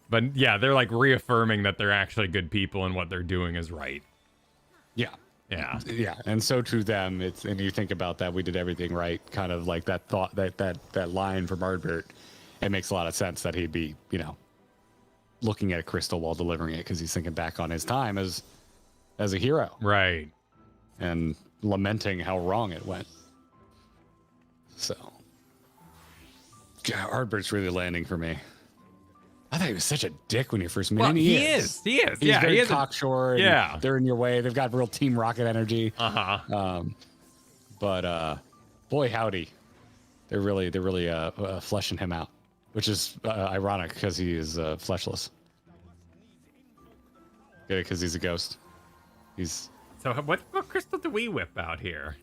But yeah, they're like reaffirming that they're actually good people and what they're doing is right. Yeah. Yeah. Yeah, and so to them, it's and you think about that, we did everything right. Kind of like that thought, that line from Ardbert. It makes a lot of sense that he'd be, looking at a crystal while delivering it because he's thinking back on his time as a hero, Right. and lamenting how wrong it went. So, God, Ardbert's really landing for me. I thought he was such a dick when you first met him. He is. He's Yeah, very he is. cocksure. Yeah. They're in your way. They've got real Team Rocket energy. But boy, howdy, they're really fleshing him out, which is ironic because he is fleshless. Get it? Because he's a ghost. So what crystal do we whip out here?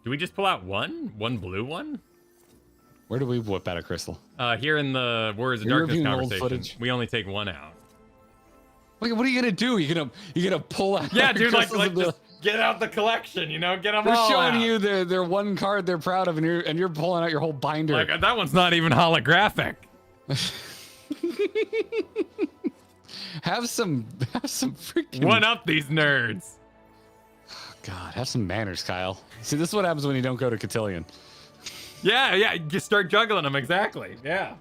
Do we just pull out one blue one? Where do we whip out a crystal? Here in the Warriors of You're Darkness reviewing old conversation, footage? we only take one out. What are you gonna do? You gonna pull out? Yeah, dude, like crystals just get out the collection, get them They're all showing out. you their one card they're proud of, and you're pulling out your whole binder. Like, that one's not even holographic. Have some freaking One up these nerds. God, have some manners, Kyle. See, this is what happens when you don't go to Cotillion. Yeah, just start juggling them, exactly. Yeah.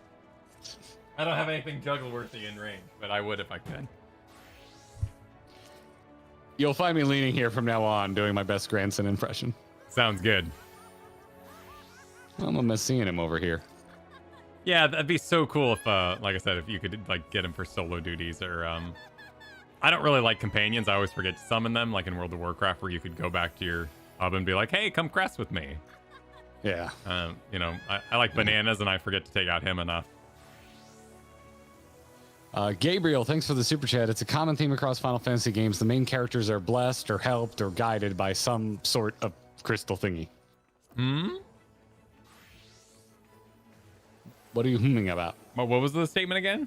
I don't have anything juggle-worthy in range, but I would if I could. You'll find me leaning here from now on, doing my best grandson impression. Sounds good. I'm gonna miss seeing him over here. Yeah, that'd be so cool if, like I said, if you could like get him for solo duties or, I don't really like companions. I always forget to summon them, like in World of Warcraft, where you could go back to your hub and be like, "Hey, come crest with me." Yeah. I like bananas, and I forget to take out him enough. Gabriel, thanks for the super chat. It's a common theme across Final Fantasy games. The main characters are blessed or helped or guided by some sort of crystal thingy. What are you humming about? What was the statement again?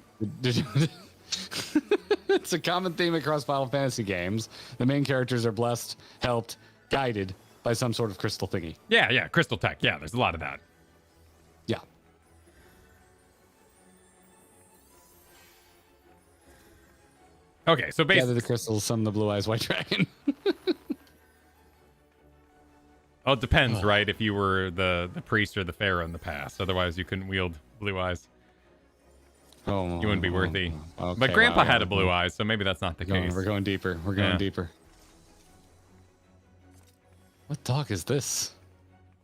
It's a common theme across Final Fantasy games. The main characters are blessed, helped, guided by some sort of crystal thingy. Yeah, crystal tech. Yeah, there's a lot of that. Yeah. Okay, so Gather basically, the crystals, summon the blue eyes white dragon. well, it depends, right? If you were the priest or the pharaoh in the past, otherwise you couldn't wield blue eyes. Oh, You wouldn't be worthy. okay, But Grandpa wow, had a blue eye, so maybe that's not the case. We're going deeper. We're going Yeah. deeper. What dog is this?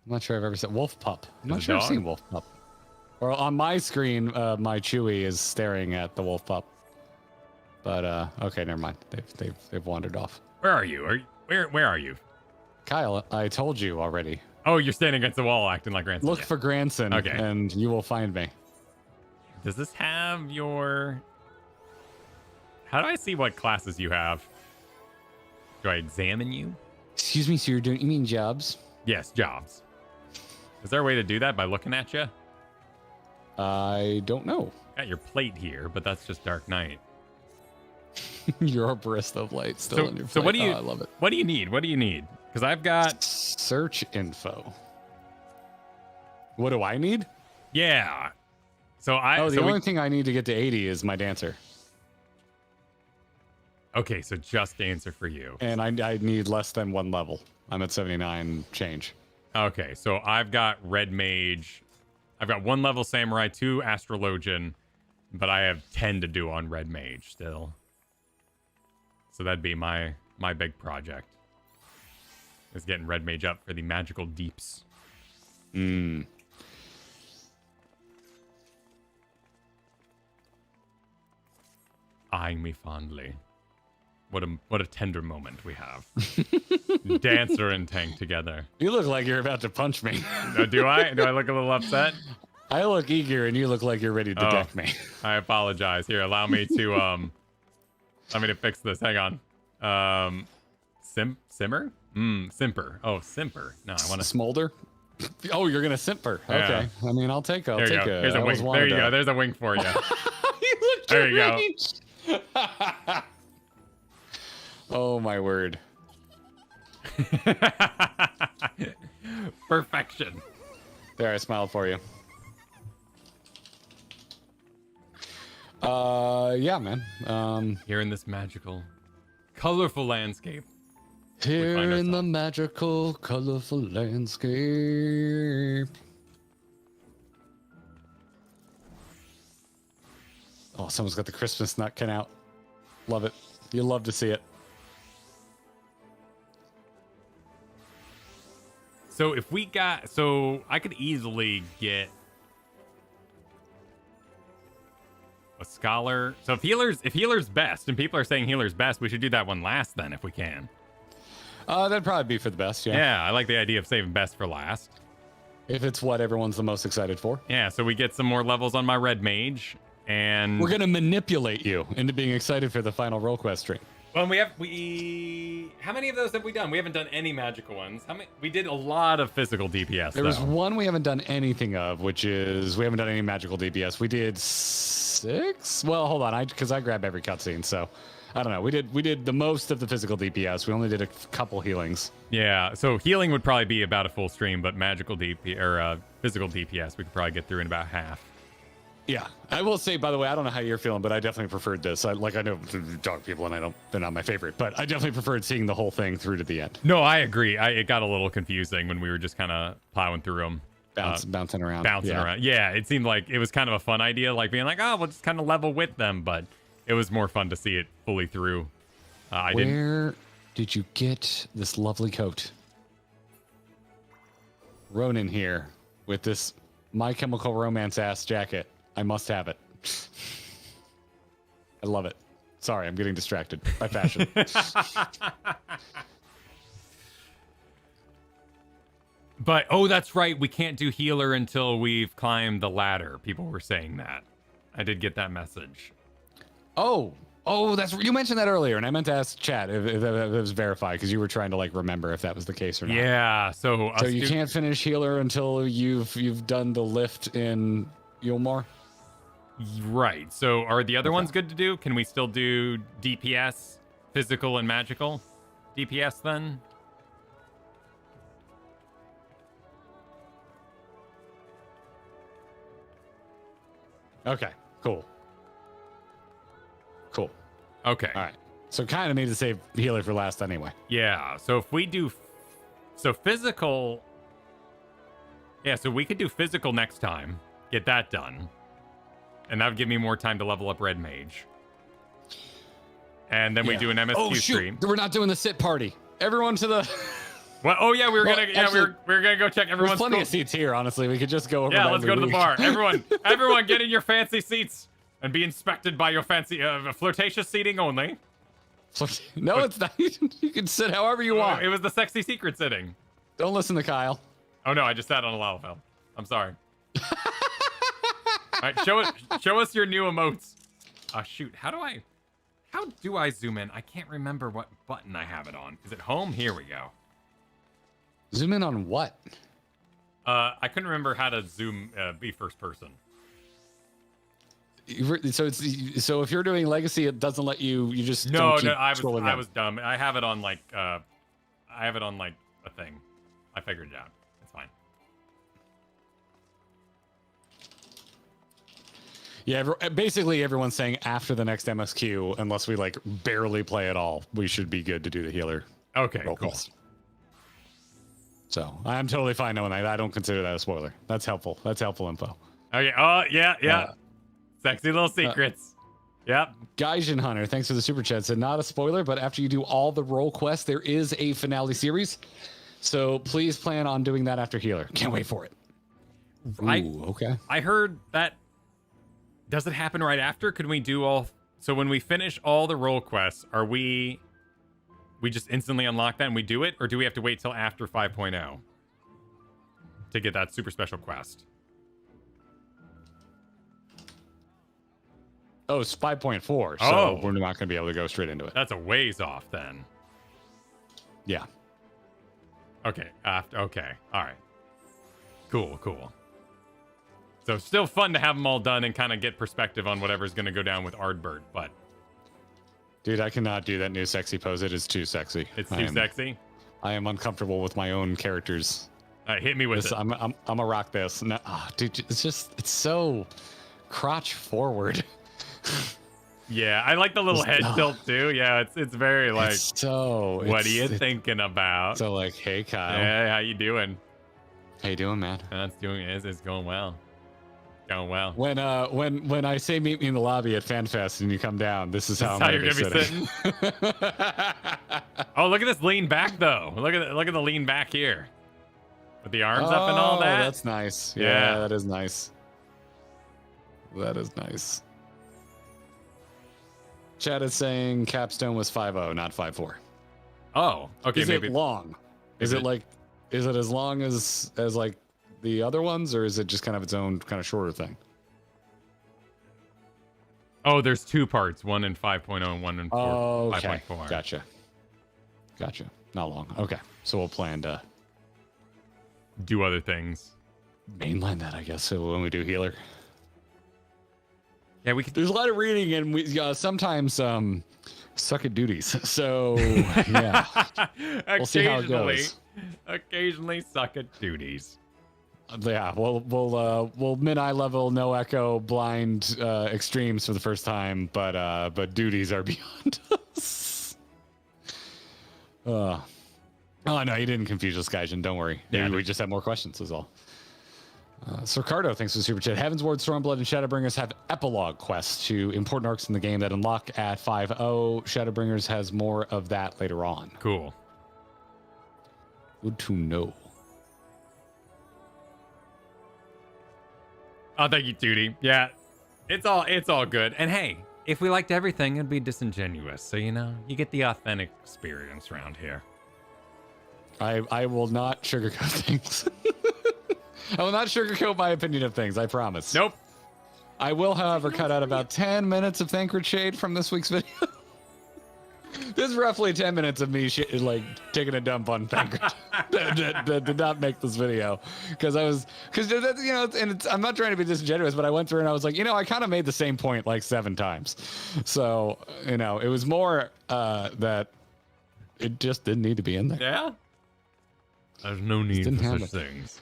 I'm not sure I've ever seen Wolf Pup. I'm not Is it sure I've dog? seen Wolf Pup. Or on my screen, my Chewy is staring at the Wolf Pup. But okay, never mind. They've wandered off. Where are you? Where are you? Kyle, I told you already. Oh, you're standing against the wall acting like Ransom. Look for Granson, Okay. and you will find me. Does this have your... How do I see what classes you have? Do I examine you? Excuse me, so you mean jobs? Yes, jobs. Is there a way to do that by looking at you? I don't know. Got your plate here, but that's just Dark Knight. Your barista of light still in your So plate. what do you? Oh, I love it. What do you need? What do you need? Because I've got. Search info. What do I need? Yeah. So The only thing I need to get to 80 is my dancer. Okay, so just dancer for you. And I need less than one level. I'm at 79 change. Okay, so I've got red mage. I've got 1 level samurai, 2 astrologian, but I have 10 to do on red mage still. So that'd be my big project. Is getting red mage up for the magical deeps. Eyeing me fondly. What a tender moment we have. Dancer and tank together. You look like you're about to punch me. Do I? Do I look a little upset? I look eager, and you look like you're ready to deck me. I apologize. Here, allow me to fix this. Hang on. Simmer? Simper. Oh, simper. No, I want to Smolder? Oh, you're gonna simper. Yeah. Okay. I mean, I'll take There you go. Here's a wing. There you go. There's a wing for you. There you go. Oh my word. Perfection. There, I smiled for you. Yeah, man. Here in this magical, colorful landscape. Here in the magical, colorful landscape. Oh, someone's got the Christmas nutkin out. Love it. You love to see it. So if we got, so I could easily get a scholar. So if healer's best, and people are saying healer's best, we should do that one last then if we can. That'd probably be for the best, yeah. Yeah, I like the idea of saving best for last. If it's what everyone's the most excited for. Yeah, so we get some more levels on my red mage, and we're gonna manipulate you into being excited for the final role quest stream. Well, how many of those have we done? We haven't done any magical ones. How many? We did a lot of physical DPS. There was one we haven't done anything of, which is we haven't done any magical DPS. We did 6. Well, hold on, because I grab every cutscene, so I don't know. We did the most of the physical DPS. We only did a couple healings. Yeah, so healing would probably be about a full stream, but magical DP or physical DPS we could probably get through in about half. Yeah, I will say, by the way, I don't know how you're feeling, but I definitely preferred this. I know dog people, and they're not my favorite, but I definitely preferred seeing the whole thing through to the end. No, I agree. It got a little confusing when we were just kind of plowing through them. Bouncing around. Yeah, it seemed like it was kind of a fun idea, like being like, oh, we'll just kind of level with them, but it was more fun to see it fully through. Where did you get this lovely coat? Ronan here with this My Chemical Romance ass jacket. I must have it. I love it. Sorry, I'm getting distracted by fashion. But, oh, that's right. We can't do healer until we've climbed the ladder. People were saying that. I did get that message. Oh, you mentioned that earlier, and I meant to ask chat if it was verified, because you were trying to like remember if that was the case or not. Yeah, so you can't finish healer until you've done the lift in Yulmore? Right. So are the other ones good to do? Can we still do DPS, physical and magical DPS then? Okay, cool. Okay. All right. So kind of need to save healer for last anyway. Yeah. So if we do, physical. Yeah. So we could do physical next time. Get that done. And that would give me more time to level up red mage. And then we do an MSQ stream. We're not doing the sit party. Everyone to the. Well, oh yeah, we're gonna go check everyone's. There's plenty of seats here. Honestly, we could just go over. Yeah, let's go to the bar. Everyone, get in your fancy seats and be inspected by your fancy flirtatious seating only. No, it's not. You can sit however you want. It was the sexy secret sitting. Don't listen to Kyle. Oh no, I just sat on a lava film. I'm sorry. All right, show us your new emotes. Shoot, how do I zoom in? I can't remember what button I have it on. Is it home? Here we go. Zoom in on what? I couldn't remember how to zoom, be first person. So if you're doing legacy, it doesn't let you. You just no. I was dumb. I have it on like a thing. I figured it out. It's fine. Yeah, basically everyone's saying after the next MSQ, unless we like barely play at all, we should be good to do the healer. Okay, cool. Quest. So I'm totally fine knowing that. I don't consider that a spoiler. That's helpful. That's helpful info. Okay. Oh yeah. Sexy little secrets. Yep. Gaijin Hunter, thanks for the super chat. Said not a spoiler, but after you do all the role quests, there is a finale series. So please plan on doing that after healer. Can't wait for it. Ooh, okay. I heard that. Does it happen right after? Could we do all? So when we finish all the role quests, are we just instantly unlock that and we do it, or do we have to wait till after 5.0 to get that super special quest? Oh, it's 5.4, so we're not going to be able to go straight into it. That's a ways off then. Yeah. Okay. Okay. All right. Cool, cool. So still fun to have them all done and kind of get perspective on whatever's going to go down with Ardbert, but... Dude, I cannot do that new sexy pose. It is too sexy. It's too sexy? I am uncomfortable with my own characters. All right, hit me with it. I'm a rock this. No, dude, it's so crotch forward. Yeah, I like the little head tilt too. Yeah, it's very like, what are you thinking about? So like, hey Kyle. Yeah, how you doing? How you doing, man? It's going well. Going well. When I say meet me in the lobby at FanFest and you come down, this is how you're gonna be sitting. Oh, look at this lean back though. Look at the lean back here, with the arms up and all that. That's nice. Yeah, that is nice. That is nice. Chad is saying Capstone was 5.0, not 5.4. Oh, okay. Is it long? Is it as long as like the other ones, or is it just kind of its own kind of shorter thing? Oh, there's two parts, one in 5.0 and one in 5.4. Gotcha. Not long. Okay, so we'll plan to do other things. Mainline that, I guess. So when we do healer. Yeah, we could. There's a lot of reading, and we sometimes suck at duties. So yeah, we'll see how it goes. Occasionally suck at duties. Yeah, we'll mid-eye level, no echo, blind extremes for the first time, but duties are beyond us. Oh no, you didn't confuse us, Gaijin. Don't worry. Yeah, we just have more questions, is all. So Ricardo, thanks for the super chat. Heaven's Ward, Stormblood, and Shadowbringers have epilogue quests to important arcs in the game that unlock at 5.0. Shadowbringers has more of that later on. Cool. Good to know. Oh, thank you, Duty. Yeah, it's all good. And hey, if we liked everything, it'd be disingenuous. So you get the authentic experience around here. I will not sugarcoat things. I will not sugarcoat my opinion of things, I promise. Nope. I will, however, cut out about 10 minutes of Thancred Shade from this week's video. This is roughly 10 minutes of me taking a dump on Thancred. that did not make this video. Because I'm not trying to be disingenuous, but I went through and I was like, I kind of made the same point like 7 times. So, it was more that it just didn't need to be in there. Yeah? There's no need for such things.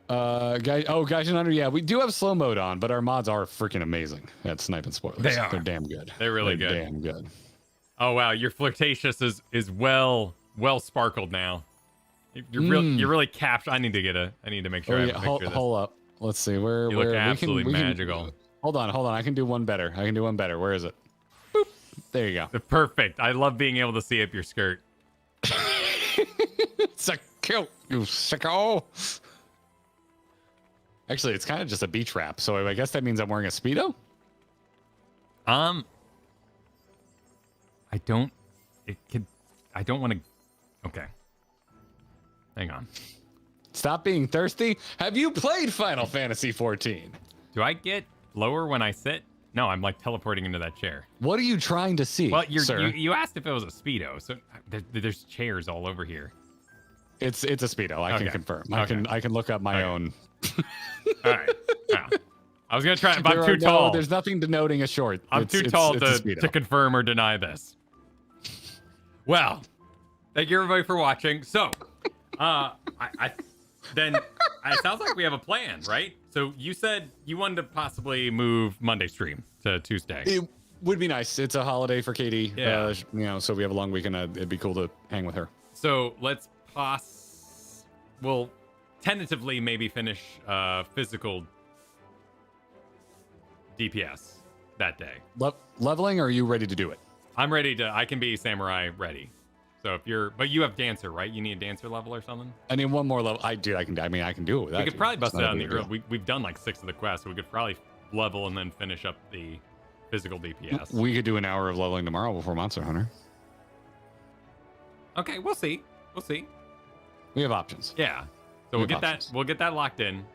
Guys and Under, yeah, we do have slow mode on, but our mods are freaking amazing at sniping spoilers. They're damn good. They're really They're good. Damn good. Oh wow, your flirtatious is well sparkled now. You're really capped. I need to make sure I have a picture of this. Hold up. Let's see where you look absolutely magical. Hold on. I can do one better. Where is it? Boop. There you go. Perfect. I love being able to see up your skirt. So cute, you sicko. Actually, it's kind of just a beach wrap, so I guess that means I'm wearing a Speedo? I don't want to... Okay. Hang on. Stop being thirsty. Have you played Final Fantasy 14? Do I get lower when I sit? No, I'm like teleporting into that chair. What are you trying to see, sir? You asked if it was a Speedo, so there's chairs all over here. It's a Speedo. I can confirm. I can look up my own. All right. Yeah. I was gonna try, but I'm too tall. There's nothing denoting a short. I'm too tall to confirm or deny this. Well, thank you everybody for watching. So, it sounds like we have a plan, right? So you said you wanted to possibly move Monday stream to Tuesday. It would be nice. It's a holiday for Katie. Yeah. So we have a long weekend. It'd be cool to hang with her. So let's we'll tentatively maybe finish physical DPS that day. Leveling, or are you ready to do it? I'm ready to. I can be samurai ready. So but you have dancer, right? You need a dancer level or something. I need one more level. I can do it with that. We could probably bust it out in the early. We've done like 6 of the quests, so we could probably level and then finish up the physical DPS. We could do an hour of leveling tomorrow before Monster Hunter. Okay, we'll see. We have options. Yeah. So we'll get that. We'll get that locked in.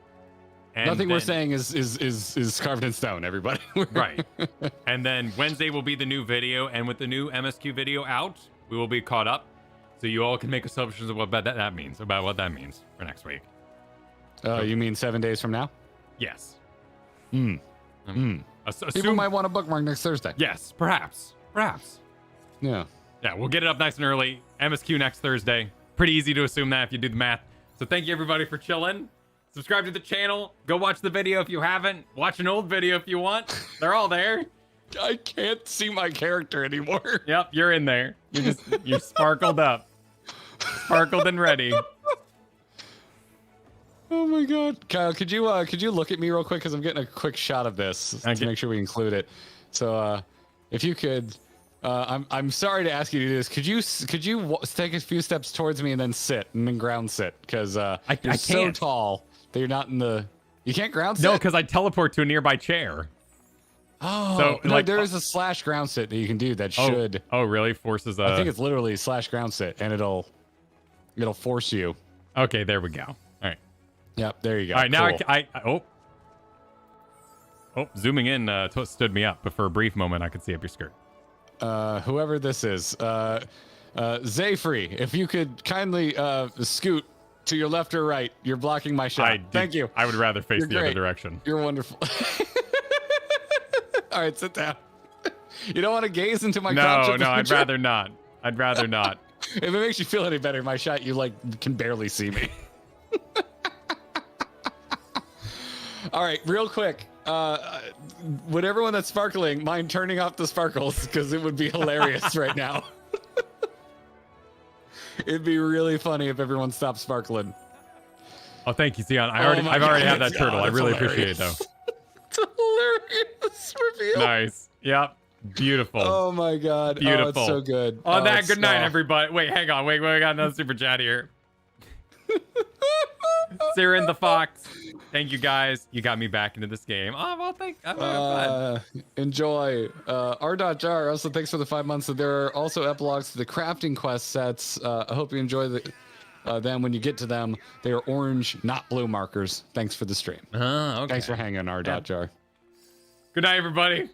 And nothing we're saying is carved in stone, everybody. Right. And then Wednesday will be the new video, and with the new MSQ video out, we will be caught up, so you all can make assumptions of what that means for next week. You mean 7 days from now? Yes. People Assume, might want to bookmark next Thursday. yes, perhaps. Yeah. Yeah, we'll get it up nice and early. MSQ next Thursday. Pretty easy to assume that if you do the math. So thank you everybody for chilling. Subscribe to the channel. Go watch the video if you haven't. Watch an old video if you want. They're all there. I can't see my character anymore. Yep, you're in there. You're sparkled up. Sparkled and ready. Oh my God, Kyle, could you look at me real quick because I'm getting a quick shot of this to make sure we include it. So if you could, I'm sorry to ask you to do this. Could you take a few steps towards me and then sit and then ground sit because you're so tall that you're not in the. You can't ground sit. No, because I teleport to a nearby chair. Oh, so, no, like, there is a / ground sit that you can do that should. Oh, really? Forces a. I think it's literally / ground sit, and it'll force you. Okay, there we go. All right. Yep, there you go. All right, now cool. Zooming in stood me up, but for a brief moment I could see up your skirt. Whoever this is, Zayfree, if you could kindly scoot to your left or right, you're blocking my shot. Thank you. I would rather face You're the great. other direction. You're wonderful. All right, sit down. You don't want to gaze into my crotch? No, I'd rather not. I'd rather not. If it makes you feel any better, my shot, you can barely see me. All right, real quick. Would everyone that's sparkling mind turning off the sparkles? Because it would be hilarious right now. It'd be really funny if everyone stopped sparkling. Oh, thank you, Sion. I've already had that turtle. I really appreciate it, though. It's a hilarious reveal. Nice. Yep. Beautiful. Oh my God. Beautiful. Oh, it's so good. On that, good night, everybody. Wait, hang on. Wait, we got another super chat here. Siren the Fox. Thank you, guys. You got me back into this game. Oh, well, fun. Enjoy. R.Jar also thanks for the 5 months. So there are also epilogues to the crafting quest sets. I hope you enjoy them when you get to them. They are orange, not blue markers. Thanks for the stream. Okay. Thanks for hanging, R.Jar. Good night, everybody.